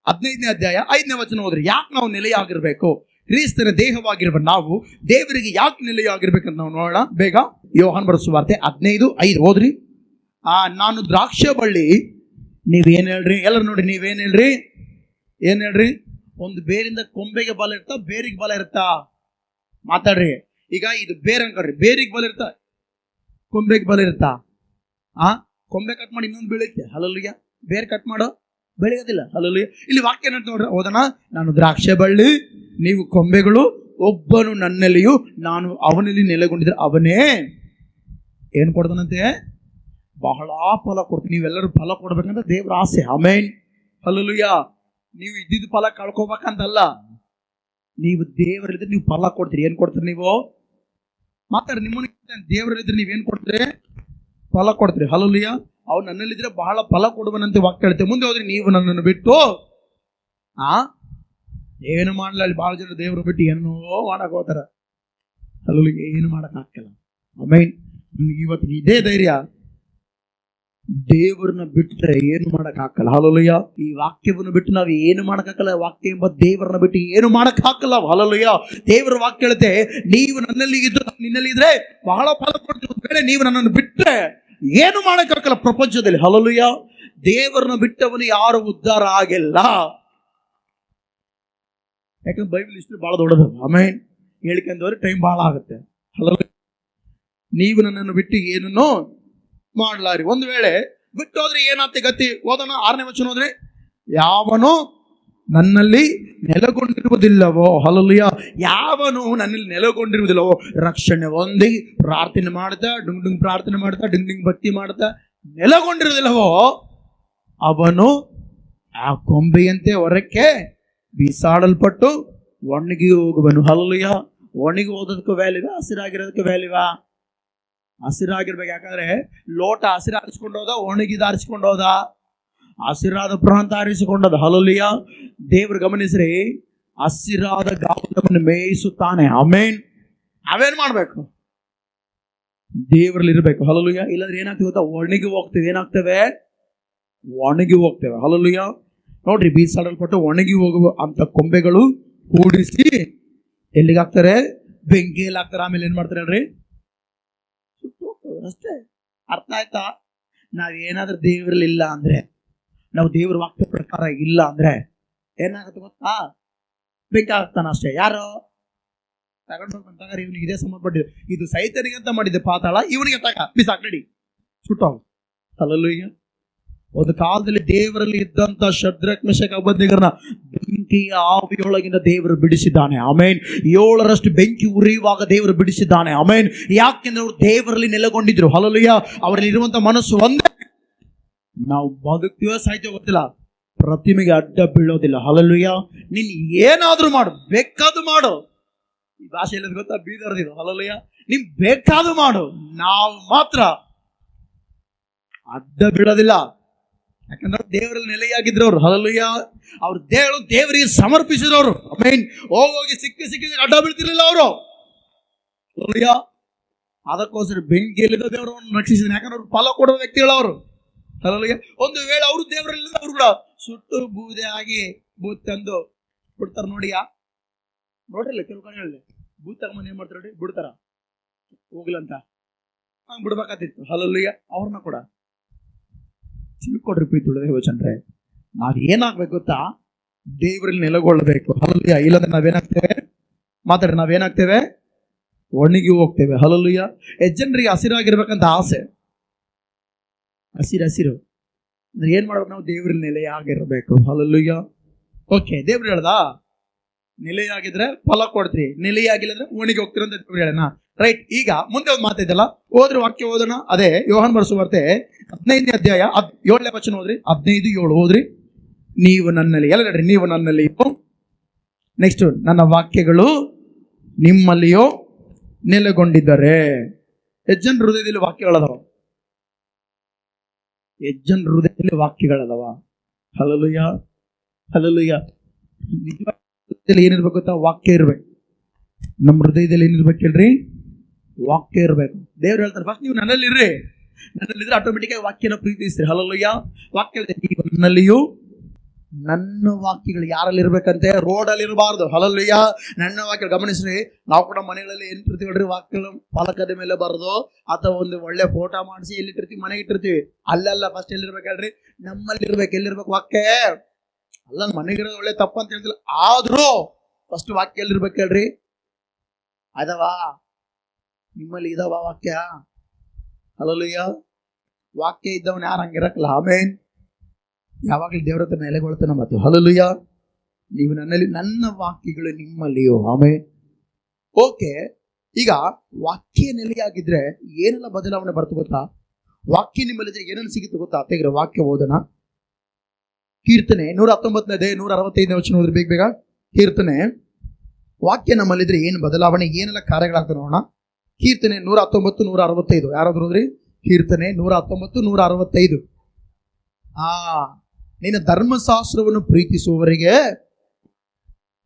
15ನೇ ಅಧ್ಯಾಯ 5ನೇ ವಚನ ಹೋದ್ರಿ. ಯಾಕೆ ನಾವು ನೆಲೆಯಾಗಿರ್ಬೇಕು? ಕ್ರಿಸ್ತನ ದೇಹವಾಗಿರುವ ನಾವು ದೇವರಿಗೆ ಯಾಕೆ ನೆಲೆಯಾಗಿರ್ಬೇಕಂತ ನಾವು ನೋಡೋಣ ಬೇಗ. ಯೋಹಾನ ಬರೆದ ಸುವಾರ್ತೆ 15:5 ಹೋದ್ರಿ. ನಾನು ದ್ರಾಕ್ಷ ಬಳ್ಳಿ, ನೀವೇನ್ ಹೇಳ್ರಿ? ಎಲ್ಲರೂ ನೋಡಿ, ನೀವೇನ್ ಹೇಳ್ರಿ? ಏನ್ ಹೇಳ್ರಿ? ಒಂದು ಬೇರಿಂದ ಕೊಂಬೆಗೆ ಬಲ ಇರ್ತಾ, ಬೇರಿಗೆ ಬಲ ಇರ್ತಾ? ಮಾತಾಡ್ರಿ. ಈಗ ಇದು ಬೇರೆ ಅನ್ಕೊಳ್ರಿ, ಬೇರಿಗೆ ಬಲ ಇರ್ತಾ, ಕೊಂಬೆಗೆ ಬಲ ಇರ್ತಾ? ಕೊಂಬೆ ಕಟ್ ಮಾಡಿ ಇನ್ನೊಂದು ಬೆಳೆಯುತ್ತೆ, ಹಲಲುಯ್ಯ. ಬೇರೆ ಕಟ್ ಮಾಡೋ ಬೆಳೆಯೋದಿಲ್ಲ, ಹಲಲುಯ್ಯ. ಇಲ್ಲಿ ವಾಕ್ಯ ಏನಂತ ನೋಡ್ರಿ, ಓದೋಣ. ನಾನು ದ್ರಾಕ್ಷ ಬಳ್ಳಿ, ನೀವು ಕೊಂಬೆಗಳು, ಒಬ್ಬನು ನನ್ನಲ್ಲಿಯೂ ನಾನು ಅವನಲ್ಲಿ ನೆಲೆಗೊಂಡಿದ್ರೆ ಅವನೇ ಏನ್ ಕೊಡ್ತಾನಂತೆ? ಬಹಳ ಫಲ ಕೊಡ್ತೀನಿ. ನೀವೆಲ್ಲರೂ ಫಲ ಕೊಡ್ಬೇಕಂತ ದೇವ್ರ ಆಸೆ, ಆಮೇನ್, ಹಲಲುಯ್ಯ. ನೀವು ಇದ್ದಿದ್ದು ಫಲ ಕಳ್ಕೊಬೇಕಂತಲ್ಲ, ನೀವು ದೇವರಿದ್ರೆ ನೀವು ಫಲ ಕೊಡ್ತೀರಿ. ಏನ್ ಕೊಡ್ತೀರಿ ನೀವು? ಮಾತಾಡಿ. ನಿಮ್ಮನ್ನ ದೇವರಲ್ಲಿದ್ರೆ ನೀವೇನ್ ಕೊಡ್ತೀರಿ? ಫಲ ಕೊಡ್ತೀರಿ, ಹಲಲುಯ್ಯ. ಅವ್ರು ನನ್ನಲ್ಲಿದ್ರೆ ಬಹಳ ಫಲ ಕೊಡುವನಂತೆ ವಾಕ್ಯ ಹೇಳ್ತೇವೆ. ಮುಂದೆ ಹೋದ್ರೆ, ನೀವು ನನ್ನನ್ನು ಬಿಟ್ಟು ಏನು ಮಾಡಲ್ಲ. ಅಲ್ಲಿ ಬಹಳ ಜನ ದೇವರು ಬಿಟ್ಟು ಏನೋ ಮಾಡಕ್ ಹೋಗ್ತಾರ, ಹಲಲುಯ್ಯ. ಏನು ಮಾಡಕ್ ಆಗ್ತಿಲ್ಲ, ಆಮೇನ್. ಇವತ್ತು ಇದೇ ಧೈರ್ಯ, ದೇವರನ್ನ ಬಿಟ್ಟರೆ ಏನು ಮಾಡಕ್ ಹಾಕಲ್ಲ, ಹಲಲುಯ್ಯ. ಈ ವಾಕ್ಯವನ್ನು ಬಿಟ್ಟು ನಾವು ಏನು ಮಾಡಕ್ ಹಾಕಲ್ಲ. ವಾಕ್ಯ ಎಂಬ ದೇವರನ್ನ ಬಿಟ್ಟು ಏನು ಮಾಡಕ್ ಹಾಕಲ್ಲ, ಹಲಲುಯ್ಯ. ದೇವರ ವಾಕ್ಯ ಹೇಳುತ್ತೆ, ನೀವು ನನ್ನಲ್ಲಿ ಇದ್ದು ನಿನ್ನಲ್ಲಿ ಇದ್ರೆ ಬಹಳ ಫಲ ಕೊಡ್ತೀವಿ. ಬೇರೆ ನೀವು ನನ್ನನ್ನು ಬಿಟ್ಟರೆ ಏನು ಮಾಡಕ್ ಹಾಕಲ್ಲ ಪ್ರಪಂಚದಲ್ಲಿ, ಹಲಲುಯ್ಯ. ದೇವರನ್ನ ಬಿಟ್ಟವನು ಯಾರು ಉದ್ಧಾರ ಆಗಿಲ್ಲ. ಯಾಕಂದ್ರೆ ಬೈಬಲ್ ಇಷ್ಟು ಬಹಳ ದೊಡ್ಡದು, ಆಮೇನ್. ಹೇಳಿಕೆಂದವ್ರೆ ಟೈಮ್ ಬಹಳ ಆಗುತ್ತೆ, ಹಲಲುಯ್ಯ. ನೀವು ನನ್ನನ್ನು ಬಿಟ್ಟು ಏನನ್ನೋ ಮಾಡ್ಲಾರಿ. ಒಂದು ವೇಳೆ ಬಿಟ್ಟು ಹೋದ್ರೆ ಏನಾಗ್ತಿ ಗತಿ? ಓದೋಣ 6ನೇ ವಚನ ಹೋದ್ರೆ, ಯಾವನು ನನ್ನಲ್ಲಿ ನೆಲೆಗೊಂಡಿರುವುದಿಲ್ಲವೋ, ಹಲ್ಲೆಲೂಯಾ, ಯಾವನು ನನ್ನಲ್ಲಿ ನೆಲೆಗೊಂಡಿರುವುದಿಲ್ಲವೋ, ರಕ್ಷಣೆ ಹೊಂದಿ ಪ್ರಾರ್ಥನೆ ಮಾಡ್ತಾ ಡುಂಗ್ ಪ್ರಾರ್ಥನೆ ಮಾಡ್ತಾ ಡಿಂಗ್ ಭಕ್ತಿ ಮಾಡ್ತಾ ನೆಲೆಗೊಂಡಿರುವುದಿಲ್ಲವೋ, ಅವನು ಆ ಕೊಂಬೆಯಂತೆ ಹೊರಕ್ಕೆ ಬೀಸಾಡಲ್ಪಟ್ಟು ಒಣಗಿ ಹೋಗುವನು. ಹಲ್ಲೆಲೂಯಾ. ಒಣಗಿ ಹೋಗೋದಕ್ಕೂ ವ್ಯಾಲ್ಯೂವಾ, ಹಸಿರಾಗಿರೋದಕ್ಕೆ ವ್ಯಾಲ್ಯೂವಾ? ಹಸಿರಾಗಿರ್ಬೇಕು. ಯಾಕಂದ್ರೆ ಲೋಟ ಹಸಿರಾರಿಸ್ಕೊಂಡು ಹೋದ, ಒಣಗಿದ ಆರಿಸ್ಕೊಂಡು ಹೋದ, ಹಸಿರಾದ ಪ್ರಾಂತ ಆರಿಸಿಕೊಂಡದ. ಹಲ್ಲೆಲೂಯಾ. ದೇವರು ಗಮನಿಸ್ರಿ, ಹಸಿರಾದ ಗಾವಲನ್ನು ಮೇಯಿಸುತ್ತಾನೆ. ಆಮೆನ್. ಅವೇನ್ ಮಾಡ್ಬೇಕು? ದೇವರಲ್ಲಿ ಇರ್ಬೇಕು. ಹಲ್ಲೆಲೂಯಾ. ಇಲ್ಲಾಂದ್ರೆ ಏನಾಗ್ತದೆ ಗೊತ್ತಾ? ಒಣಗಿ ಹೋಗ್ತೇವೆ. ಏನಾಗ್ತೇವೆ? ಒಣಗಿ ಹೋಗ್ತೇವೆ. ಹಲ್ಲೆಲೂಯಾ. ನೋಡ್ರಿ, ಬೀಸಾಡಲ್ಪಟ್ಟು ಒಣಗಿ ಹೋಗುವ ಅಂತ ಕೊಂಬೆಗಳು ಕೂಡಿಸಿ ಎಲ್ಲಿಗಾಗ್ತಾರೆ? ಬೆಂಕಿಯಲ್ಲಿ ಹಾಕ್ತಾರೆ. ಆಮೇಲೆ ಏನ್ ಮಾಡ್ತಾರೆ ಹೇಳ್ರಿ? ಅಷ್ಟೇ. ಅರ್ಥ ಆಯ್ತಾ? ನಾವೇನಾದ್ರೂ ದೇವರಲ್ಲಿ ಇಲ್ಲ ಅಂದ್ರೆ, ನಾವು ದೇವ್ರ ವಾಕ್ಯ ಪ್ರಕಾರ ಇಲ್ಲ ಅಂದ್ರೆ ಏನಾಗುತ್ತೆ ಗೊತ್ತಾ? ಬೆಂಕಿ ಆಗ್ತಾನ ಅಷ್ಟೇ. ಯಾರು ತಗೊಂಡು ಹೋಗ್ತಾಗ ಇವನಿಗೆ ಇದೇ ಸಂಬಂಧಪಟ್ಟಿದೆ, ಇದು ಸೈತನಿಗೆ ಅಂತ ಮಾಡಿದ್ದೆ ಪಾತಾಳ, ಇವನಿಗೆ ತಗ ಬಿಸಾಕ್ ನಡಿ, ಸುಟ್ಟೋಗ. ಹಲ್ಲೆಲೂಯಾ. ಒಂದು ಕಾಲದಲ್ಲಿ ದೇವರಲ್ಲಿ ಇದ್ದಂತ ಶದ್ರಕ್ ಮೆಷಕ್ ಅಬೇದ್ನೆಗೋರನ್ನ ಬೆಂಕಿಯ ಆವಿಯೊಳಗಿಂದ ದೇವರು ಬಿಡಿಸಿದ್ದಾನೆ. ಆಮೇನ್. 7ರಷ್ಟು ಬೆಂಕಿ ಉರಿಯುವಾಗ ದೇವರು ಬಿಡಿಸಿದ್ದಾನೆ. ಆಮೇನ್. ಯಾಕೆಂದ್ರೆ ಅವರು ದೇವರಲ್ಲಿ ನೆಲೆಗೊಂಡಿದ್ರು. ಹಲ್ಲೆಲೂಯಾ. ಅವರಲ್ಲಿ ಇರುವಂತ ಮನಸ್ಸು ಒಂದೇ. ನಾವು ಬದುಕ್ತೀವೋ ಸಾಯ್ತೀವೋ ಗೊತ್ತಿಲ್ಲ, ಪ್ರತಿಮೆಗೆ ಅಡ್ಡ ಬೀಳೋದಿಲ್ಲ. ಹಲ್ಲೆಲೂಯಾ. ನೀನ್ ಏನಾದ್ರೂ ಮಾಡು, ಬೇಕಾದ್ರೂ ಮಾಡು. ಈ ಭಾಷೆ ಎಲ್ಲ ಗೊತ್ತಾ? ಬೀದರ್ದಿದು. ಹಲ್ಲೆಲೂಯಾ. ನೀನ್ ಬೇಕಾದ್ರೂ ಮಾಡು, ನಾವು ಮಾತ್ರ ಅಡ್ಡ ಬೀಳೋದಿಲ್ಲ. ಯಾಕಂದ್ರೆ ದೇವರಲ್ಲಿ ನೆಲೆಯಾಗಿದ್ರು ಅವರು. ಹಲ್ಲೆಲೂಯಾ. ಅವ್ರ ದೇವರಿಗೆ ಸಮರ್ಪಿಸಿದವರು. ಆಮೆನ್. ಹೋಗಿ ಸಿಕ್ಕಿದ್ರೆ ಅಡ್ಡ ಬೀಳ್ತಿರ್ಲಿಲ್ಲ ಅವರು. ಹಲ್ಲೆಲೂಯಾ. ಅದಕ್ಕೋಸ್ಕರ ಬೆಂಕಿಯಲ್ಲಿದ್ದ ದೇವರನ್ನು ರಕ್ಷಿಸಿದ. ಯಾಕಂದ್ರೆ ಅವ್ರು ಫಲ ಕೊಡುವ ವ್ಯಕ್ತಿಗಳವರು. ಹಲ್ಲೆಲೂಯಾ. ಒಂದು ವೇಳೆ ಅವರು ದೇವರಲ್ಲಿ ಅವರು ಕೂಡ ಸುಟ್ಟು ಬೂದೆ ಆಗಿ ಬೂತ್ ತಂದು ಬಿಡ್ತಾರ. ನೋಡ್ರಿಲ್ಲ ಕೆಲವು ಕಡೆಗಳಲ್ಲಿ ಬೂತ್ ತಗೊಂಬಂದು ಏನ್ ಮಾಡ್ತಾರೆ ನೋಡಿ, ಬಿಡ್ತಾರ ಹೋಗ್ಲಂತ. ಹಂಗ್ ಬಿಡ್ಬೇಕಾತಿತ್ತು. ಹಲ್ಲೆಲೂಯಾ. ಅವ್ರನ್ನ ಕೂಡ ತಿಳ್ಕೊಡ್ರಿ ಪ್ರೀತಿ ದೇವಚಂದ್ರೆ. ನಾವ್ ಏನಾಗ್ಬೇಕು ಗೊತ್ತಾ? ದೇವರಲ್ಲಿ ನೆಲೆಗೊಳ್ಳಬೇಕು. ಹಲ್ಲೆಲೂಯಾ. ಇಲ್ಲಾಂದ್ರೆ ನಾವೇನಾಗ್ತೇವೆ? ಮಾತಾಡ್ರಿ, ನಾವೇನಾಗ್ತೇವೆ? ಒಣಗಿ ಹೋಗ್ತೇವೆ. ಹಲ್ಲೆಲೂಯಾ. ಜನರಿಗೆ ಹಸಿರಾಗಿರ್ಬೇಕಂತ ಆಸೆ. ಹಸಿರು ಅಂದ್ರೆ ಏನ್ ಮಾಡ್ಬೇಕು? ನಾವು ದೇವರಲ್ಲಿ ನೆಲೆಯಾಗಿರ್ಬೇಕು. ಹಲ್ಲೆಲೂಯಾ. ಓಕೆ, ದೇವ್ರು ಹೇಳ್ದ ನೆಲೆಯಾಗಿದ್ರೆ ಫಲ ಕೊಡ್ತೀರಿ, ನೆಲೆಯಾಗಿಲ್ಲ ಅಂದ್ರೆ ಒಣಗಿ ಹೋಗ್ತೀರ ಅಂತ ದೇವ್ರು ಹೇಳೋಣ. ರೈಟ್. ಈಗ ಮುಂದೆ ಒಂದು ಮಾತಿದ್ದಲ್ಲ, ಹೋದ್ರೆ ವಾಕ್ಯ ಓದೋಣ. ಅದೇ ಯೋಹಾನ ಬರೆಸುವಾರ್ತೆ 15ನೇ ಅಧ್ಯಾಯ 7ನೇ ವಚನ ಓದ್ರಿ. 15:7 ಓದ್ರಿ. ನೀವು ನನ್ನಲ್ಲಿ, ಎಲ್ಲ ಹೇಳ್ರಿ, ನೀವು ನನ್ನಲ್ಲಿಯೋ, ನೆಕ್ಸ್ಟ್ ನನ್ನ ವಾಕ್ಯಗಳು ನಿಮ್ಮಲ್ಲಿಯೋ ನೆಲೆಗೊಂಡಿದ್ದಾರೆ. ಹೆಚ್ಚಿನ ಹೃದಯದಲ್ಲಿ ವಾಕ್ಯಗಳದವ. ಹೆಚ್ಚಿನ ಹೃದಯದಲ್ಲಿ ವಾಕ್ಯಗಳದವ. ಹಲ್ಲೆಲೂಯಾ. ಹಲ್ಲೆಲೂಯಾ. ನಿಜವಾಗಿ ಏನಿರ್ಬೇಕು ಗೊತ್ತಾ? ವಾಕ್ಯ ಇರ್ಬೇಕು. ನಮ್ಮ ಹೃದಯದಲ್ಲಿ ಏನಿರ್ಬೇಕು ಹೇಳ್ರಿ? ವಾಕ್ಯ ಇರ್ಬೇಕು. ದೇವ್ರು ಹೇಳ್ತಾರೆ, ಫಸ್ಟ್ ನೀವು ನನ್ನಲ್ಲಿರ್ರಿ. ನನ್ನಲ್ಲಿದ್ರೆ ಆಟೋಮೆಟಿಕ್ ಆಗಿ ವಾಕ್ಯನ ಪ್ರೀತಿಸ್ತೀರಿ. ಹಲ್ಲೆಲೂಯಾ. ವಾಕ್ಯ ನನ್ನಲ್ಲಿಯೂ, ನನ್ನ ವಾಕ್ಯಗಳು ಯಾರಲ್ಲಿ ಇರ್ಬೇಕಂತೆ? ರೋಡಲ್ಲಿ ಇರಬಾರ್ದು. ಹಲ್ಲೆಲೂಯಾ. ನನ್ನ ವಾಕ್ಯ ಗಮನಿಸ್ರಿ. ನಾವು ಕೂಡ ಮನೆಗಳಲ್ಲಿ ಏನಿರ್ತೀವಿ ವಾಕ್ಯಗಳು ಫಲಕದ ಮೇಲೆ ಬರೋದು ಅಥವಾ ಒಂದು ಒಳ್ಳೆ ಫೋಟೋ ಮಾಡಿಸಿ ಎಲ್ಲಿಟ್ಟಿರ್ತೀವಿ? ಮನೆಗೆ ಇಟ್ಟಿರ್ತೀವಿ. ಅಲ್ಲೆಲ್ಲ ಫಸ್ಟ್ ಎಲ್ಲಿರ್ಬೇಕು ಹೇಳ್ರಿ? ನಮ್ಮಲ್ಲಿ ಇರ್ಬೇಕು. ಎಲ್ಲಿರ್ಬೇಕು ವಾಕ್ಯ? ಅಲ್ಲ, ಮನೆಗಿರೋದು ಒಳ್ಳೆ ತಪ್ಪು ಅಂತ ಹೇಳ್ತಿಲ್ಲ, ಆದ್ರೂ ಫಸ್ಟ್ ವಾಕ್ಯ ಎಲ್ಲಿರ್ಬೇಕು ಹೇಳ್ರಿ? ಅದವಾ ನಿಮ್ಮಲ್ಲಿ ಇದಾವ ವಾಕ್ಯ? ಹಲ್ಲೆಲೂಯಾ. ವಾಕ್ಯ ಇದ್ದವನ್ ಯಾರು ಹಂಗಿರಕ್ಕಲ್ಲ. ಆಮೇನ್. ಯಾವಾಗಲೂ ದೇವರ ಹತ್ರ ನೆಲೆಗೊಳ್ತಾನೆ. ಮತ್ತು ಹಲ್ಲೆಲೂಯಾ. ನೀವು ನನ್ನಲ್ಲಿ, ನನ್ನ ವಾಕ್ಯಗಳು ನಿಮ್ಮಲ್ಲಿಯೋ. ಆಮೇನ್. ಓಕೆ. ಈಗ ವಾಕ್ಯ ನೆಲೆಯಾಗಿದ್ರೆ ಏನೆಲ್ಲ ಬದಲಾವಣೆ ಬರ್ತು ಗೊತ್ತಾ? ವಾಕ್ಯ ನಿಮ್ಮಲ್ಲಿದ್ರೆ ಏನೇನು ಸಿಗುತ್ತೆ ಗೊತ್ತಾ? ತೆಗೆದ್ರೆ ವಾಕ್ಯ ಓದೋಣ. ಕೀರ್ತನೆ 119 165 ವಚನ ಹೋದ್ರೆ ಬೇಗ. ಕೀರ್ತನೆ ವಾಕ್ಯ ನಮ್ಮಲ್ಲಿದ್ರೆ ಏನು ಬದಲಾವಣೆ, ಏನೆಲ್ಲ ಕಾರ್ಯಗಳಾಗ್ತದೆ ನೋಡೋಣ. ಕೀರ್ತನೆ 119 165 ಯಾರಾದ್ರೂ ಹೋದ್ರಿ? ಕೀರ್ತನೆ 119 165. ನಿನ್ನ ಧರ್ಮಶಾಸ್ತ್ರವನ್ನು ಪ್ರೀತಿಸುವವರಿಗೆ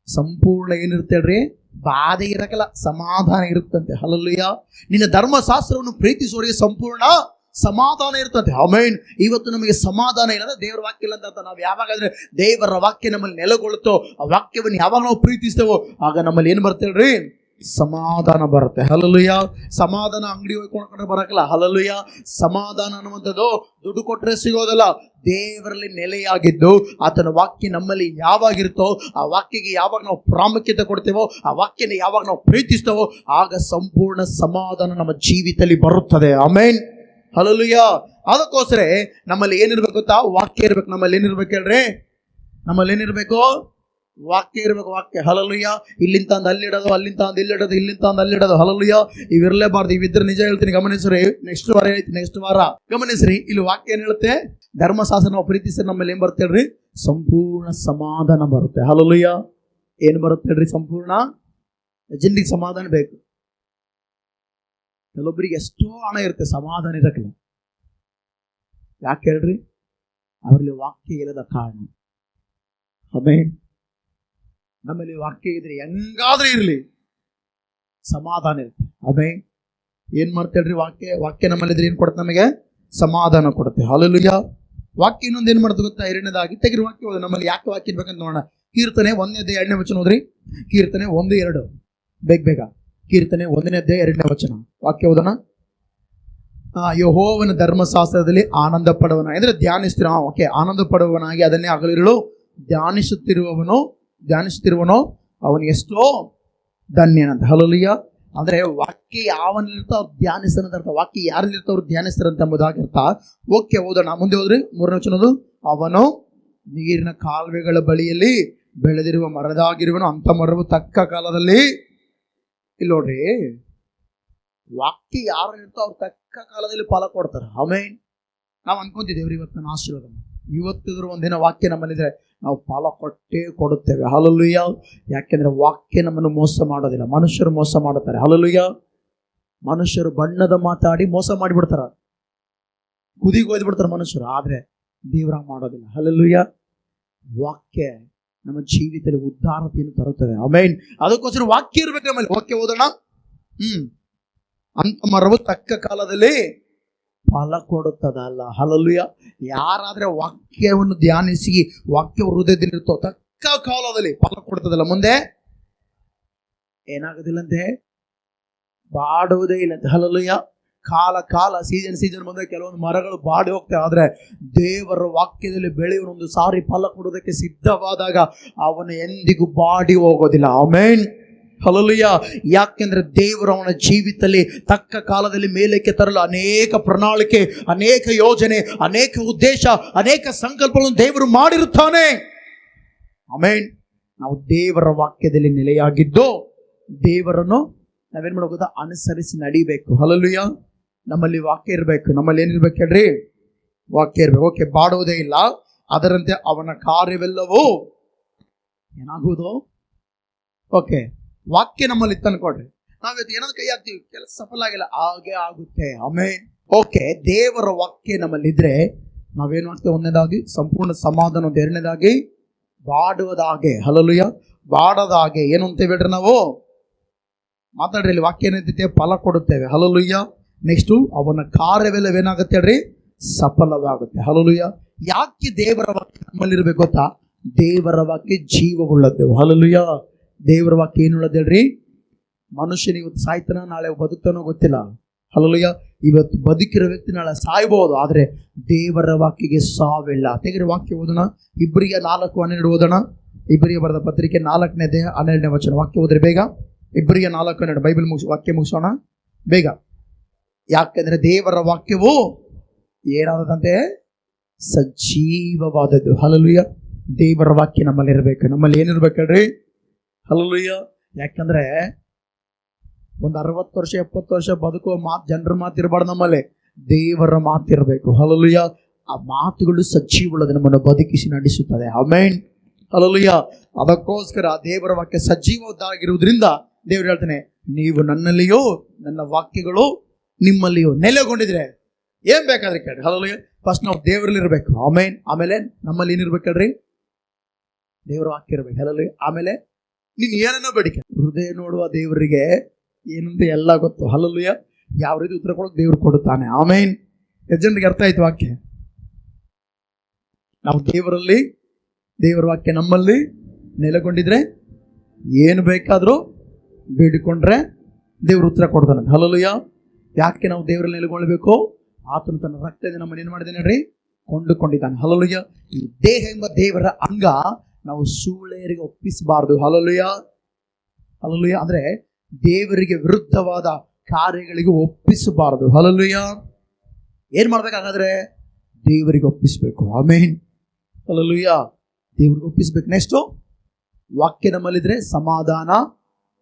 ಸಂಪೂರ್ಣ ಏನಿರುತ್ತೆ ಹೇಳ್ರಿ? ಬಾಧೆ ಇರಕಲ್ಲ, ಸಮಾಧಾನ ಇರುತ್ತಂತೆ. ಹಲ್ಲೆಲೂಯಾ. ನಿನ್ನ ಧರ್ಮಶಾಸ್ತ್ರವನ್ನು ಪ್ರೀತಿಸುವವರಿಗೆ ಸಂಪೂರ್ಣ ಸಮಾಧಾನ ಇರ್ತಂತೆ. ಆಮೆನ್. ಇವತ್ತು ನಮಗೆ ಸಮಾಧಾನ ಇಲ್ಲ ಅಂದ್ರೆ ದೇವರ ವಾಕ್ಯ ಇಲ್ಲ ಅಂತ. ನಾವು ಯಾವಾಗಾದ್ರೆ ದೇವರ ವಾಕ್ಯ ನಮ್ಮಲ್ಲಿ ನೆಲೆಗೊಳ್ಳುತ್ತೋ, ಆ ವಾಕ್ಯವನ್ನು ಯಾವಾಗ ನಾವು ಪ್ರೀತಿಸ್ತೇವೋ ಆಗ ನಮ್ಮಲ್ಲಿ ಏನು ಬರ್ತೇಳ್ರಿ? ಸಮಾಧಾನ ಬರುತ್ತೆ. ಹಲ್ಲೆಲೂಯಾ. ಸಮಾಧಾನ ಅಂಗಡಿ ಹೋಗ್ಕೊಂಡ್ರೆ ಬರಕಲ್ಲ. ಹಲ್ಲೆಲೂಯಾ. ಸಮಾಧಾನ ಅನ್ನುವಂಥದ್ದು ದುಡ್ಡು ಕೊಟ್ಟರೆ ಸಿಗೋದಲ್ಲ. ದೇವರಲ್ಲಿ ನೆಲೆಯಾಗಿದ್ದು ಆತನ ವಾಕ್ಯ ನಮ್ಮಲ್ಲಿ ಯಾವಾಗಿರುತ್ತೋ, ಆ ವಾಕ್ಯಕ್ಕೆ ಯಾವಾಗ ನಾವು ಪ್ರಾಮುಖ್ಯತೆ ಕೊಡ್ತೇವೋ, ಆ ವಾಕ್ಯನ ಯಾವಾಗ ನಾವು ಪ್ರೀತಿಸ್ತೇವೋ ಆಗ ಸಂಪೂರ್ಣ ಸಮಾಧಾನ ನಮ್ಮ ಜೀವಿತದಲ್ಲಿ ಬರುತ್ತದೆ. ಆಮೆನ್. ಹಲ್ಲೆಲೂಯಾ. ಅದಕ್ಕೋಸ್ಕರ ನಮ್ಮಲ್ಲಿ ಏನಿರ್ಬೇಕು ಗೊತ್ತಾ? ವಾಕ್ಯ ಇರ್ಬೇಕು. ನಮ್ಮಲ್ಲಿ ಏನಿರ್ಬೇಕು ಹೇಳ್ರಿ? ನಮ್ಮಲ್ಲಿ ಏನಿರ್ಬೇಕು? ವಾಕ್ಯ ಇರಬೇಕು. ವಾಕ್ಯ. ಹಲ್ಲೆಲೂಯಾ. ಇಲ್ಲಿಂದ ಅಂದ್ ಅಲ್ಲಿಡೋದು, ಅಲ್ಲಿಂದ ಅಂದ್ ಇಲ್ಲಿಡೋದು, ಇಲ್ಲಿಂದ ಅಂದ್ ಅಲ್ಲಿಡೋದು. ಹಲ್ಲೆಲೂಯಾ. ಇವಿರಲೇಬಾರ್ದು. ಇವಿದ್ರೆ ನಿಜ ಹೇಳ್ತೀನಿ, ಗಮನಿಸ್ರಿ. ನೆಕ್ಸ್ಟ್ ವಾರ ಗಮನಿಸ್ರಿ. ಇಲ್ಲಿ ವಾಕ್ಯ ಏನ್ ಹೇಳುತ್ತೆ? ಧರ್ಮಶಾಸ್ತ್ರ ನಾವು ಪ್ರೀತಿಸಿ ನಮ್ಮಲ್ಲಿ ಏನ್ ಬರುತ್ತೆ ಹೇಳ್ರಿ? ಸಂಪೂರ್ಣ ಸಮಾಧಾನ ಬರುತ್ತೆ. ಹಲ್ಲೆಲೂಯಾ. ಏನ್ ಬರುತ್ತೆ ಹೇಳ್ರಿ? ಸಂಪೂರ್ಣ ಜನರಿಗೆ ಸಮಾಧಾನ ಬೇಕು. ಕೆಲವೊಬ್ಬರಿಗೆ ಎಷ್ಟೋ ಹಣ ಇರುತ್ತೆ, ಸಮಾಧಾನ ಇರಕ್ಕಿಲ್ಲ. ಯಾಕೆ ಹೇಳ್ರಿ? ಅವರಲ್ಲಿ ವಾಕ್ಯ ಇಲ್ಲದ ಕಾರಣ. ಆಮೆನ್. ನಮ್ಮಲ್ಲಿ ವಾಕ್ಯ ಇದ್ರೆ ಹೆಂಗಾದ್ರೂ ಇರಲಿ ಸಮಾಧಾನ ಇರುತ್ತೆ. ಆಮೆನ್. ಏನ್ ಮಾಡ್ತೇಳ್ರಿ? ವಾಕ್ಯ ನಮ್ಮಲ್ಲಿದ್ರೆ ಏನ್ ಕೊಡುತ್ತೆ? ನಮಗೆ ಸಮಾಧಾನ ಕೊಡುತ್ತೆ. ಹಲ್ಲೆಲೂಯಾ. ವಾಕ್ಯ ಇನ್ನೊಂದು ಏನ್ ಮಾಡುತ್ತೆ ಗೊತ್ತಾ? ಎರಡನೇದಾಗಿ ತೆಗಿರಿ ವಾಕ್ಯ ಓದಿ. ನಮ್ಮಲ್ಲಿ ಯಾಕೆ ವಾಕ್ಯ ಇರ್ಬೇಕಂತ ನೋಡೋಣ. ಕೀರ್ತನೆ 1ನೇ ಅಧ್ಯಾಯ 2ನೇ ವಚನ ಓದ್ರಿ. ಕೀರ್ತನೆ 1:2 ಬೇಗ. ಕೀರ್ತನೆ 1ನೇ ಅಧ್ಯಾಯ 2ನೇ ವಚನ ವಾಕ್ಯ ಓದೋಣ. ಯೆಹೋವನ ಧರ್ಮಶಾಸ್ತ್ರದಲ್ಲಿ ಆನಂದ ಪಡುವನ ಅಂದ್ರೆ ಧ್ಯಾನಿಸ್ತಿರೋ. ಓಕೆ, ಆನಂದ ಪಡುವನಾಗಿ ಅದನ್ನೇ ಹಗಲಿರುಳು ಧ್ಯಾನಿಸುತ್ತಿರುವನೋ ಅವನು ಎಷ್ಟೋ ಧನ್ಯನಂತ. ಹಲ್ಲೆಲೂಯಾ. ಅಂದ್ರೆ ವಾಕ್ಯ ಯಾವನಿರ್ತ ಅವ್ರು ಧ್ಯಾನಿಸ್ತಾರಂತ ಅರ್ಥ. ವಾಕ್ಯ ಯಾರಲ್ಲಿರ್ತ ಅವ್ರು ಧ್ಯಾನಿಸ್ತಾರಂತ ಎಂಬುದಾಗಿ ಅರ್ಥ. ಓಕೆ, ಓದೋಣ. ಮುಂದೆ ಹೋದ್ರಿ 3ನೇ ವಚನದು. ಅವನು ನೀರಿನ ಕಾಲುವೆಗಳ ಬಳಿಯಲ್ಲಿ ಬೆಳೆದಿರುವ ಮರದಾಗಿರುವನು, ಅಂತ ಮರವು ತಕ್ಕ ಕಾಲದಲ್ಲಿ. ಇಲ್ಲಿ ನೋಡ್ರಿ, ವಾಕ್ಯ ಯಾರು ಇರ್ತೋ ಅವ್ರು ತಕ್ಕ ಕಾಲದಲ್ಲಿ ಫಲ ಕೊಡ್ತಾರೆ. ಆಮೆನ್. ನಾವು ಅನ್ಕೊಂತಿದ್ದೇವ್ರಿ ಇವತ್ತು ನನ್ನ ಆಶೀರ್ವಾದ, ಇವತ್ತಿದ್ರು ಒಂದಿನ ವಾಕ್ಯ ನಮ್ಮಲ್ಲಿದ್ರೆ ನಾವು ಫಲ ಕೊಟ್ಟೇ ಕೊಡುತ್ತೇವೆ. ಹಲ್ಲೆಲೂಯಾ. ಯಾಕೆಂದ್ರೆ ವಾಕ್ಯ ನಮ್ಮನ್ನು ಮೋಸ ಮಾಡೋದಿಲ್ಲ. ಮನುಷ್ಯರು ಮೋಸ ಮಾಡುತ್ತಾರೆ. ಹಲ್ಲೆಲೂಯಾ. ಮನುಷ್ಯರು ಬಣ್ಣದ ಮಾತಾಡಿ ಮೋಸ ಮಾಡಿಬಿಡ್ತಾರ, ಕುದಿಗೆ ಒಯ್ದ್ಬಿಡ್ತಾರೆ ಮನುಷ್ಯರು. ಆದ್ರೆ ದೇವರ ಮಾಡೋದಿಲ್ಲ. ಹಲ್ಲೆಲೂಯಾ. ವಾಕ್ಯ ನಮ್ಮ ಜೀವಿತದಲ್ಲಿ ಉದ್ಧಾರತೆಯನ್ನು ತರುತ್ತದೆ. ಆಮೆನ್. ಅದಕ್ಕೋಸ್ಕರ ವಾಕ್ಯ ಇರ್ಬೇಕು ನಮ್ಮಲ್ಲಿ. ವಾಕ್ಯ ಓದೋಣ. ಅಂತ ಮರವು ತಕ್ಕ ಕಾಲದಲ್ಲಿ ಫಲ ಕೊಡುತ್ತದಲ್ಲ. ಹಲ್ಲೆಲೂಯಾ. ಯಾರಾದ್ರೆ ವಾಕ್ಯವನ್ನು ಧ್ಯಾನಿಸಿ ವಾಕ್ಯ ಹೃದಯದಲ್ಲಿರ್ತೋ ತಕ್ಕ ಕಾಲದಲ್ಲಿ ಫಲ ಕೊಡುತ್ತದಲ್ಲ. ಮುಂದೆ ಏನಾಗೋದಿಲ್ಲಂತೆ? ಬಾಡುವುದೇ ಇಲ್ಲಂತೆ. ಹಲ್ಲೆಲೂಯಾ. ಕಾಲ ಸೀಸನ್ ಬಂದಾಗ ಕೆಲವೊಂದು ಮರಗಳು ಬಾಡಿ ಹೋಗ್ತವೆ. ಆದ್ರೆ ದೇವರ ವಾಕ್ಯದಲ್ಲಿ ಬೆಳೆಯುವ ಒಂದು ಸಾರಿ ಫಲ ಕೊಡುವುದಕ್ಕೆ ಸಿದ್ಧವಾದಾಗ ಅವನು ಎಂದಿಗೂ ಬಾಡಿ ಹೋಗೋದಿಲ್ಲ. ಆಮೆನ್. ಹಲ್ಲೆಲೂಯಾ. ಯಾಕೆಂದ್ರೆ ದೇವರು ಅವನ ಜೀವಿತದಲ್ಲಿ ತಕ್ಕ ಕಾಲದಲ್ಲಿ ಮೇಲಕ್ಕೆ ತರಲು ಅನೇಕ ಪ್ರಣಾಳಿಕೆ, ಅನೇಕ ಯೋಜನೆ, ಅನೇಕ ಉದ್ದೇಶ, ಅನೇಕ ಸಂಕಲ್ಪಗಳನ್ನು ದೇವರು ಮಾಡಿರುತ್ತಾನೆ. ಆಮೆನ್. ನಾವು ದೇವರ ವಾಕ್ಯದಲ್ಲಿ ನೆಲೆಯಾಗಿದ್ದು ದೇವರನ್ನು ನಾವೇನ್ ಮಾಡಬೇಕು? ಅನುಸರಿಸಿ ನಡಿಬೇಕು. ಹಲ್ಲೆಲೂಯಾ. ನಮ್ಮಲ್ಲಿ ವಾಕ್ಯ ಇರಬೇಕು. ನಮ್ಮಲ್ಲಿ ಏನಿರ್ಬೇಕು ಹೇಳ್ರಿ? ವಾಕ್ಯ ಇರ್ಬೇಕು. ಓಕೆ, ಬಾಡುವುದೇ ಇಲ್ಲ, ಅದರಂತೆ ಅವನ ಕಾರ್ಯವೆಲ್ಲವೂ ಏನಾಗುವುದು? ಓಕೆ, ವಾಕ್ಯ ನಮ್ಮಲ್ಲಿ ತಂದ್ಕೊಡ್ರಿ. ನಾವಿವತ್ತು ಏನಾದ್ರು ಕೈ ಹಾಕ್ತೀವಿ, ಕೆಲಸ ಸಫಲ ಆಗಿಲ್ಲ, ಹಾಗೆ ಆಗುತ್ತೆ. ಆಮೆನ್. ಓಕೆ, ದೇವರ ವಾಕ್ಯ ನಮ್ಮಲ್ಲಿದ್ರೆ ನಾವೇನ್ ಮಾಡ್ತೇವೆ? ಒಂದನೇದಾಗಿ ಸಂಪೂರ್ಣ ಸಮಾಧಾನ, ಎರಡನೇದಾಗಿ ಬಾಡುವುದಾಗೆ. ಹಲ್ಲೆಲೂಯಾ. ಬಾಡದಾಗೆ ಏನು ಅಂತೇವೆ ಹೇಳ್ರಿ? ನಾವು ಮಾತಾಡ್ರಿ. ಇಲ್ಲಿ ವಾಕ್ಯ ಏನಂತೈತೆ? ಫಲ ಕೊಡುತ್ತೇವೆ. ಹಲ್ಲೆಲೂಯಾ. ನೆಕ್ಸ್ಟು ಅವನ ಕಾರ್ಯವೆಲ್ಲವೇನಾಗುತ್ತೆ ಹೇಳ್ರಿ? ಸಫಲವಾಗುತ್ತೆ. ಹಲ್ಲೆಲೂಯಾ. ಯಾಕೆ ದೇವರ ವಾಕ್ಯ ನಮ್ಮಲ್ಲಿರ್ಬೇಕು ಗೊತ್ತಾ? ದೇವರ ವಾಕ್ಯ ಜೀವವುಳ್ಳದ್ದು. ಹಲ್ಲೆಲೂಯಾ. ದೇವರ ವಾಕ್ಯ ಏನುಳ್ಳದ್ದು ಹೇಳ್ರಿ? ಮನುಷ್ಯನಿಗೆ ಇವತ್ತು ಸಾಯ್ತಾನ, ನಾಳೆ ಬದುಕ್ತಾನೋ ಗೊತ್ತಿಲ್ಲ. ಹಲ್ಲೆಲೂಯಾ. ಇವತ್ತು ಬದುಕಿರೋ ವ್ಯಕ್ತಿ ನಾಳೆ ಸಾಯ್ಬೋದು, ಆದ್ರೆ ದೇವರ ವಾಕ್ಯಗೆ ಸಾವಿಲ್ಲ. ತೆಗೆರಿ ವಾಕ್ಯ ಓದೋಣ. ಇಬ್ರಿಯ 4:12 ಓದೋಣ. ಇಬ್ರಿಯ ಬರೆದ ಪತ್ರಿಕೆ 4ನೇ ಅಧ್ಯಾಯ 12ನೇ ವಚನ ವಾಕ್ಯ ಓದ್ರಿ ಬೇಗ. ಇಬ್ರಿಯ 4:12 ಬೈಬಲ್ ವಾಕ್ಯ ಮುಗಿಸೋಣ ಬೇಗ. ಯಾಕೆಂದ್ರೆ ದೇವರ ವಾಕ್ಯವು ಏನಾದಂತೆ? ಸಜೀವವಾದದ್ದು. ಹಲ್ಲೆಲೂಯಾ. ದೇವರ ವಾಕ್ಯ ನಮ್ಮಲ್ಲಿ ಇರಬೇಕು. ನಮ್ಮಲ್ಲಿ ಏನಿರ್ಬೇಕು ಹೇಳ್ರಿ? ಹಲ್ಲೆಲೂಯಾ. ಯಾಕಂದ್ರೆ ಒಂದು 60 ವರ್ಷ 70 ವರ್ಷ ಬದುಕುವ ಜನರ ಮಾತಿರ್ಬಾರ್ದು. ನಮ್ಮಲ್ಲಿ ದೇವರ ಮಾತಿರ್ಬೇಕು. ಹಲ್ಲೆಲೂಯಾ. ಆ ಮಾತುಗಳು ಸಜೀವವಾದ ನಮ್ಮನ್ನು ಬದುಕಿಸಿ ನಡೆಸುತ್ತದೆ. ಆಮೆನ್. ಹಲ್ಲೆಲೂಯಾ. ಅದಕ್ಕೋಸ್ಕರ ದೇವರ ವಾಕ್ಯ ಸಜೀವವಾಗಿರುವುದರಿಂದ ದೇವರು ಹೇಳ್ತಾನೆ, ನೀವು ನನ್ನಲ್ಲಿಯೋ ನನ್ನ ವಾಕ್ಯಗಳು ನಿಮ್ಮಲ್ಲಿಯೋ ನೆಲೆಗೊಂಡಿದ್ರೆ ಏನ್ ಬೇಕಾದ್ರೆ ಕೇಳ್ರಿ. ಹಲ್ಲೆಲೂಯಾ. ಫಸ್ಟ್ ನಾವು ದೇವರಲ್ಲಿ ಇರ್ಬೇಕು. ಆಮೆನ್. ಆಮೇಲೆ ನಮ್ಮಲ್ಲಿ ಏನಿರ್ಬೇಕು ಹೇಳ್ರಿ? ದೇವರ ವಾಕ್ಯ ಇರ್ಬೇಕು. ಹಲ್ಲೆಲೂಯಾ. ಆಮೇಲೆ ನೀನ್ ಏನನ್ನೋ ಬೇಡಿಕೆ. ಹೃದಯ ನೋಡುವ ದೇವರಿಗೆ ಏನಂತ ಎಲ್ಲ ಗೊತ್ತು. ಹಲ್ಲೆಲೂಯಾ. ಯಾವ ರೀತಿ ಉತ್ತರ ಕೊಡೋಕೆ ದೇವ್ರು ಕೊಡುತ್ತಾನೆ. ಆಮೆನ್. ಎಷ್ಟು ಜನರಿಗೆ ಅರ್ಥ ಆಯ್ತು ವಾಕ್ಯ? ನಾವು ದೇವರಲ್ಲಿ, ದೇವರ ವಾಕ್ಯ ನಮ್ಮಲ್ಲಿ ನೆಲೆಗೊಂಡಿದ್ರೆ ಏನು ಬೇಕಾದರೂ ಬೇಡಿಕೊಂಡ್ರೆ ದೇವ್ರ ಉತ್ತರ ಕೊಡ್ತಾನೆ. ಹಲ್ಲೆಲೂಯಾ. ಯಾಕೆ ನಾವು ದೇವರಲ್ಲಿ ನೆಲೆಗೊಳ್ಳಬೇಕು? ಆತನು ತನ್ನ ರಕ್ತದಿಂದ ನಮ್ಮನ್ನು ಏನು ಮಾಡಿದ್ದಾನೆ ಹೇಳ್ರಿ? ಕೊಂಡುಕೊಂಡಿದ್ದಾನೆ. ಹಲ್ಲೆಲೂಯಾ. ಈ ದೇಹ ಎಂಬ ದೇವರ ಅಂಗ ನಾವು ಸೂಳೆಯರಿಗೆ ಒಪ್ಪಿಸಬಾರದು. ಹಲ್ಲೆಲೂಯಾ. ಹಲ್ಲೆಲೂಯಾ. ಅಂದ್ರೆ ದೇವರಿಗೆ ವಿರುದ್ಧವಾದ ಕಾರ್ಯಗಳಿಗೆ ಒಪ್ಪಿಸಬಾರದು. ಹಲ್ಲೆಲೂಯಾ. ಏನ್ ಮಾಡ್ಬೇಕಾಗಾದ್ರೆ? ದೇವರಿಗೆ ಒಪ್ಪಿಸಬೇಕು. ಆಮೆನ್. ಹಲ್ಲೆಲೂಯಾ. ದೇವ್ರಿಗೆ ಒಪ್ಪಿಸ್ಬೇಕು. ನೆಕ್ಸ್ಟು ವಾಕ್ಯ ನಮ್ಮಲ್ಲಿದ್ರೆ ಸಮಾಧಾನ,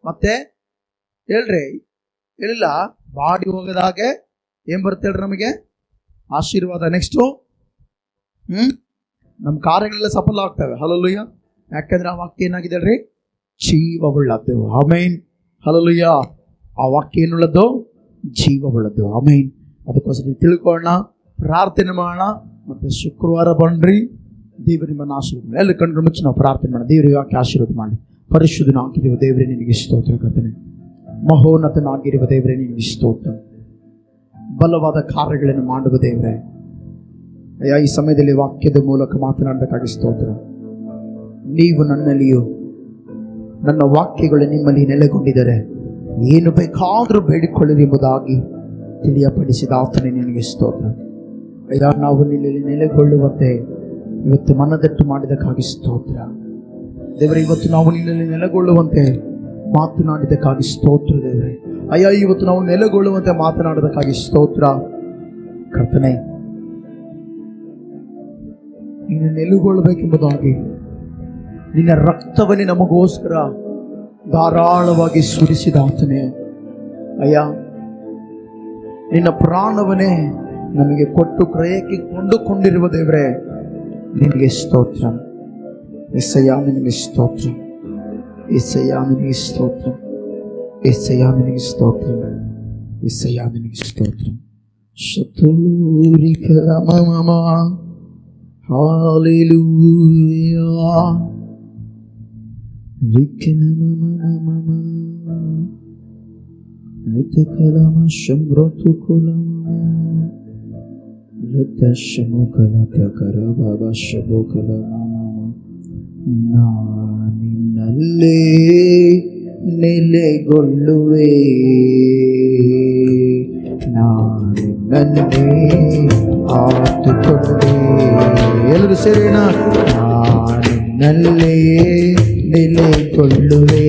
ಮತ್ತೆ ಹೇಳ್ರಿ ಹೇಳಿಲ್ಲ ಬಾಡಿ ಹೋಗದಾಗೆ ಏನ್ ಬರುತ್ತೆ ಹೇಳ್ರಿ ನಮಗೆ? ಆಶೀರ್ವಾದ. ನೆಕ್ಸ್ಟು ನಮ್ಮ ಕಾರ್ಯಗಳೆಲ್ಲ ಸಫಲ ಆಗ್ತವೆ. ಹಲ್ಲೆಲೂಯಾ. ಯಾಕಂದ್ರೆ ಆ ವಾಕ್ಯ ಏನಾಗಿದೆ ಹೇಳ್ರಿ? ಜೀವವುಳ್ಳದ್ದು. ಆಮೇನ್. ಹಲ್ಲೆಲೂಯಾ. ಆ ವಾಕ್ಯ ಏನುಳ್ಳದ್ದು? ಜೀವವುಳ್ಳದ್ದು. ಆಮೇನ್. ಅದಕ್ಕೋಸ್ಕರ ತಿಳ್ಕೊಳ್ಳೋಣ, ಪ್ರಾರ್ಥನೆ ಮಾಡೋಣ. ಮತ್ತೆ ಶುಕ್ರವಾರ ಬನ್ರಿ, ದೇವರು ನಿಮ್ಮನ್ನು ಆಶೀರ್ವಾದ ಮಾಡಿ. ಎಲ್ಲ ಕಂಡು ಮುಚ್ಚಿ ನಾವು ಪ್ರಾರ್ಥನೆ ಮಾಡೋಣ. ದೇವರಿಗೆ ವಾಕ್ಯ ಆಶೀರ್ವಾದ ಮಾಡಿ. ಪರಿಶುದ್ಧನಾಗಿರುವ ದೇವರೇ ನಿನಗೆ ಸ್ತೋತ್ರ ಕರ್ತನೆ. ಮಹೋನ್ನತನಾಗಿರುವ ದೇವರೇ ನಿನಗೆ ಸ್ತೋತ್ರ. ಬಲವಾದ ಕಾರ್ಯಗಳನ್ನು ಮಾಡುವ ದೇವರೇ, ಅಯ್ಯ ಈ ಸಮಯದಲ್ಲಿ ವಾಕ್ಯದ ಮೂಲಕ ಮಾತನಾಡಬೇಕಾಗಿ ಸ್ತೋತ್ರ. ನೀವು ನನ್ನಲ್ಲಿಯೂ ನನ್ನ ವಾಕ್ಯಗಳು ನಿಮ್ಮಲ್ಲಿ ನೆಲೆಗೊಂಡಿದ್ದಾರೆ, ಏನು ಬೇಕಾದರೂ ಬೇಡಿಕೊಳ್ಳಿರಿ ಎಂಬುದಾಗಿ ತಿಳಿಯಪಡಿಸಿದ ಆತನೇ ನಿನಗೆ ಸ್ತೋತ್ರ. ಅಯ್ಯ ನಾವು ನಿನ್ನಲ್ಲಿ ನೆಲೆಗೊಳ್ಳುವಂತೆ ಇವತ್ತು ಮನದಟ್ಟು ಮಾಡಿದಕ್ಕಾಗಿ ಸ್ತೋತ್ರ ದೇವರೇ. ಇವತ್ತು ನಾವು ನಿನ್ನಲ್ಲಿ ನೆಲೆಗೊಳ್ಳುವಂತೆ ಮಾತನಾಡಿದಕ್ಕಾಗಿ ಸ್ತೋತ್ರ ದೇವರೇ. ಅಯ್ಯ ಇವತ್ತು ನಾವು ನೆಲೆಗೊಳ್ಳುವಂತೆ ಮಾತನಾಡೋದಕ್ಕಾಗಿ ಸ್ತೋತ್ರ ಕರ್ತನೆ. ನೀನು ನೆಲೆಗೊಳ್ಳಬೇಕೆಂಬುದಾಗಿ ನಿನ್ನ ರಕ್ತವನ್ನೇ ನಮಗೋಸ್ಕರ ಧಾರಾಳವಾಗಿ ಸುರಿಸಿದ ಆತನೇ. ಅಯ್ಯ ನಿನ್ನ ಪ್ರಾಣವನ್ನೇ ನಮಗೆ ಕೊಟ್ಟು ಕ್ರಯಕ್ಕೆ ಕೊಂಡುಕೊಂಡಿರುವ ದೇವರೇ ನಿನಗೆ ಸ್ತೋತ್ರ. ಎಸ್ಸಯ್ಯ ನಿನಗೆ ಸ್ತೋತ್ರ. ಎಸ್ಸಯ್ಯ ನಿನಗೆ ಸ್ತೋತ್ರ. ಎಸ್ಸಯ್ಯ ನಿನಗೆ ಸ್ತೋತ್ರ. ಎಸ್ಸಯ್ಯ ನಿನಗೆ ಸ್ತೋತ್ರ. ಶತೂರಿ ಕಲಮಮ ಹಾಲೆಲೂಯಾ. ರಿಕನಮಮಮಮ ನಿತಕಲಮ ಶಮ್ರತುಕುಲಮ ರತಶಮುಕಲತಕರ ಬಾಬಾ ಶಬೋಕಲಮ. ನಾನಿನ್ನಲ್ಲೇ ನೆಲೆಗೊಳ್ಳುವೆ, ನಾನಿನ್ನಲ್ಲೇ ಆತುಕೊಂಡೆ. ಎಲ್ಲರೂ ಸೇರೋಣ. ನಾನಿನ್ನಲ್ಲೇ ನೆಲೆಗೊಳ್ಳುವೆ,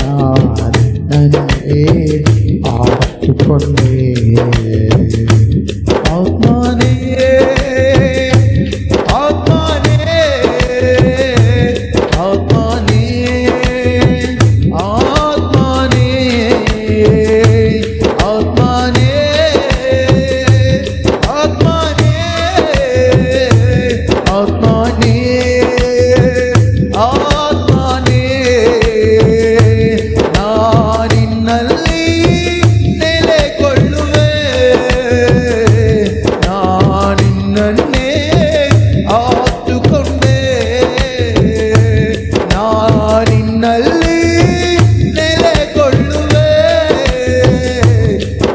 ನಾನಿನ್ನಲ್ಲೇ ಆತುಕೊಂಡೆ. ಆತ್ಮನೇ ಆತ್ಮನೇ ಆತ್ಮನೇ ಆತ್ಮನೇ ಆತ್ಮನೇ ಆತ್ಮನೇ ಆತ್ಮನೇ ಆತ್ಮನೇ ನಾನಿನ್ನಲ್ಲಿ ನೆಲೆಗೊಳ್ಳುವೆ, ನಾನಿನ್ನನ್ನೇ ಆತುಕೊಂಡೆ. ನಾನಿನ್ನಲ್ಲಿ ನೆಲೆಗೊಳ್ಳುವೆ,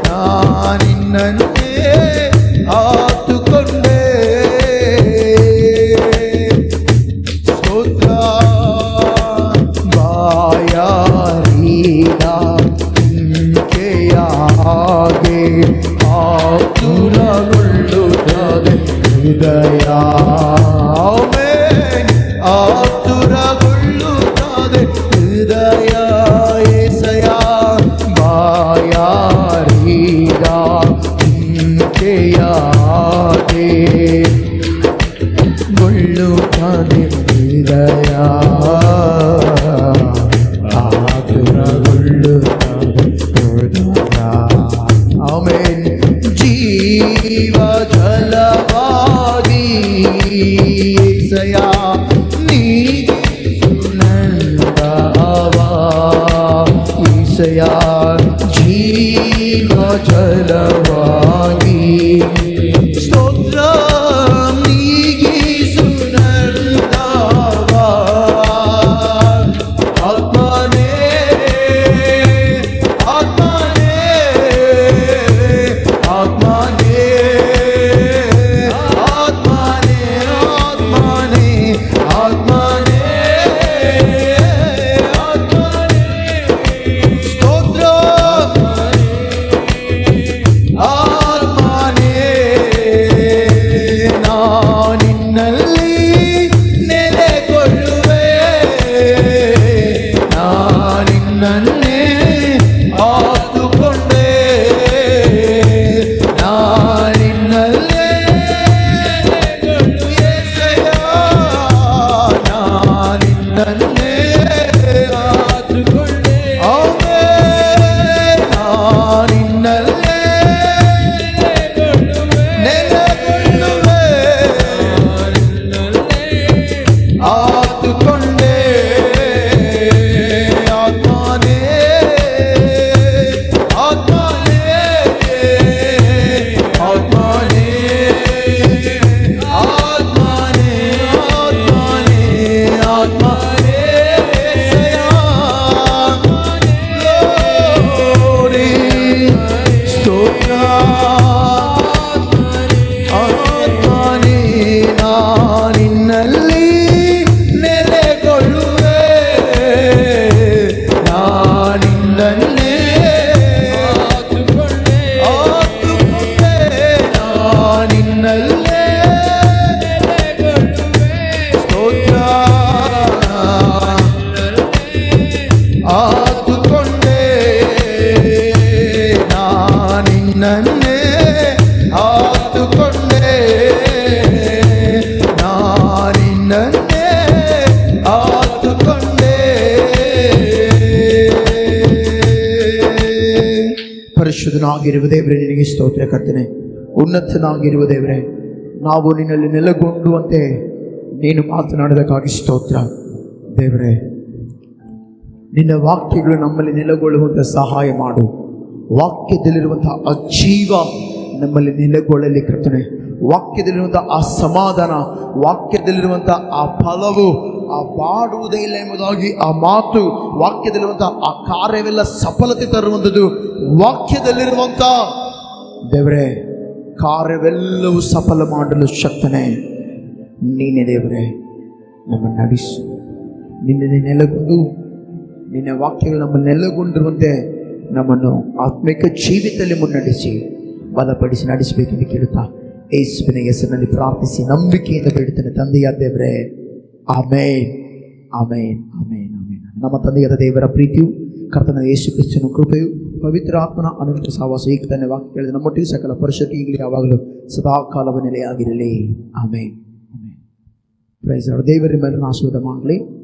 ನಾನಿನ್ನನ್ನೇ ಆತುಕೊಂಡೆ. ಸ್ತೋತ್ರ. ಬಾಯಾರಿದ ಕೆಯಾಗೆ ಆತುರಗೊಳ್ಳುತ್ತದೆ ಹೃದಯ. ಆತುರಗೊಳ್ಳುತ್ತದೆ ಹೃದಯ. ಏಸಯ ಬಾಯಾರಿದ ಕೆಯಾಗೆ ಗೊಳ್ಳುತ್ತದೆ ಹೃದಯ. ಆತುರಗೊಳ್ಳುತ್ತದೆ ಹೃದಯ. ಆಮೆನ್. ಜೀವ ಜಲವಾಗಿ ಏಸಯ ನೀನಂದವಾ. ಏಸಯ ಜೀವ ಜಲವಾಗಿ ಸ್ತೋತ್ರ ನೀಗಿಸು ನಂದವಾ. ಆತ್ಮನೇ ಆತ್ಮನೇ ಆತ್ಮನೇ ಆತ್ಮನೇ ಆತ್ಮನೇ ಆತ್ಮನೇ ಆತ್ಮನೇ. ಸ್ತೋತ್ರ ಆತ್ಮನೇ ಕಾದುಕೊಂಡೆ ನಿನ್ನಲ್ಲೇ ನೆಲೆಗೊಳ್ಳುವೆ ಆತುಕೊಂಡೆ ಆತ್ಮನೇ ಆತ್ಮನೇ ಆತ್ಮನೇ ಆತ್ಮನೇ ಆತ್ಮನೇ ಆತ್ಮನೇ glory ಸ್ತೋತ್ರ ಆತ್ಮನೇ ನಿನ್ನಲ್ಲಿ ನೆಲೆಗೊಳ್ಳುವೆ ನಿನ್ನಲ್ಲೇ ಕಾದುಕೊಂಡೆ ಆತುಕೊಂಡೆ ನಿನ್ನಲ್ಲೇ ಸ್ತೋತ್ರ ಆತುಕೊಂಡೆ ನಿನ್ನನ್ನೇ ಆತುಕೊಂಡೆ ನಿನ್ನನ್ನೇ ಆತುಕೊಂಡೆ ಪರಿಶುದ್ಧನಾಗಿರುವ ದೇವರೇ ನಿನಗೆ ಸ್ತೋತ್ರ ಕರ್ತನೆ. ಉನ್ನತನಾಗಿರುವ ದೇವರೇ, ನಾವು ನಿನ್ನಲ್ಲಿ ನೆಲೆಗೊಂಡುವಂತೆ ನೀನು ಮಾತನಾಡೋದಕ್ಕಾಗಿ ಸ್ತೋತ್ರ ದೇವರೇ. ನಿನ್ನ ವಾಕ್ಯಗಳು ನಮ್ಮಲ್ಲಿ ನೆಲೆಗೊಳ್ಳುವಂಥ ಸಹಾಯ ಮಾಡು. ವಾಕ್ಯದಲ್ಲಿರುವಂಥ ಆ ಜೀವ ನಮ್ಮಲ್ಲಿ ನೆಲೆಗೊಳ್ಳಲಿ ಕರ್ತನೆ. ವಾಕ್ಯದಲ್ಲಿರುವಂಥ ಆ ಸಮಾಧಾನ, ವಾಕ್ಯದಲ್ಲಿರುವಂಥ ಆ ಫಲವು ಆ ಬಾಡುವುದೇ ಇಲ್ಲ ಎಂಬುದಾಗಿ ಆ ಮಾತು, ವಾಕ್ಯದಲ್ಲಿರುವಂಥ ಆ ಕಾರ್ಯವೆಲ್ಲ ಸಫಲತೆ ತರುವಂಥದ್ದು. ವಾಕ್ಯದಲ್ಲಿರುವಂಥ ದೇವರೇ ಕಾರ್ಯವೆಲ್ಲವೂ ಸಫಲ ಮಾಡಲು ಶಕ್ತನೇ ನೀನೇ ದೇವರೇ. ನಮ್ಮನ್ನು ನಡೆಸು. ನಿನ್ನೆ ನೆಲೆಗೊಂಡು ನಿನ್ನ ವಾಕ್ಯಗಳು ನಮ್ಮನ್ನು ನೆಲೆಗೊಂಡಿರುವಂತೆ ನಮ್ಮನ್ನು ಆತ್ಮಿಕ ಜೀವಿತದಲ್ಲಿ ಮುನ್ನಡೆಸಿ ಬಲಪಡಿಸಿ ನಡೆಸಬೇಕೆಂದು ಕೇಳುತ್ತಾ ಯೇಸುವಿನ ಹೆಸರಿನಲ್ಲಿ ಪ್ರಾರ್ಥಿಸಿ ನಂಬಿಕೆಯಿಂದ ಬೇಡುತ್ತೇನೆ ತಂದೆಯಾದ ದೇವರೇ. ಆಮೇನ್ ಆಮೇನ್ ಆಮೇನ್ ಆಮೇನ್. ನಮ್ಮ ತಂದೆಯಾದ ದೇವರ ಪ್ರೀತಿಯು ಕರ್ತನ ಯೇಸು ಕ್ರಿಸ್ತನ ಕೃಪೆಯು ಪವಿತ್ರ ಆತ್ಮನ ಅನಂತ ಸಹವಾಸ ಈಗ ತನ್ನ ವಾಕ್ಯ ಕೇಳಿದ ನಮ್ಮೊಟ್ಟಿಗೆ ಸಕಲ ಪರಿಶುದ್ಧಿ ಈಗಲೂ ಯಾವಾಗಲೂ ಸದಾಕಾಲವ ನೆಲೆಯಾಗಿರಲಿ. ಆಮೇನ್ ಆಮೇನ್. Price lord. ದೇವರ ಮೇಲೆ ಆಶೀರ್ವಾದ ಮಾಡಲಿ.